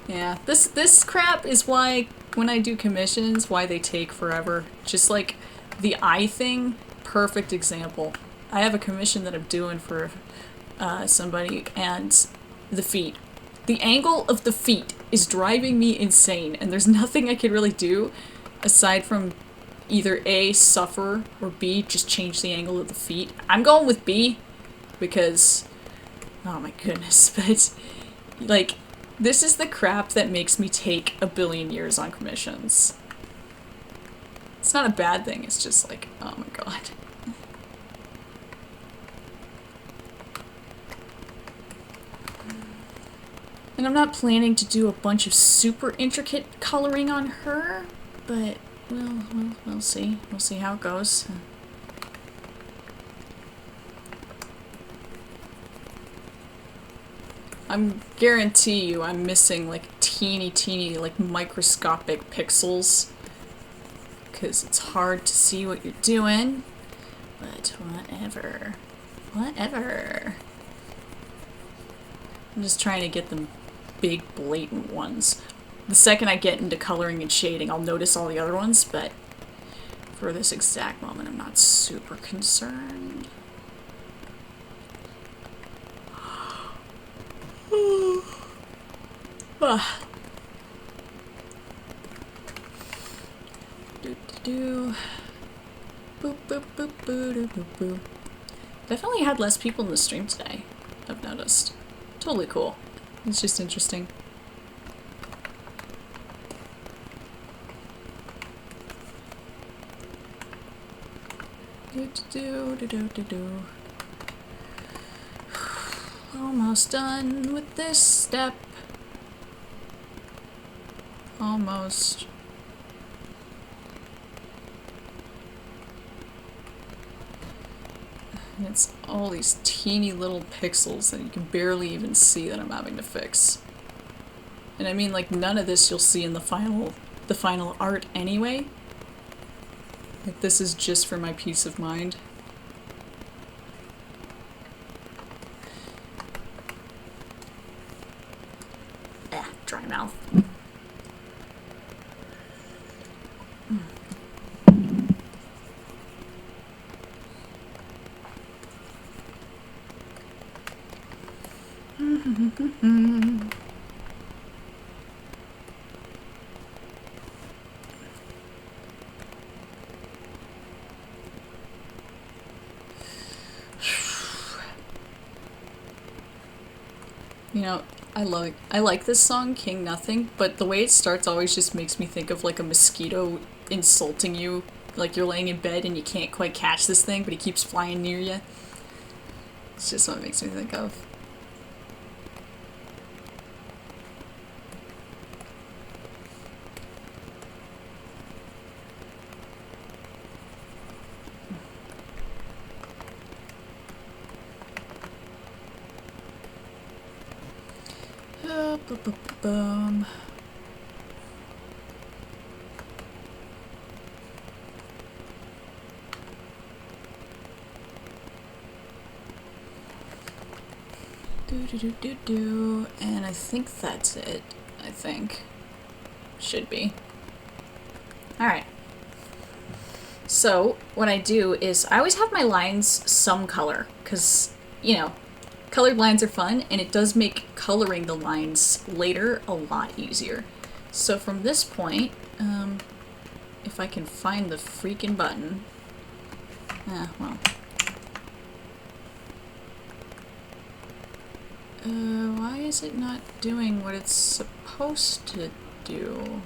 Yeah, this crap is why when I do commissions, why they take forever. Just like the eye thing, perfect example. I have a commission that I'm doing for somebody, and the feet. The angle of the feet is driving me insane, and there's nothing I can really do aside from either A, suffer, or B, just change the angle of the feet. I'm going with B, because, oh my goodness, but, like, this is the crap that makes me take a billion years on commissions. It's not a bad thing, it's just like, oh my god. And I'm not planning to do a bunch of super intricate coloring on her, but we'll see. We'll see how it goes. I'm guarantee you I'm missing like teeny like microscopic pixels because it's hard to see what you're doing, but whatever. I'm just trying to get them big blatant ones. The second I get into coloring and shading, I'll notice all the other ones, but for this exact moment, I'm not super concerned. Boop, boop, boop, boop, boop, boop, boop. Definitely had less people in the stream today, I've noticed. Totally cool. It's just interesting. Almost done with this step. Almost. And it's all these teeny little pixels that you can barely even see that I'm having to fix. And I mean, like, none of this you'll see in the final art anyway. Like, this is just for my peace of mind. Dry mouth. You know, I like this song, King Nothing, but the way it starts always just makes me think of like a mosquito insulting you. Like you're laying in bed and you can't quite catch this thing, but he keeps flying near you. It's just what it makes me think of. Boom. Do. And I think that's it. I think. Should be. Alright. So, what I do is, I always have my lines some color, because, you know, colored lines are fun, and it does make coloring the lines later a lot easier. So from this point, if I can find the freaking button, well. Why is it not doing what it's supposed to do?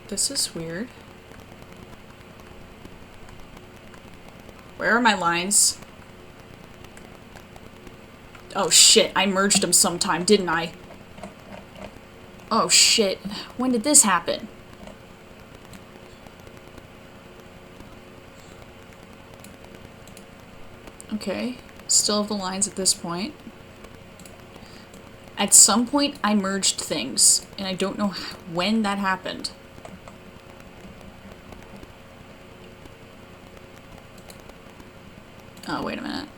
This is weird. Where are my lines? Oh shit, I merged them sometime, didn't I? Oh shit, when did this happen? Okay, still have the lines at this point. At some point, I merged things, and I don't know when that happened. Oh, wait a minute.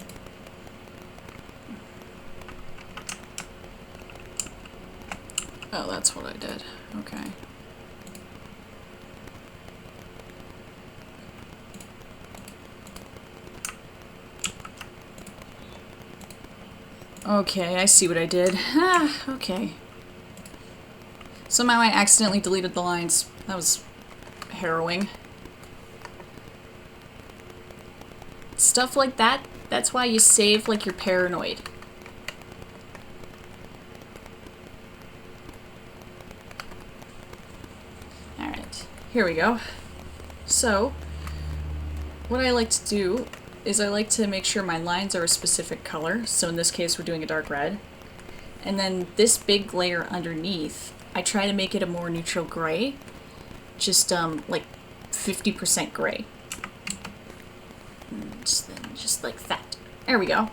Oh, that's what I did. Okay. Okay, I see what I did. Okay. Somehow I accidentally deleted the lines. That was harrowing. Stuff like that, that's why you save like you're paranoid. Alright, here we go. So, what I like to do is I like to make sure my lines are a specific color. So in this case, we're doing a dark red. And then this big layer underneath, I try to make it a more neutral gray. Just, like 50% gray. Just like that. There we go.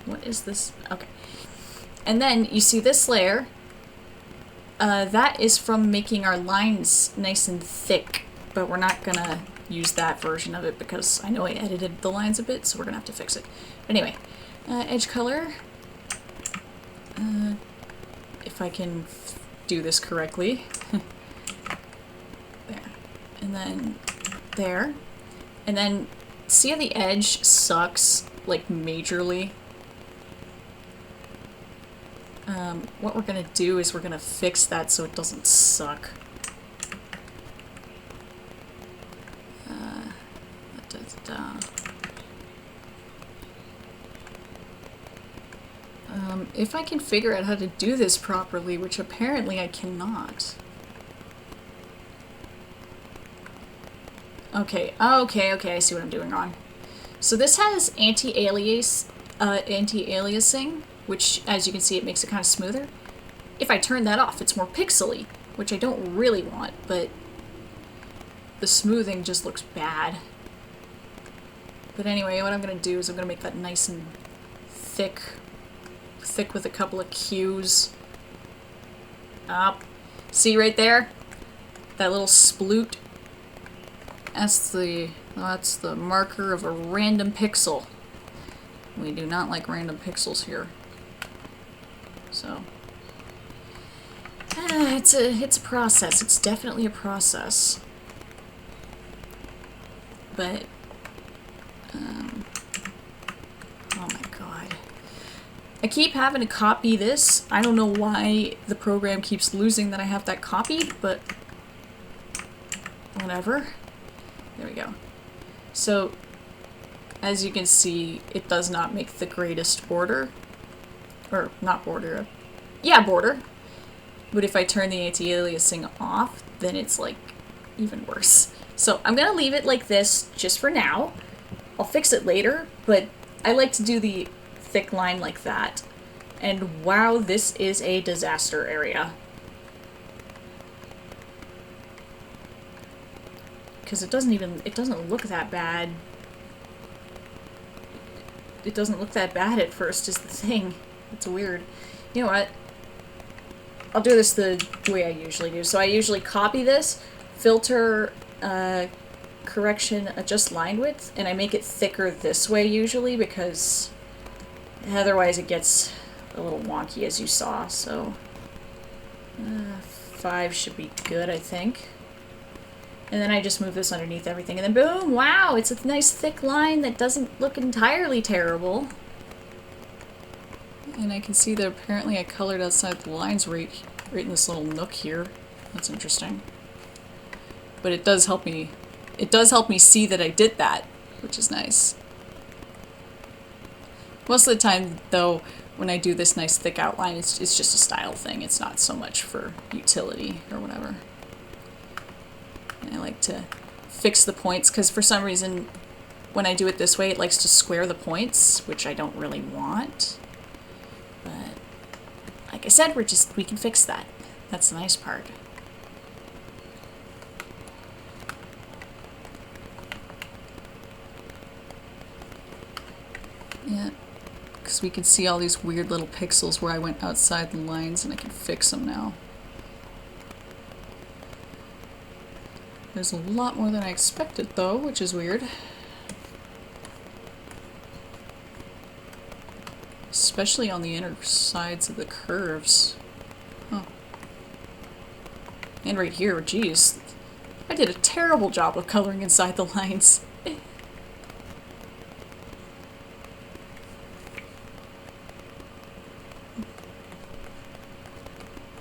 What is this? Okay. And then you see this layer. That is from making our lines nice and thick, but we're not gonna use that version of it because I know I edited the lines a bit, so we're gonna have to fix it. Anyway, edge color. If I can do this correctly. There. And then there. And then see how the edge sucks, like, majorly? What we're gonna do is we're gonna fix that so it doesn't suck. If I can figure out how to do this properly, which apparently I cannot. Okay, I see what I'm doing wrong. So this has anti-aliasing, which, as you can see, it makes it kind of smoother. If I turn that off, it's more pixely, which I don't really want, but the smoothing just looks bad. But anyway, what I'm going to do is I'm going to make that nice and thick with a couple of cues. Up. See right there? That little sploot? That's the marker of a random pixel. We do not like random pixels here. So it's a process. It's definitely a process. But oh my god. I keep having to copy this. I don't know why the program keeps losing that I have that copied, but whatever. There we go. So, as you can see, it does not make the greatest border. Or, not border. Yeah, border. But if I turn the anti-aliasing off, then it's, like, even worse. So, I'm gonna leave it like this just for now. I'll fix it later, but I like to do the thick line like that. And wow, this is a disaster area. Because it doesn't look that bad. it doesn't look that bad at first is the thing. It's weird. You know what? I'll do this the way I usually do. So I usually copy this, filter, correction, adjust line width, and I make it thicker this way usually because otherwise it gets a little wonky as you saw. So 5 should be good, I think. And then I just move this underneath everything, and then boom, wow, it's a nice thick line that doesn't look entirely terrible. And I can see that apparently I colored outside the lines right in this little nook here. That's interesting. But it does help me see that I did that, which is nice. Most of the time, though, when I do this nice thick outline, it's just a style thing. It's not so much for utility or whatever. And I like to fix the points, because for some reason, when I do it this way, it likes to square the points, which I don't really want. But, like I said, we can fix that. That's the nice part. Yeah, because we can see all these weird little pixels where I went outside the lines, and I can fix them now. There's a lot more than I expected, though, which is weird. Especially on the inner sides of the curves. Huh. And right here, geez. I did a terrible job of coloring inside the lines.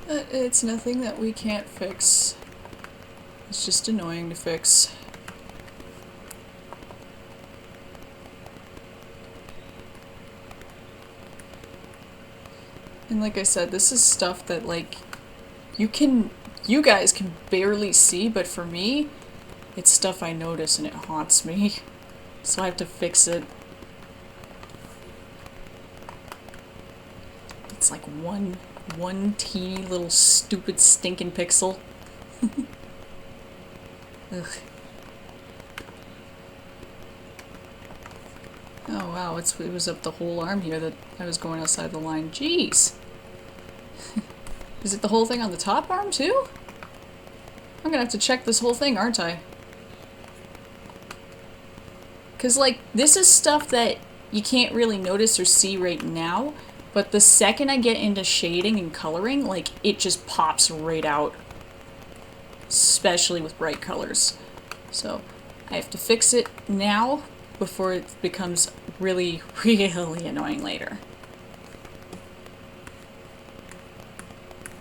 But it's nothing that we can't fix. It's just annoying to fix. And like I said, this is stuff that, like, you guys can barely see, but for me, it's stuff I notice and it haunts me. So I have to fix it. It's like one teeny little stupid stinking pixel. Ugh. Oh wow, it was up the whole arm here that I was going outside the line. Jeez! Is it the whole thing on the top arm too? I'm gonna have to check this whole thing, aren't I? Cause like, this is stuff that you can't really notice or see right now, but the second I get into shading and coloring, like, it just pops right out. Especially with bright colors. So I have to fix it now before it becomes really, really annoying later.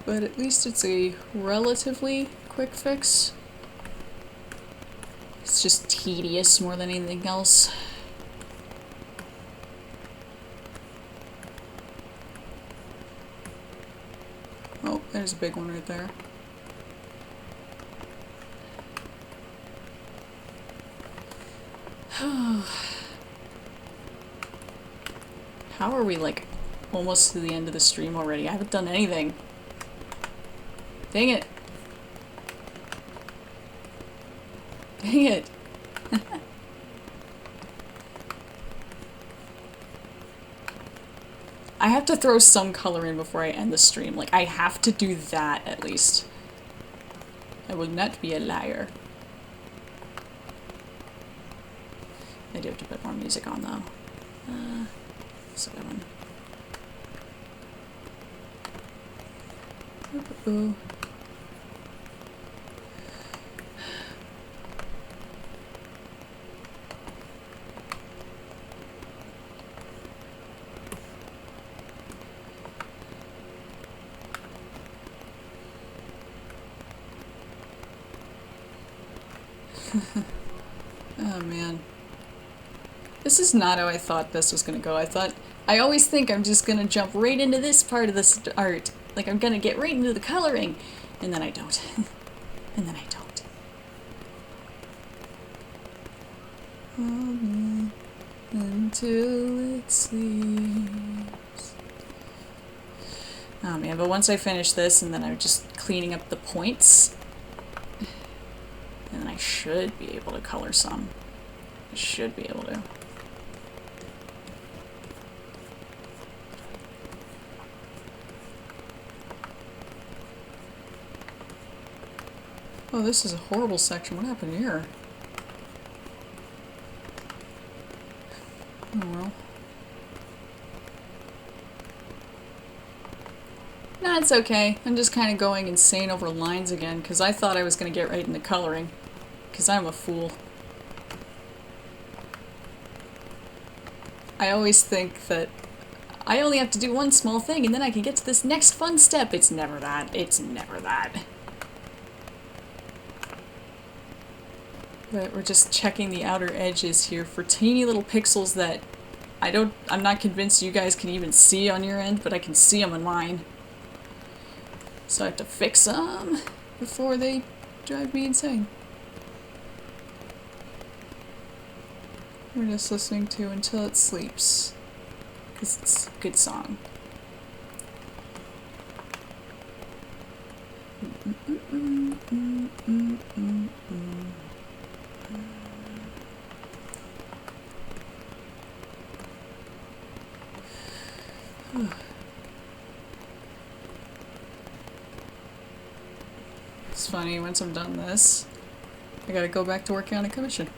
But at least it's a relatively quick fix. It's just tedious more than anything else. Oh, there's a big one right there. How are we, like, almost to the end of the stream already? I haven't done anything. Dang it. Dang it. I have to throw some color in before I end the stream. Like, I have to do that at least. I will not be a liar. I do have to put more music on, though. That's a good one. Ooh. Oh man. This is not how I thought this was gonna go. I always think I'm just gonna jump right into this part of this art. Like I'm gonna get right into the coloring. And then I don't. And then I don't. Until it sleeps. Oh man, but once I finish this and then I'm just cleaning up the points, and then I should be able to color some. I should be able to. Oh, this is a horrible section. What happened here? Oh well. No, it's okay. I'm just kind of going insane over lines again, because I thought I was going to get right into coloring. Because I'm a fool. I always think that I only have to do one small thing, and then I can get to this next fun step. It's never that. It's never that. But we're just checking the outer edges here for teeny little pixels that I'm not convinced you guys can even see on your end, but I can see them on mine. So I have to fix them before they drive me insane. We're just listening to Until It Sleeps, because it's a good song. It's funny, once I'm done this, I gotta go back to working on a commission.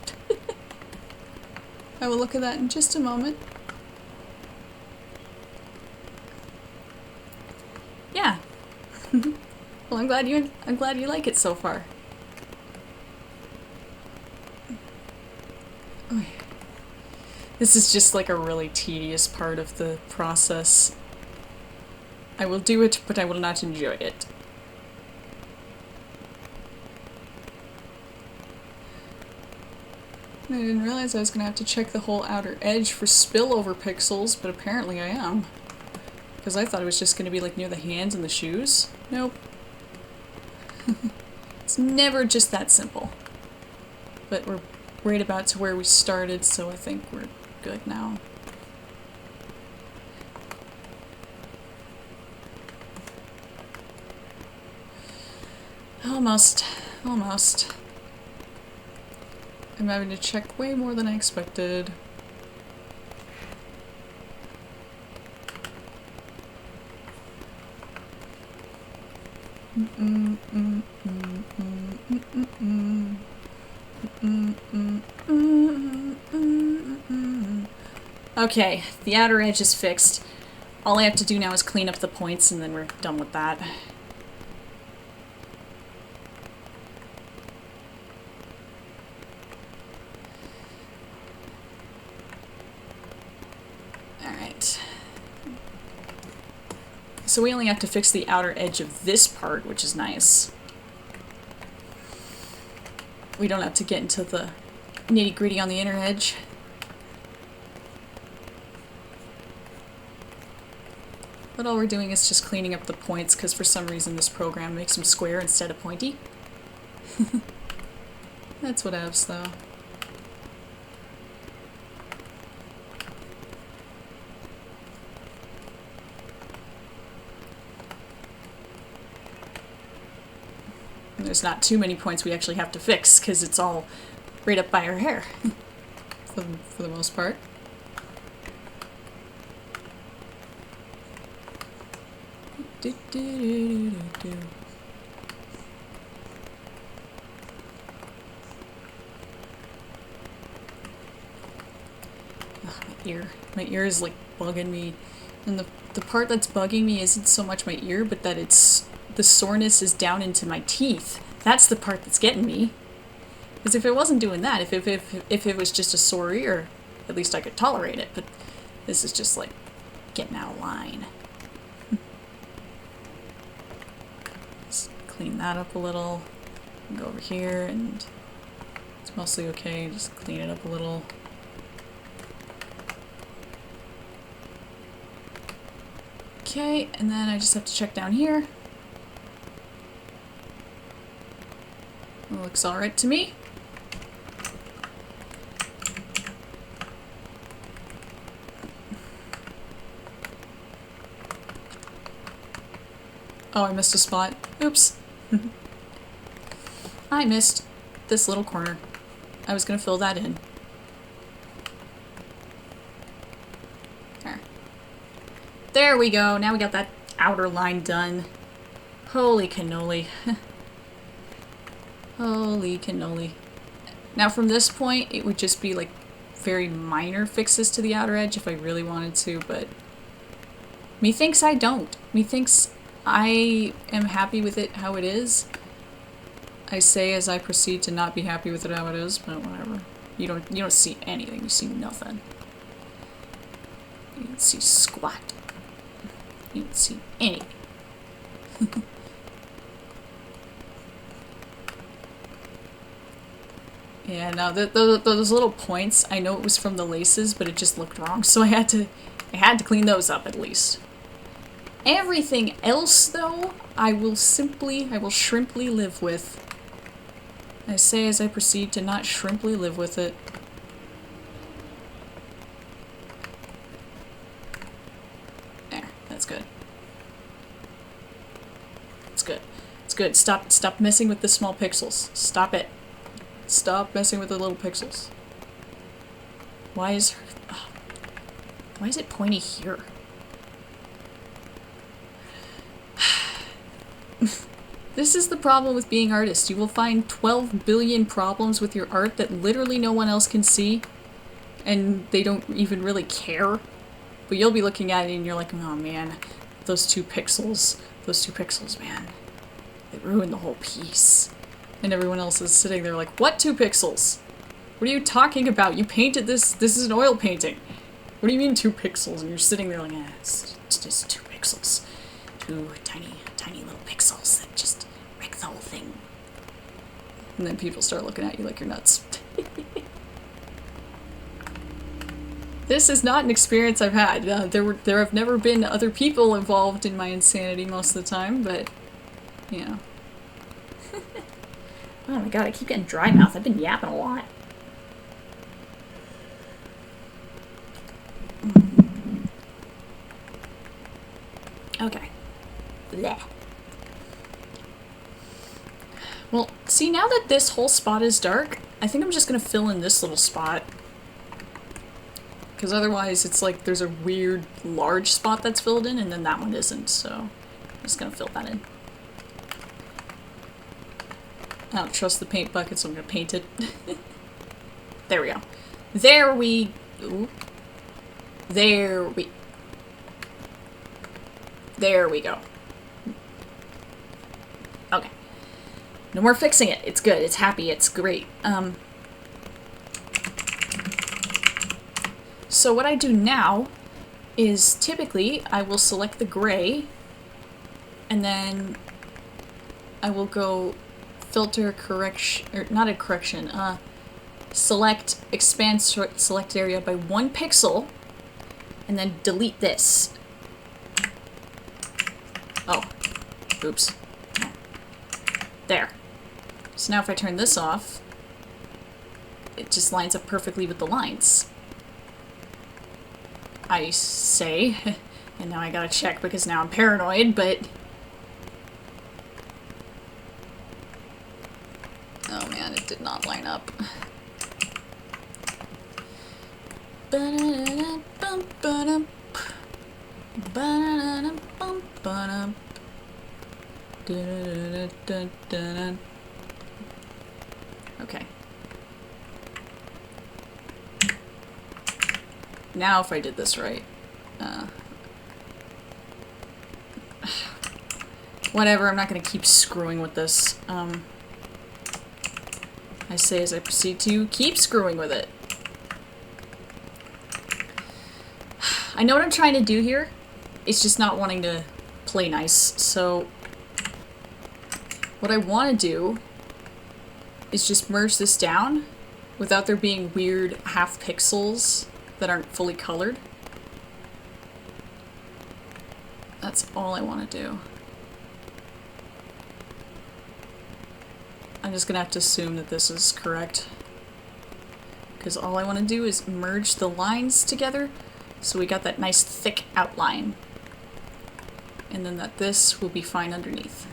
I will look at that in just a moment. Yeah. Well, I'm glad you like it so far. This is just like a really tedious part of the process. I will do it, but I will not enjoy it. I didn't realize I was going to have to check the whole outer edge for spillover pixels, but apparently I am. Because I thought it was just going to be like near the hands and the shoes. Nope. It's never just that simple. But we're right about to where we started, so I think we're good now. Almost. Almost. I'm having to check way more than I expected. Okay, the outer edge is fixed. All I have to do now is clean up the points and then we're done with that. So we only have to fix the outer edge of this part, which is nice. We don't have to get into the nitty-gritty on the inner edge. But all we're doing is just cleaning up the points, because for some reason this program makes them square instead of pointy. That's what whatevs, though. There's not too many points we actually have to fix, because it's all right up by our hair. for the most part. My ear is like bugging me. And the part that's bugging me isn't so much my ear, but that the soreness is down into my teeth. That's the part that's getting me. Because if it wasn't doing that, if it was just a sore ear, at least I could tolerate it. But this is just like getting out of line. Just clean that up a little. Go over here, and it's mostly okay. Just clean it up a little. Okay, and then I just have to check down here. It looks alright to me. Oh, I missed a spot. Oops. I missed this little corner. I was gonna fill that in. There we go. Now we got that outer line done. Holy cannoli. Holy cannoli. Now from this point, it would just be like very minor fixes to the outer edge if I really wanted to, but methinks I don't. Methinks I am happy with it how it is. I say as I proceed to not be happy with it how it is, but whatever. You don't see anything, you see nothing. You don't see squat. You don't see anything. Yeah, no, those little points, I know it was from the laces, but it just looked wrong, so I had to clean those up at least. Everything else, though, I will shrimply live with. I say as I proceed to not shrimply live with it. There, that's good. It's good. It's good. Stop messing with the small pixels. Stop it. Stop messing with the little pixels. Why is it pointy here? This is the problem with being artist. You will find 12 billion problems with your art that literally no one else can see, and they don't even really care. But you'll be looking at it and you're like, oh man, those two pixels, man. They ruined the whole piece. And everyone else is sitting there like, what 2 pixels? What are you talking about? You painted this. This is an oil painting. What do you mean 2 pixels? And you're sitting there like, it's just 2 pixels. 2 tiny little pixels that just wreck the whole thing. And then people start looking at you like you're nuts. This is not an experience I've had. There have never been other people involved in my insanity most of the time, but, you know. Oh my god, I keep getting dry mouth. I've been yapping a lot. Okay. Blech. Well, see, now that this whole spot is dark, I think I'm just gonna fill in this little spot. Because otherwise it's like there's a weird large spot that's filled in and then that one isn't, so I'm just gonna fill that in. I don't trust the paint bucket, so I'm gonna paint it. There we go. There we go. Okay. No more fixing it. It's good. It's happy. It's great. So what I do now is typically I will select the gray and then I will go filter correction, or not a correction, select expand select area by 1 pixel and then delete this. Oh, oops. There. So now if I turn this off, it just lines up perfectly with the lines. I say, and now I gotta check because now I'm paranoid, but... Oh man, it did not line up. Okay. Now if I did this right. Whatever, I'm not gonna keep screwing with this. I say as I proceed to keep screwing with it. I know what I'm trying to do here. It's just not wanting to play nice, so what I want to do is just merge this down without there being weird half pixels that aren't fully colored. That's all I want to do. I'm just gonna have to assume that this is correct. Because all I want to do is merge the lines together so we got that nice thick outline. And then that this will be fine underneath.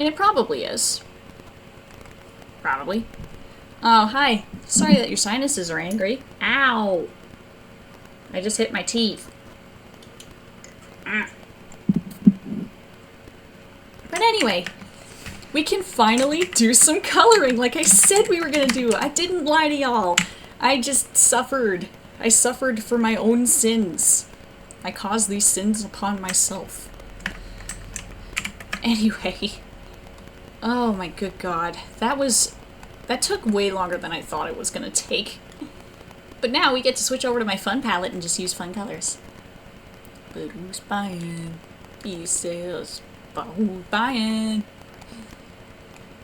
And it probably is. Probably. Oh, hi. Sorry that your sinuses are angry. Ow! I just hit my teeth. But anyway, We can finally do some coloring like I said we were gonna do. I didn't lie to y'all. I just suffered. I suffered for my own sins. I caused these sins upon myself. Anyway. Oh my good god. That took way longer than I thought it was gonna take. But now we get to switch over to my fun palette and just use fun colors. But who's buying? He says, but who's buying?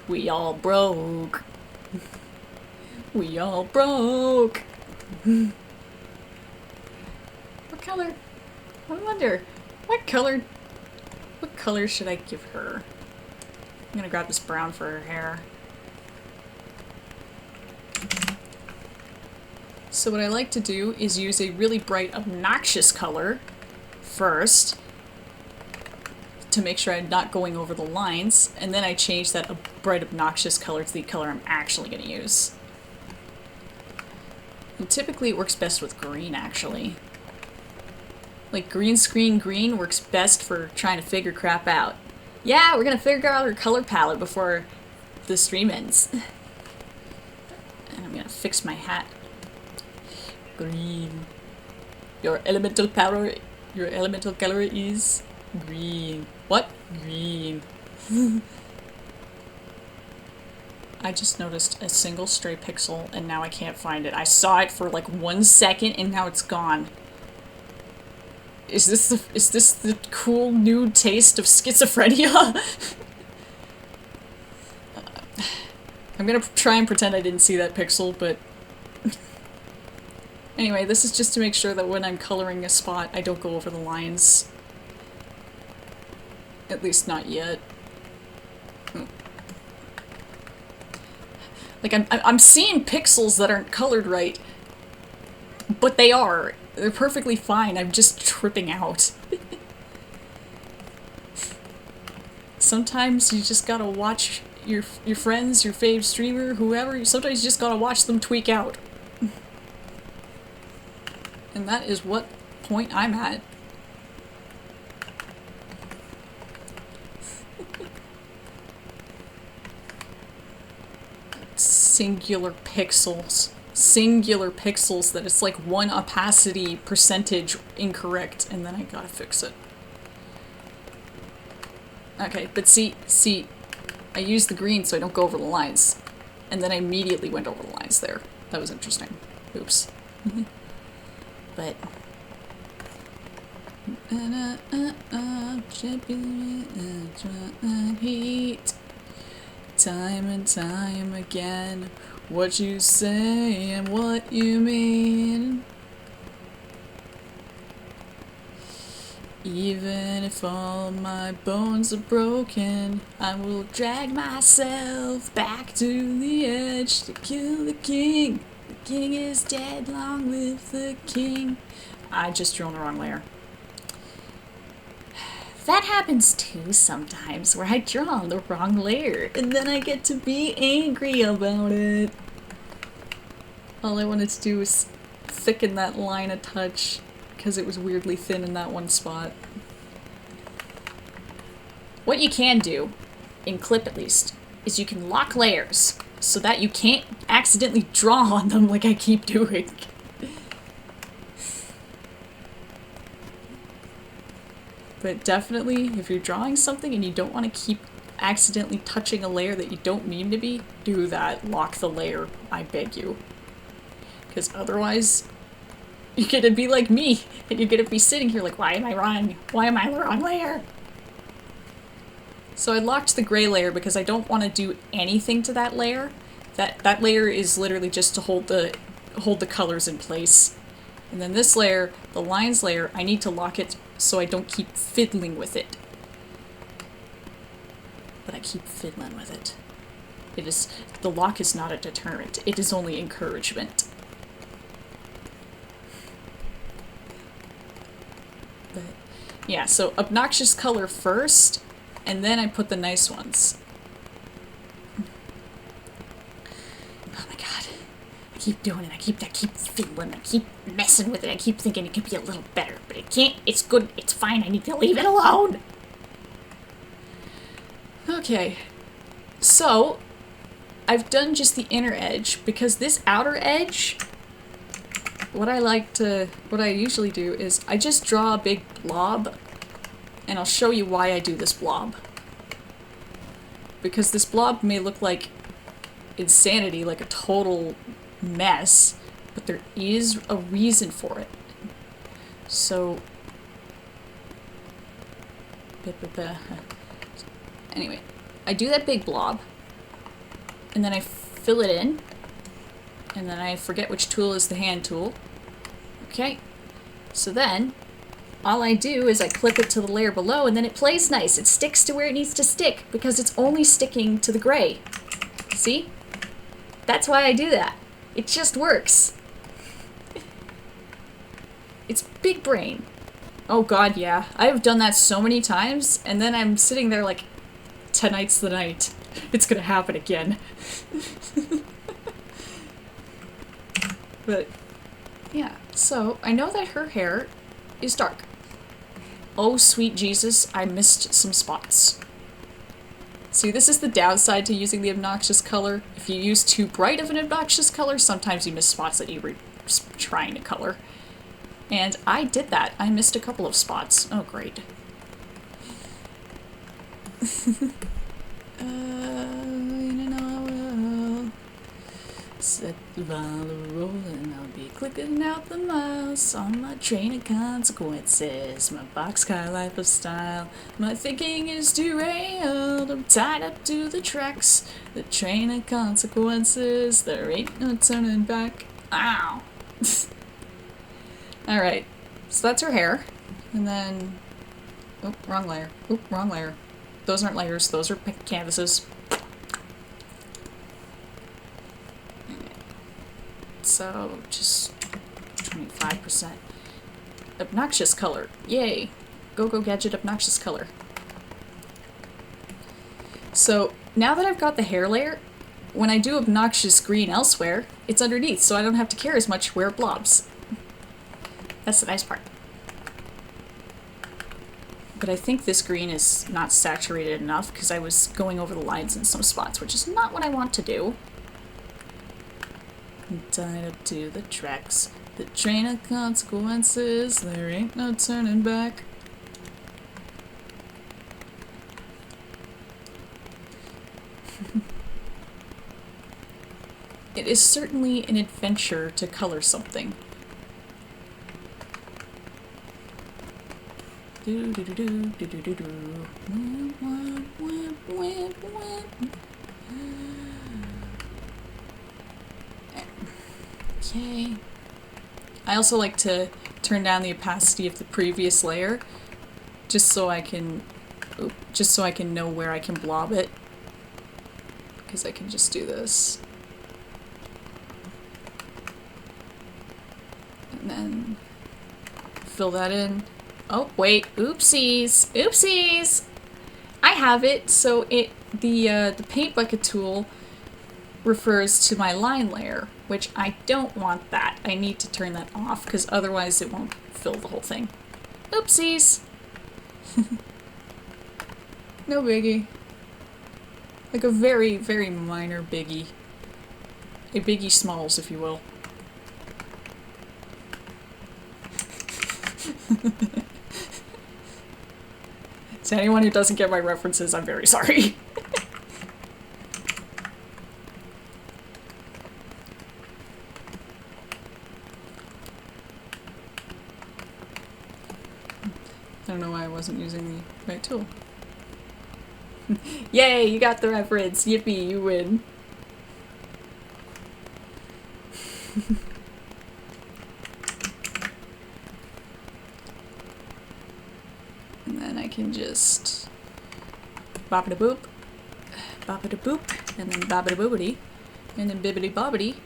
We all broke. We all broke. What color? I wonder, what color should I give her? I'm gonna grab this brown for her hair. So what I like to do is use a really bright, obnoxious color first to make sure I'm not going over the lines, and then I change that bright, obnoxious color to the color I'm actually going to use. And typically it works best with green, actually. Like, green screen green works best for trying to figure crap out. Yeah, we're gonna figure out our color palette before the stream ends. And I'm gonna fix my hat. Green. Your elemental color is green. What? Green. I just noticed a single stray pixel and now I can't find it. I saw it for like 1 second and now it's gone. Is this the cool new taste of schizophrenia? I'm gonna try and pretend I didn't see that pixel, but anyway, this is just to make sure that when I'm coloring a spot, I don't go over the lines. At least not yet. Like, I'm seeing pixels that aren't colored right, but they are. They're perfectly fine. I'm just tripping out. Sometimes you just gotta watch your friends, your fave streamer, whoever. Sometimes you just gotta watch them tweak out. And that is what point I'm at. Singular pixels. Singular pixels that it's like one opacity percentage incorrect, and then I gotta fix it. Okay, but see, I used the green so I don't go over the lines, and then I immediately went over the lines there. That was interesting. Oops. But heat. Time and time again, what you say and what you mean. Even if all my bones are broken, I will drag myself back to the edge to kill the king. The king is dead, long live the king. I just drew on the wrong layer. That happens too sometimes, where I draw on the wrong layer, and then I get to be angry about it. All I wanted to do was thicken that line a touch, because it was weirdly thin in that one spot. What you can do, in Clip at least, is you can lock layers, so that you can't accidentally draw on them like I keep doing. But definitely, if you're drawing something and you don't want to keep accidentally touching a layer that you don't mean to be, do that. Lock the layer, I beg you. Because otherwise, you're gonna be like me, and you're gonna be sitting here like, why am I wrong? Why am I on the wrong layer? So I locked the gray layer because I don't want to do anything to that layer. That layer is literally just to hold the colors in place. And then this layer, the lines layer, I need to lock it so I don't keep fiddling with it. But I keep fiddling with it. The lock is not a deterrent, it is only encouragement. But yeah, so obnoxious color first, and then I put the nice ones. Oh my god. I keep doing it, I keep fiddling, I keep messing with it, I keep thinking it could be a little better, but it can't, it's good, it's fine, I need to leave it alone! Okay. So, I've done just the inner edge, because this outer edge, what I usually do is I just draw a big blob, and I'll show you why I do this blob. Because this blob may look like insanity, like a total mess, but there is a reason for it. So, anyway, I do that big blob, and then I fill it in, and then I forget which tool is the hand tool. Okay, so then all I do is I clip it to the layer below, and then it plays nice. It sticks to where it needs to stick because it's only sticking to the gray. See? That's why I do that. It just works. It's big brain. Oh god, yeah. I've done that so many times, and then I'm sitting there like, tonight's the night. It's gonna happen again. But, yeah. So, I know that her hair is dark. Oh, sweet Jesus, I missed some spots. See, this is the downside to using the obnoxious color. If you use too bright of an obnoxious color, sometimes you miss spots that you were trying to color. And I did that. I missed a couple of spots. Oh, great. In an hour, set the ball rolling. I'll be clicking out the mouse on my train of consequences. My boxcar life of style. My thinking is derailed. I'm tied up to the tracks. The train of consequences. There ain't no turning back. Ow! Alright, so that's her hair. And then... oh, wrong layer. Oh, wrong layer. Those aren't layers, those are canvases. So, just 25%. Obnoxious color. Yay! Go Gadget obnoxious color. So, now that I've got the hair layer, when I do obnoxious green elsewhere, it's underneath, so I don't have to care as much where it blobs. That's the nice part. But I think this green is not saturated enough because I was going over the lines in some spots, which is not what I want to do. I'm tied up to the tracks, the train of consequences, there ain't no turning back. It is certainly an adventure to color something. Okay. I also like to turn down the opacity of the previous layer, just so I can know where I can blob it. Because I can just do this. And then fill that in. Oh, wait. Oopsies. Oopsies! I have it, so the paint bucket tool refers to my line layer, which I don't want that. I need to turn that off, because otherwise it won't fill the whole thing. Oopsies! No biggie. Like a very, very minor biggie. A biggie smalls, if you will. To anyone who doesn't get my references, I'm very sorry. I don't know why I wasn't using the right tool. Yay, you got the reference. Yippee, you win. And then I can just bop-a-da-boop, bop-a-da-boop, and then bop-a-da-boopity, and then bibbity-bobbity,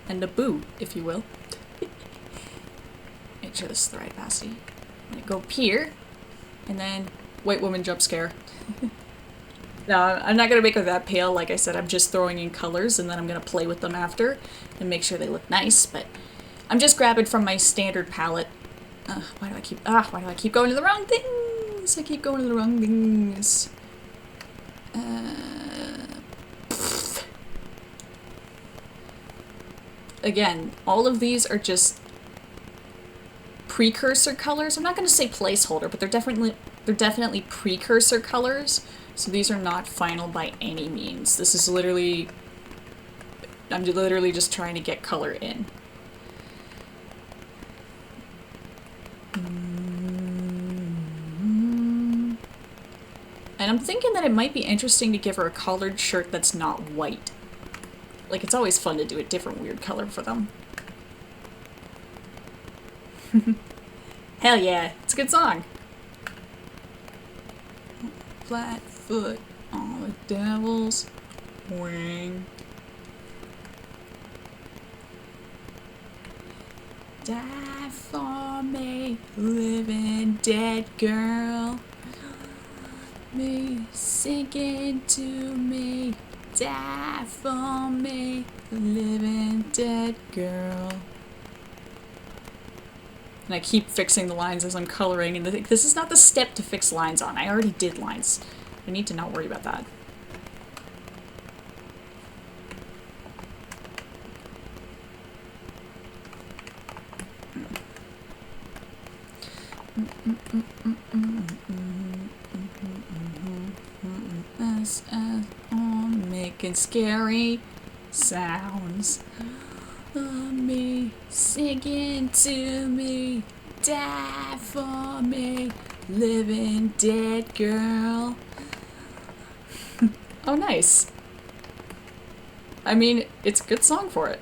and a boo, if you will. Make sure this is the right opacity. I'm gonna go up here, and then white woman jump scare. No, I'm not gonna make her that pale. Like I said, I'm just throwing in colors, and then I'm gonna play with them after and make sure they look nice. But I'm just grabbing from my standard palette. Why do I keep going to the wrong things? I keep going to the wrong things. again, all of these are just precursor colors. I'm not going to say placeholder, but they're definitely precursor colors. So these are not final by any means. This is literally, I'm literally just trying to get color in. And I'm thinking that it might be interesting to give her a collared shirt that's not white. Like, it's always fun to do a different weird color for them. Hell yeah, it's a good song. Flat foot on the devil's wing. Die for me, living dead girl. Me sinking to me, die for me, living dead girl. And I keep fixing the lines as I'm coloring, and this is not the step to fix lines on. I already did lines. I need to not worry about that. Making scary sounds. Me singing to me, die for me, living dead girl. Oh, nice. I mean, it's a good song for it.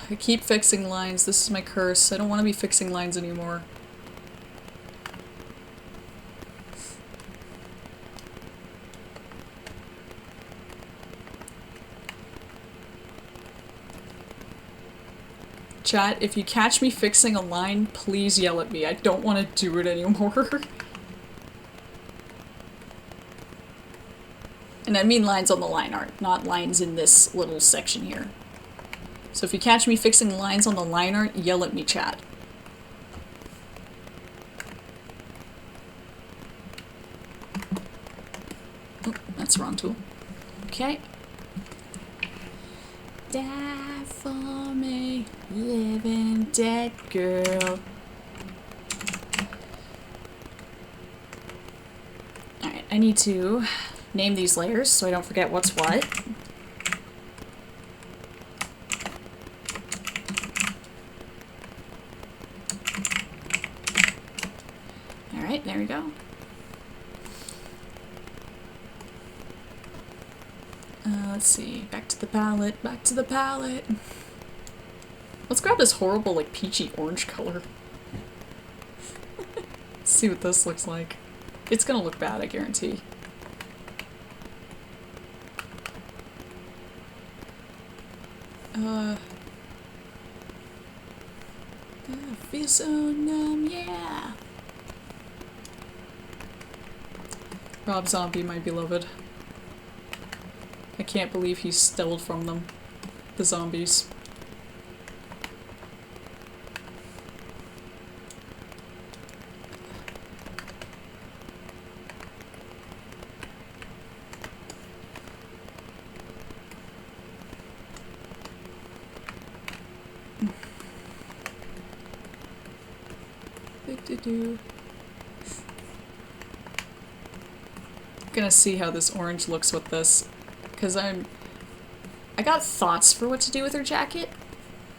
I keep fixing lines. This is my curse. I don't want to be fixing lines anymore. Chat, if you catch me fixing a line, please yell at me. I don't want to do it anymore. And I mean lines on the line art, not lines in this little section here. So if you catch me fixing lines on the line art, yell at me, chat. Oh, that's the wrong tool. Okay. Die for me, living dead girl. Alright, I need to name these layers so I don't forget what's what. Alright, there we go. Let's see, back to the palette, back to the palette. Let's grab this horrible, like, peachy orange color. See what this looks like. It's gonna look bad, I guarantee. I feel so numb, yeah! Rob Zombie, my beloved. I can't believe he stole from them. The zombies. Gonna see how this orange looks with this, because I got thoughts for what to do with her jacket.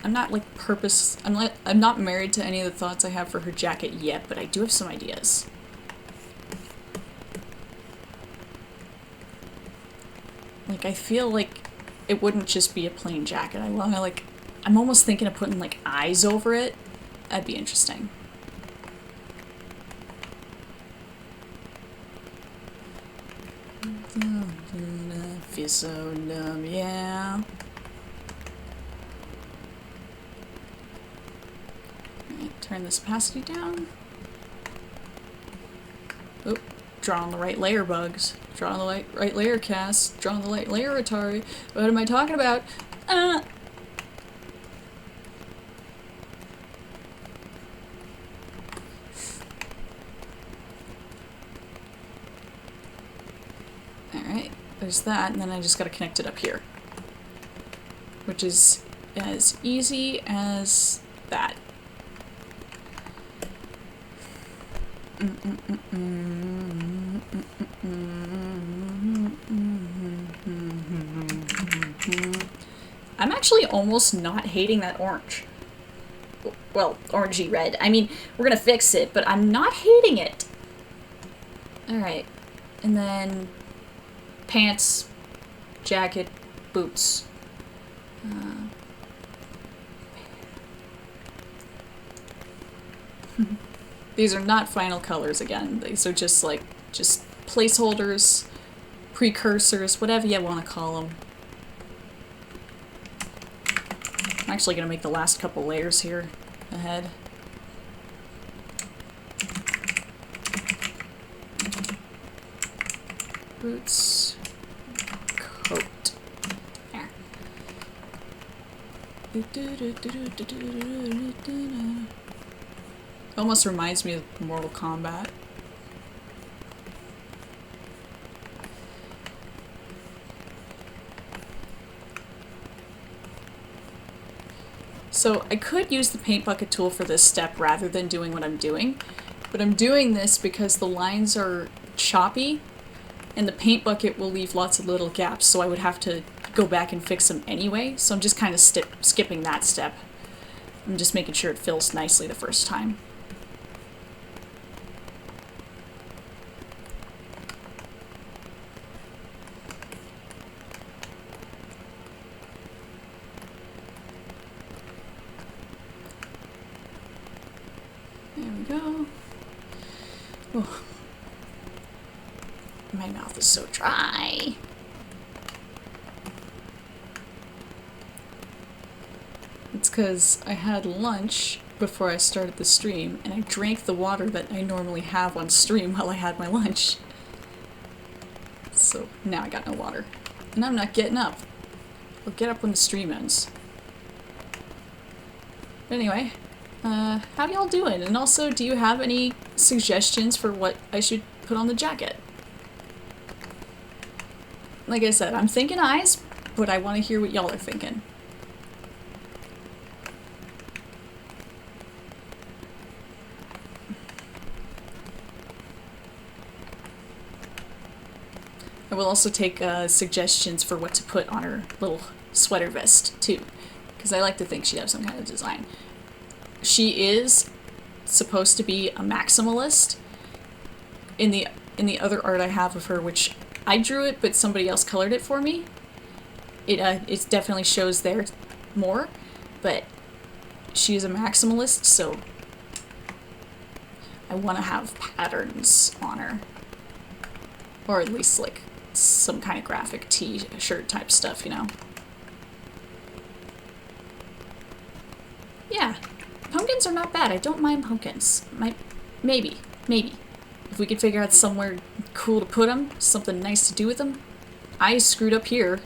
I'm not like I'm not married to any of the thoughts I have for her jacket yet, but I do have some ideas. Like, I feel like it wouldn't just be a plain jacket. I'm almost thinking of putting like eyes over it. That'd be interesting. I feel so numb, yeah. Alright, turn this opacity down. Oh, drawing the right layer, bugs. Drawing the right layer, cast. Drawing the right layer, Atari. What am I talking about? Alright, there's that, and then I just gotta connect it up here. Which is as easy as that. I'm actually almost not hating that orange. Well, orangey red. I mean, we're gonna fix it, but I'm not hating it. Alright. And then pants, jacket, boots. These are not final colors again. These are just like, just placeholders, precursors, whatever you want to call them. I'm actually going to make the last couple layers here ahead. Boots, coat. There. Almost reminds me of Mortal Kombat. So I could use the paint bucket tool for this step rather than doing what I'm doing, but I'm doing this because the lines are choppy and the paint bucket will leave lots of little gaps, so I would have to go back and fix them anyway, so I'm just kind of skipping that step. I'm just making sure it fills nicely the first time. There we go. Oh. My mouth is so dry. It's because I had lunch before I started the stream, and I drank the water that I normally have on stream while I had my lunch. So now I got no water. And I'm not getting up. I'll get up when the stream ends. But anyway, how y'all doing? And also, do you have any suggestions for what I should put on the jacket? Like I said, I'm thinking eyes, but I want to hear what y'all are thinking. I will also take suggestions for what to put on her little sweater vest, too. Because I like to think she'd have some kind of design. She is supposed to be a maximalist. In the other art I have of her, which I drew it, but somebody else colored it for me. It definitely shows there more, but she is a maximalist, so I want to have patterns on her. Or at least, like, some kind of graphic t-shirt type stuff, you know? Yeah, pumpkins are not bad. I don't mind pumpkins. Maybe. If we could figure out somewhere cool to put them, something nice to do with them. I screwed up here.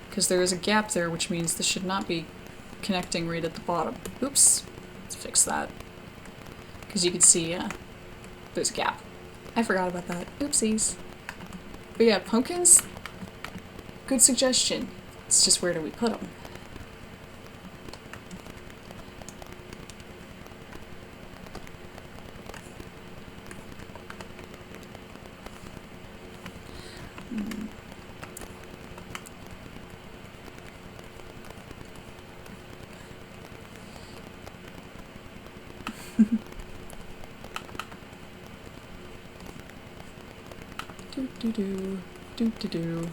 Because there is a gap there, which means this should not be connecting right at the bottom. Oops. Let's fix that. Because you can see, there's a gap. I forgot about that. Oopsies. But yeah, pumpkins, good suggestion. It's just where do we put them? Do.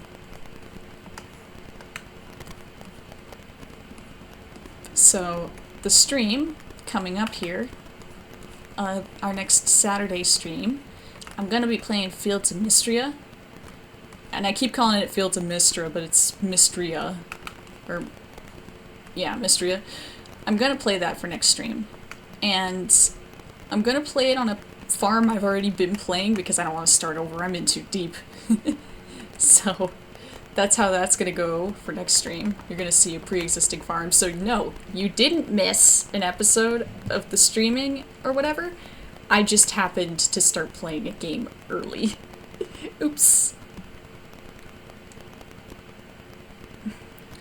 So, the stream coming up here, our next Saturday stream, I'm gonna be playing Fields of Mystria. And I keep calling it Fields of Mystra, but it's Mystria. Or, yeah, Mystria. I'm gonna play that for next stream. And I'm gonna play it on a farm I've already been playing because I don't want to start over. I'm in too deep. So that's how that's gonna go for next stream. You're gonna see a pre-existing farm. So no, you didn't miss an episode of the streaming or whatever. I just happened to start playing a game early. Oops.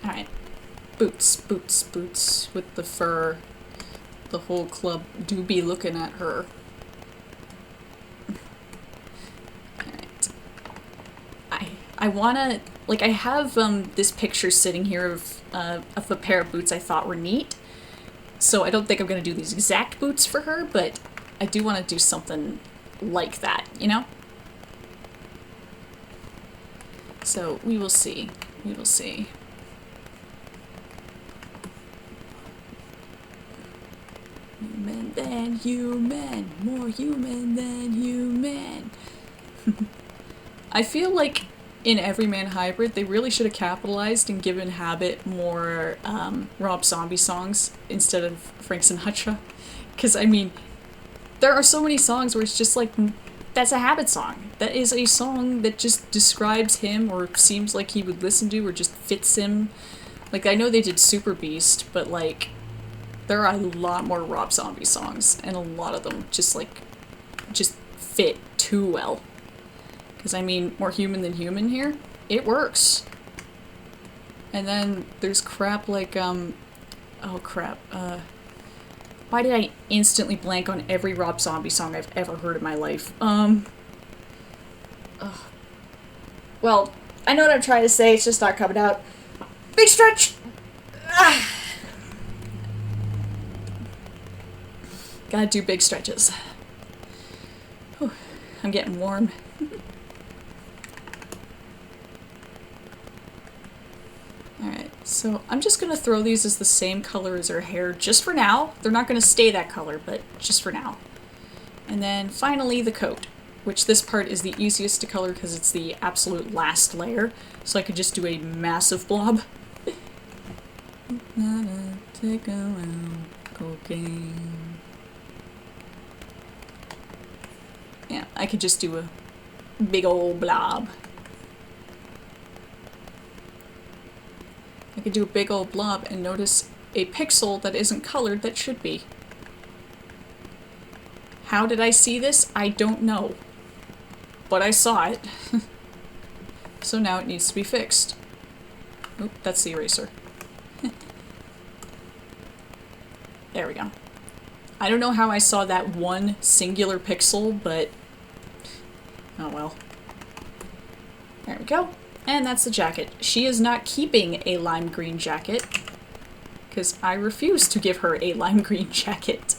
Alright. Boots, boots, boots with the fur. The whole club do be looking at her. Alright. I wanna, like, I have this picture sitting here of a pair of boots I thought were neat. So I don't think I'm gonna do these exact boots for her, but I do want to do something like that, you know? So we will see. We will see. Human than human, more human than human. I feel like in Everyman Hybrid, they really should have capitalized and given Habit more Rob Zombie songs instead of Frank Sinatra. Because, I mean, there are so many songs where it's just like, that's a Habit song. That is a song that just describes him or seems like he would listen to or just fits him. Like, I know they did Super Beast, but, like, there are a lot more Rob Zombie songs, and a lot of them just, like, just fit too well. Because, I mean, more human than human here, it works. And then there's crap like, oh crap, why did I instantly blank on every Rob Zombie song I've ever heard in my life? Well, I know what I'm trying to say, it's just not coming out. Big stretch! Ah. Gotta do big stretches. Whew, I'm getting warm. Alright, so I'm just gonna throw these as the same color as her hair just for now. They're not gonna stay that color, but just for now. And then finally the coat, which this part is the easiest to color because it's the absolute last layer. So I could just do a massive blob. Take around cocaine. Yeah, I could just do a big old blob. I could do a big old blob and notice a pixel that isn't colored that should be. How did I see this? I don't know. But I saw it. So now it needs to be fixed. Oop, that's the eraser. There we go. I don't know how I saw that one singular pixel, but oh well. There we go. And that's the jacket. She is not keeping a lime green jacket, because I refuse to give her a lime green jacket.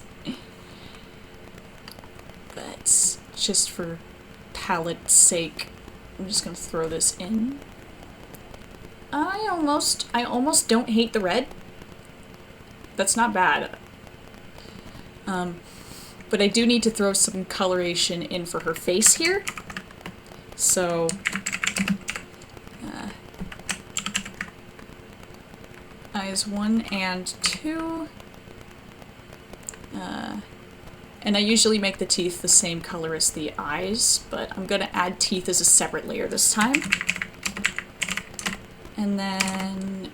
But just for palette's sake, I'm just gonna throw this in. I almost don't hate the red. That's not bad. But I do need to throw some coloration in for her face here. So eyes 1 and 2. And I usually make the teeth the same color as the eyes, but I'm gonna add teeth as a separate layer this time. And then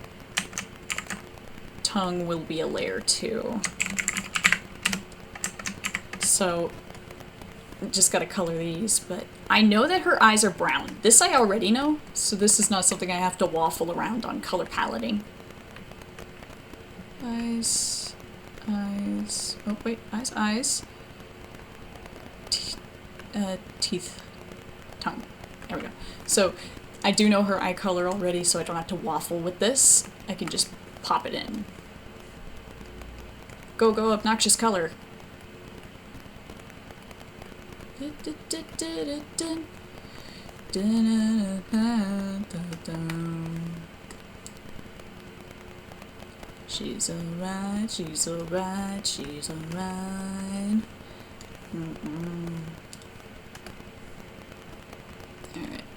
tongue will be a layer 2. So just gotta color these, but I know that her eyes are brown. This I already know, so this is not something I have to waffle around on color paletting. Eyes, eyes, oh wait, eyes, eyes. Teeth, tongue. There we go. So I do know her eye color already, so I don't have to waffle with this. I can just pop it in. Go, go, obnoxious color. She's alright, she's alright, she's alright.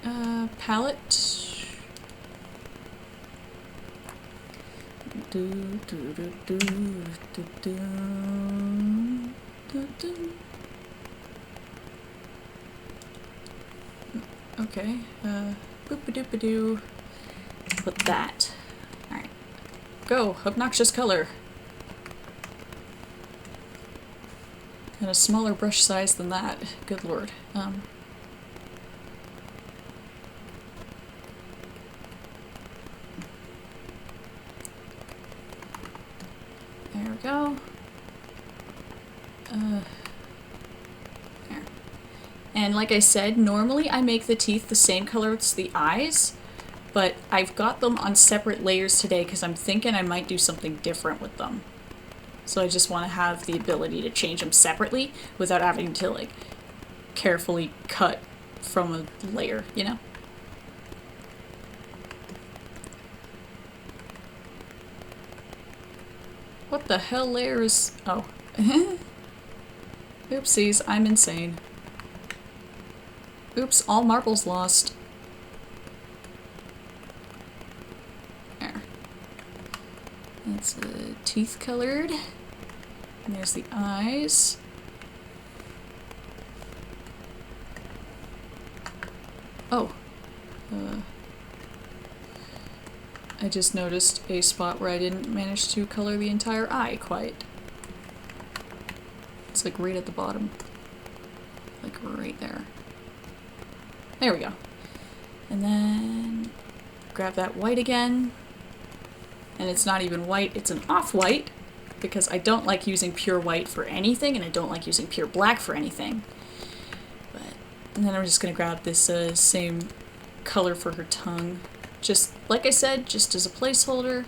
Alright, palette. Okay, boop-a-doop-a-doo. Put that. Alright. Go, obnoxious color. And a smaller brush size than that. Good lord. There we go. There. And like I said, normally I make the teeth the same color as the eyes, but I've got them on separate layers today because I'm thinking I might do something different with them. So I just want to have the ability to change them separately without having to like carefully cut from a layer, you know? What the hell layer is... oh. Oopsies, I'm insane. Oops, all marbles lost. There. That's teeth colored. And there's the eyes. Oh. I just noticed a spot where I didn't manage to color the entire eye quite. It's like right at the bottom. Like right there. There we go. And then grab that white again. And it's not even white, it's an off-white, because I don't like using pure white for anything, and I don't like using pure black for anything. And then I'm just gonna grab this same color for her tongue. Just, like I said, just as a placeholder.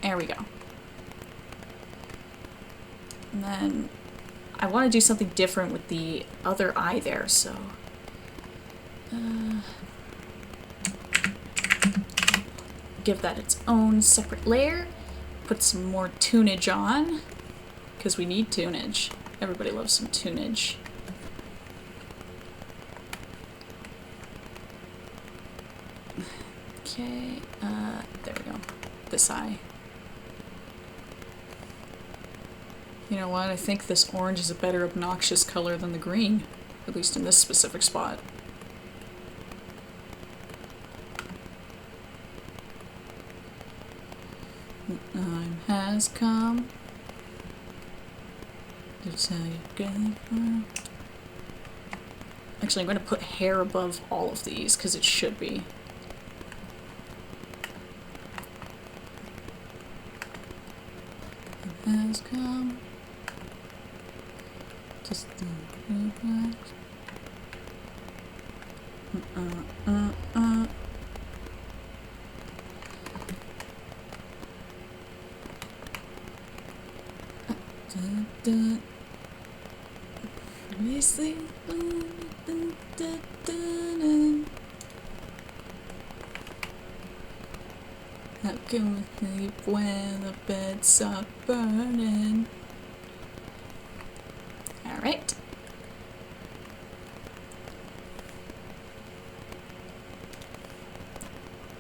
There we go. And then I want to do something different with the other eye there, so... give that its own separate layer. Put some more tunage on. Because we need tunage. Everybody loves some tunage. Okay, there we go. This eye. You know what? I think this orange is a better obnoxious color than the green. At least in this specific spot. The time has come. That's how you get it. Actually, I'm going to put hair above all of these, because it should be. It has come. Just relax. How can we sleep when the beds are burning? Alright.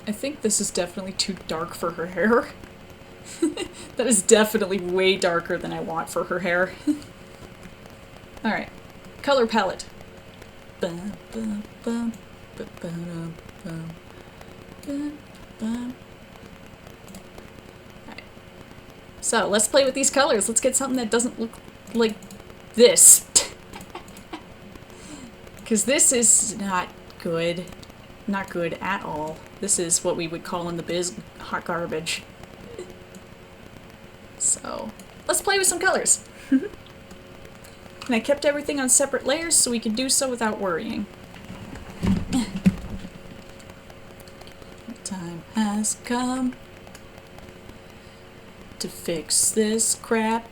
I think this is definitely too dark for her hair. That is definitely way darker than I want for her hair. Alright. Color palette. Alright. So, let's play with these colors. Let's get something that doesn't look like this. Because this is not good. Not good at all. This is what we would call in the biz hot garbage. So, let's play with some colors. And I kept everything on separate layers so we could do so without worrying. The time has come to fix this crap.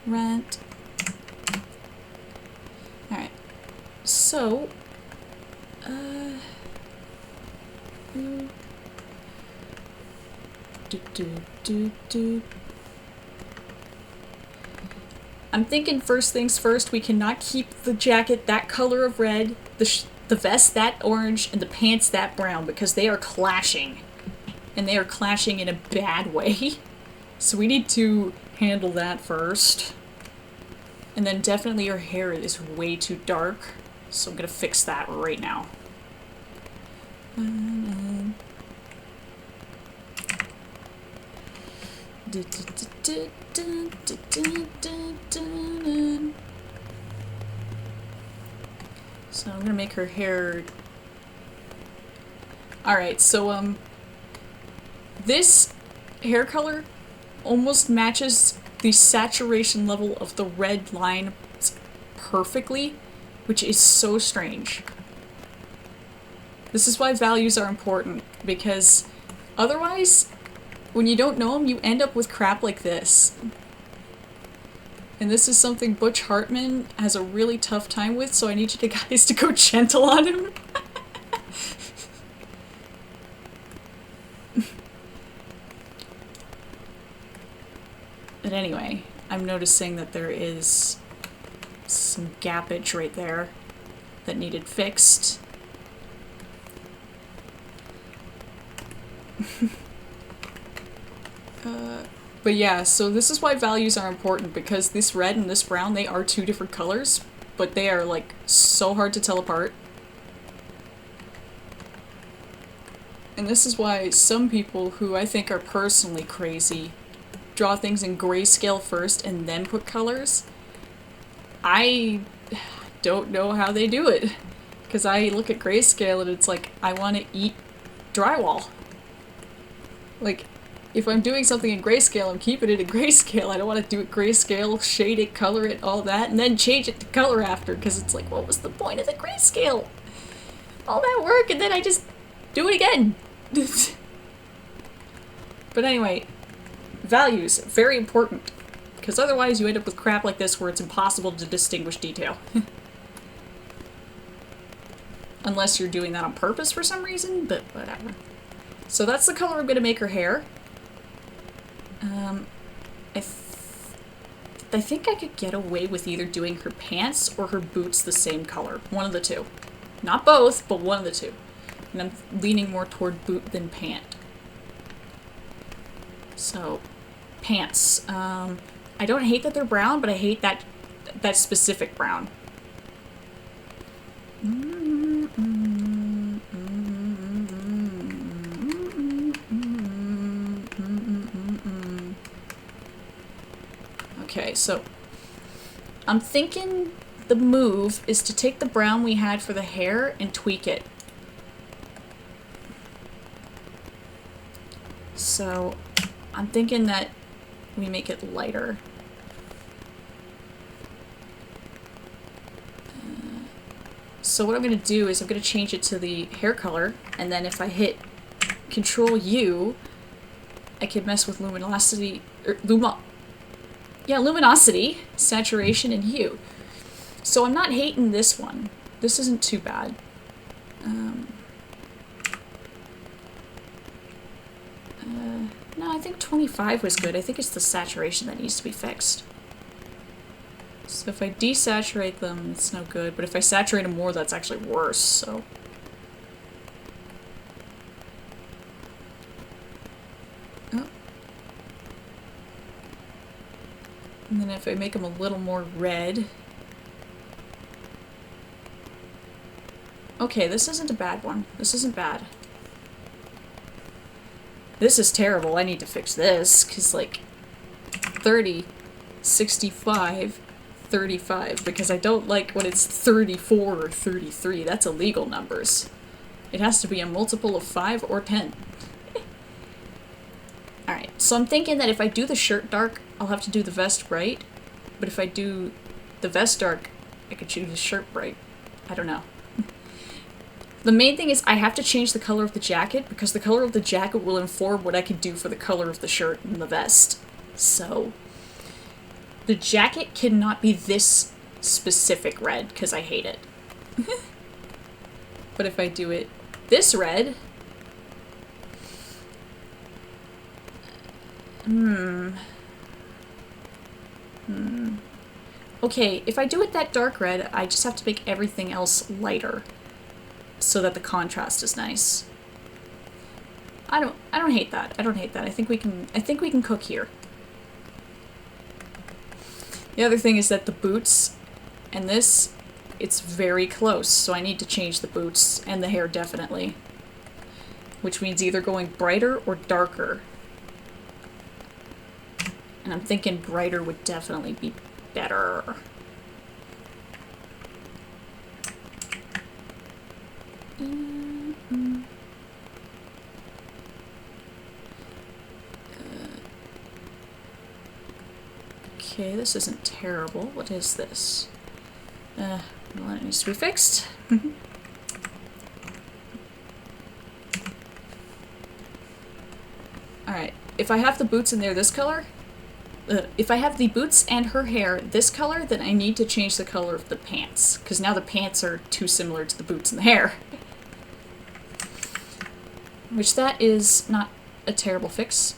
Rent. Alright. So, I'm thinking first things first, we cannot keep the jacket that color of red, the vest that orange, and the pants that brown, because they are clashing. And they are clashing in a bad way. So we need to handle that first. And then definitely her hair is way too dark, so I'm gonna fix that right now. So I'm gonna make her hair Alright, so, this hair color almost matches the saturation level of the red line perfectly, which is so strange. This is why values are important, because otherwise, when you don't know them, you end up with crap like this. And this is something Butch Hartman has a really tough time with, so I need you guys to go gentle on him. But anyway, I'm noticing that there is some gappage right there that needed fixed. But yeah, so this is why values are important, because this red and this brown, they are two different colors, but they are like so hard to tell apart. And this is why some people who I think are personally crazy draw things in grayscale first and then put colors. I don't know how they do it, because I look at grayscale and it's like, I want to eat drywall. Like, if I'm doing something in grayscale, I'm keeping it in grayscale. I don't want to do it grayscale, shade it, color it, all that, and then change it to color after, because it's like, what was the point of the grayscale? All that work, and then I just do it again. But anyway, values, very important, because otherwise you end up with crap like this where it's impossible to distinguish detail. Unless you're doing that on purpose for some reason, but whatever. So that's the color I'm going to make her hair. I think I could get away with either doing her pants or her boots the same color. One of the two. Not both, but one of the two. And I'm leaning more toward boot than pant. So, pants. I don't hate that they're brown, but I hate that specific brown. Okay, so I'm thinking the move is to take the brown we had for the hair and tweak it. So I'm thinking that we make it lighter. So what I'm going to do is I'm going to change it to the hair color, and then if I hit Control U, I can mess with luminosity, luminosity, saturation, and hue. So I'm not hating this one. This isn't too bad. No, I think 25 was good. I think it's the saturation that needs to be fixed. So if I desaturate them, it's no good. But if I saturate them more, that's actually worse, so... Oh. And then if I make them a little more red... Okay, this isn't a bad one. This isn't bad. This is terrible. I need to fix this, because, like, 30, 65, 35, because I don't like when it's 34 or 33. That's illegal numbers. It has to be a multiple of 5 or 10. Alright, so I'm thinking that if I do the shirt dark, I'll have to do the vest bright, but if I do the vest dark, I could choose the shirt bright. I don't know. The main thing is I have to change the color of the jacket, because the color of the jacket will inform what I can do for the color of the shirt and the vest. So, the jacket cannot be this specific red, because I hate it. But if I do it this red... Okay, if I do it that dark red, I just have to make everything else lighter, so that the contrast is nice. I don't hate that. I don't hate that. I think we can cook here. The other thing is that the boots and this, it's very close, so I need to change the boots and the hair definitely. Which means either going brighter or darker. And I'm thinking brighter would definitely be better. Okay, this isn't terrible. What is this? Well, that needs to be fixed. Alright, if I have the boots in there this color, if I have the boots and her hair this color, then I need to change the color of the pants, because now the pants are too similar to the boots and the hair. Which that is not a terrible fix.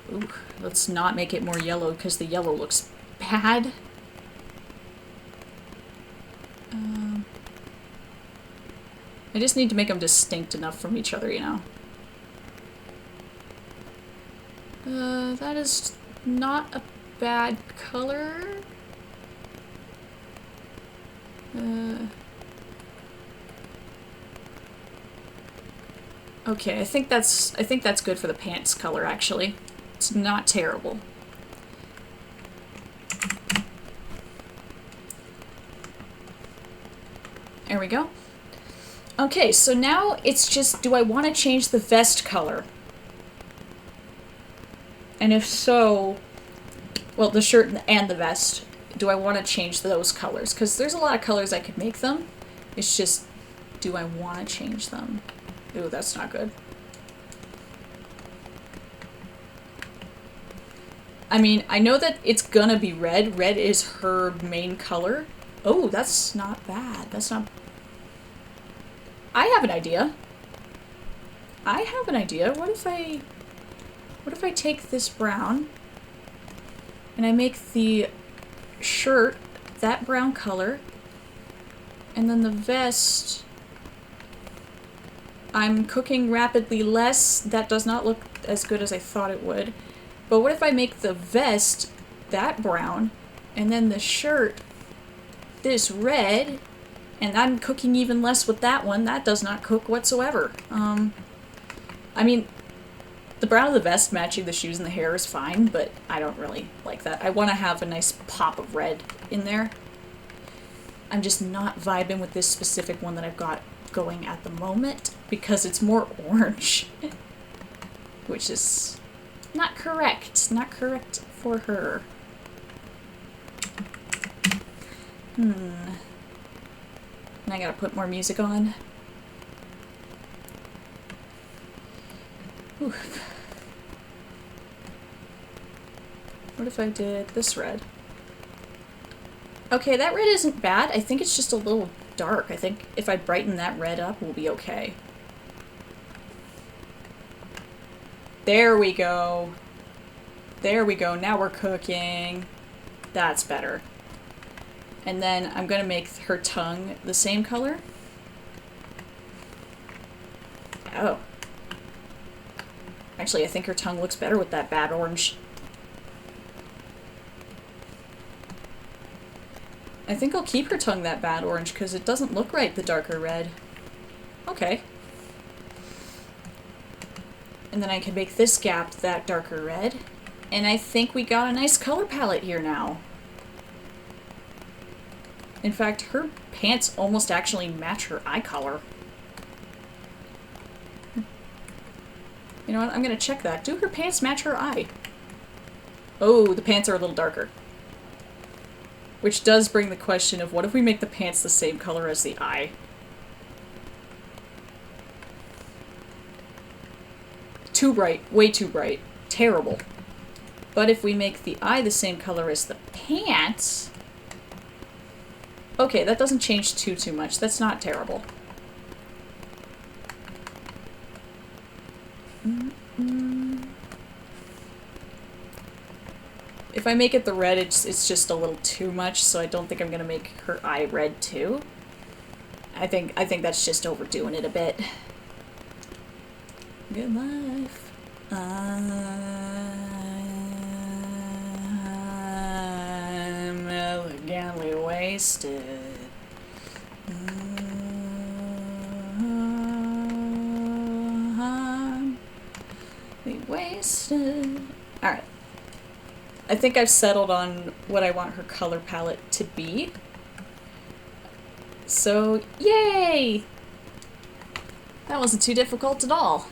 Ooh, let's not make it more yellow, because the yellow looks bad. I just need to make them distinct enough from each other, you know. That is not a bad color. Okay, I think that's good for the pants color, actually. It's not terrible. There we go. Okay, so now it's just, do I want to change the vest color? And if so, well, the shirt and the vest, do I want to change those colors? Because there's a lot of colors I could make them. It's just, do I want to change them? Ooh, that's not good. I mean, I know that it's gonna be red. Red is her main color. Oh, that's not bad. That's not... I have an idea. I have an idea. What if I take this brown and I make the shirt that brown color, and then the vest, I'm cooking rapidly less. That does not look as good as I thought it would. But what if I make the vest that brown, and then the shirt this red, and I'm cooking even less with that one. That does not cook whatsoever. I mean, the brown of the vest matching the shoes and the hair is fine, but I don't really like that. I want to have a nice pop of red in there. I'm just not vibing with this specific one that I've got going at the moment, because it's more orange. Which is not correct. Not correct for her. And I gotta put more music on. Whew. What if I did this red? Okay, that red isn't bad. I think it's just a little dark. I think if I brighten that red up, we'll be okay. There we go. There we go. Now we're cooking. That's better. And then I'm gonna make her tongue the same color. Oh. Actually, I think her tongue looks better with that bad orange. I think I'll keep her tongue that bad orange because it doesn't look right, the darker red. Okay. And then I can make this gap that darker red. And I think we got a nice color palette here now. In fact, her pants almost actually match her eye color. You know what? I'm gonna check that. Do her pants match her eye? Oh, the pants are a little darker. Which does bring the question of what if we make the pants the same color as the eye? Too bright. Way too bright. Terrible. But if we make the eye the same color as the pants... Okay, that doesn't change too much. That's not terrible. If I make it the red, it's just a little too much, so I don't think I'm gonna make her eye red too. I think that's just overdoing it a bit. Good life. I'm elegantly wasted. Wasted. Alright. I think I've settled on what I want her color palette to be. So, yay! That wasn't too difficult at all.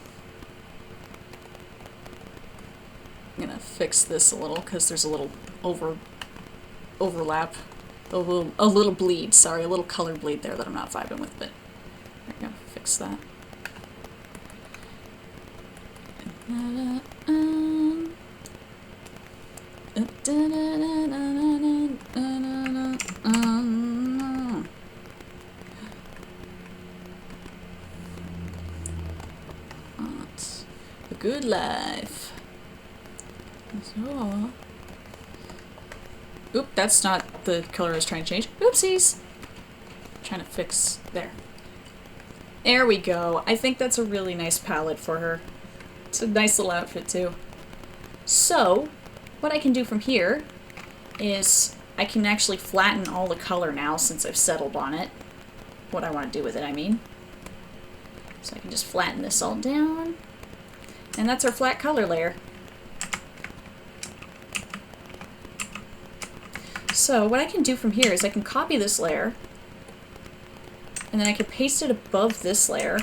fix this a little because there's a little overlap, a little bleed. Sorry, a little color bleed there that I'm not vibing with. But there we go. Fix that. A good life. So. Oop, that's not the color I was trying to change. Oopsies! Trying to fix there. There we go. I think that's a really nice palette for her. It's a nice little outfit too. So, what I can do from here is I can actually flatten all the color now since I've settled on it. What I want to do with it, I mean. So I can just flatten this all down. And that's our flat color layer. So what I can do from here is I can copy this layer, and then I can paste it above this layer,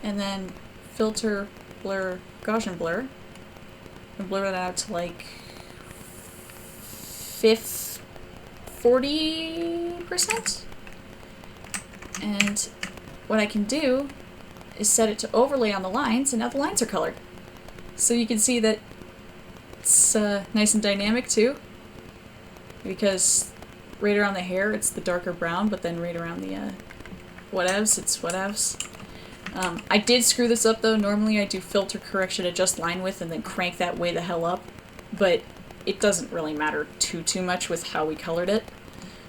and then filter, blur, Gaussian blur, and blur that out to like 40%. And what I can do is set it to overlay on the lines, and now the lines are colored. So you can see that it's nice and dynamic too, because right around the hair it's the darker brown, but then right around the whatevs, it's whatevs. I did screw this up though. Normally I do filter, correction, adjust line width, and then crank that way the hell up, but it doesn't really matter too much with how we colored it.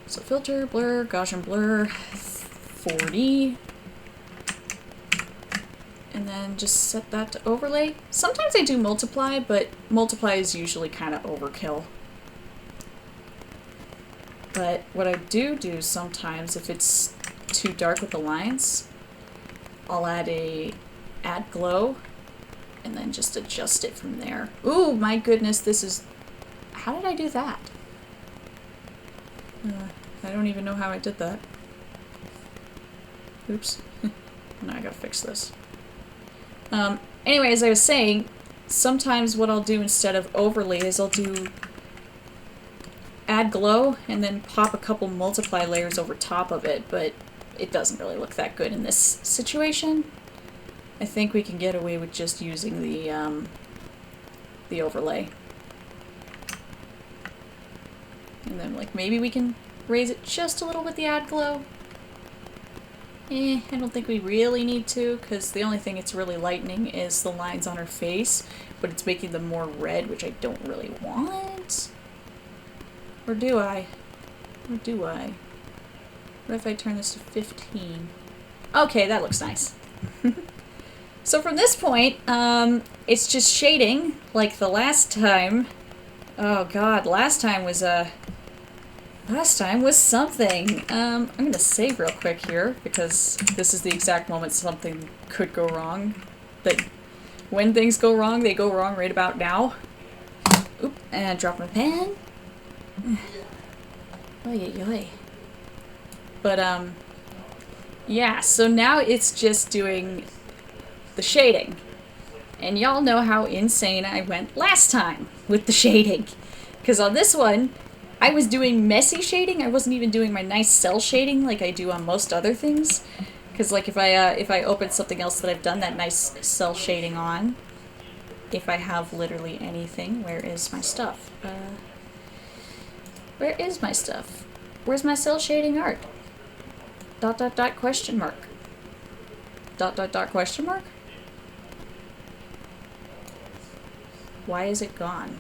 So filter, blur, Gaussian blur, 40. And then just set that to overlay. Sometimes I do multiply, but multiply is usually kind of overkill. But what I do sometimes, if it's too dark with the lines, I'll add glow, and then just adjust it from there. Ooh, my goodness, this is... How did I do that? I don't even know how I did that. Oops. Now I gotta fix this. Anyway, as I was saying, sometimes what I'll do instead of overlay is I'll do add glow and then pop a couple multiply layers over top of it, but it doesn't really look that good in this situation. I think we can get away with just using the overlay. And then like maybe we can raise it just a little with the add glow. I don't think we really need to, because the only thing it's really lightening is the lines on her face, but it's making them more red, which I don't really want. Or do I? Or do I? What if I turn this to 15? Okay, that looks nice. So from this point, it's just shading, like the last time. Oh god, last time was something. I'm gonna save real quick here, because this is the exact moment something could go wrong. That when things go wrong, they go wrong right about now. Oop, and drop my pen. Oy, oy, oy. But, yeah, so now it's just doing the shading. And y'all know how insane I went last time with the shading. Because on this one, I was doing messy shading. I wasn't even doing my nice cell shading like I do on most other things. Because like if I open something else that I've done that nice cell shading on, if I have literally anything, where is my stuff? Where is my stuff? Where's my cell shading art? ... question mark. ... question mark? Why is it gone?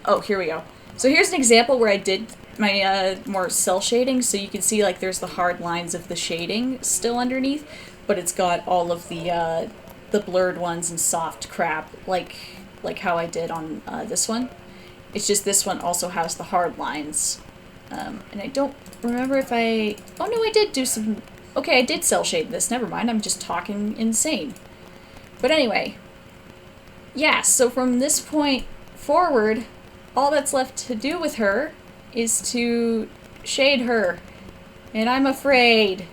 Oh, here we go. So here's an example where I did my more cell shading, so you can see like there's the hard lines of the shading still underneath, but it's got all of the blurred ones and soft crap, like how I did on this one. It's just this one also has the hard lines. And I don't remember if I... Oh no, I did do some... Okay, I did cell shade this. Never mind, I'm just talking insane. But anyway. Yeah, so from this point forward, all that's left to do with her is to shade her. And I'm afraid.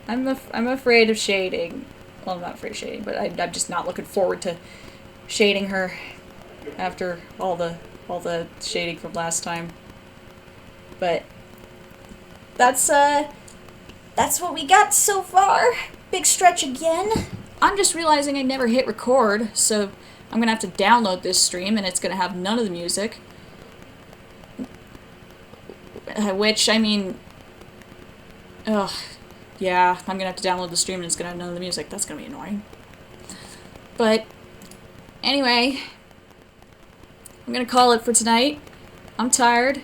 I'm afraid of shading. Well, I'm not afraid of shading, but I'm just not looking forward to shading her after all the shading from last time. But that's what we got so far. Big stretch again. I'm just realizing I never hit record, so I'm gonna have to download this stream and it's gonna have none of the music. Which, I mean, ugh, yeah, I'm gonna have to download the stream and it's gonna have none of the music. That's gonna be annoying. But, anyway, I'm gonna call it for tonight. I'm tired.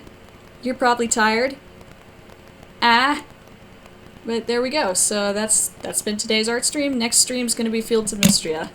You're probably tired. But there we go. So that's been today's art stream. Next stream's gonna be Fields of Mystria.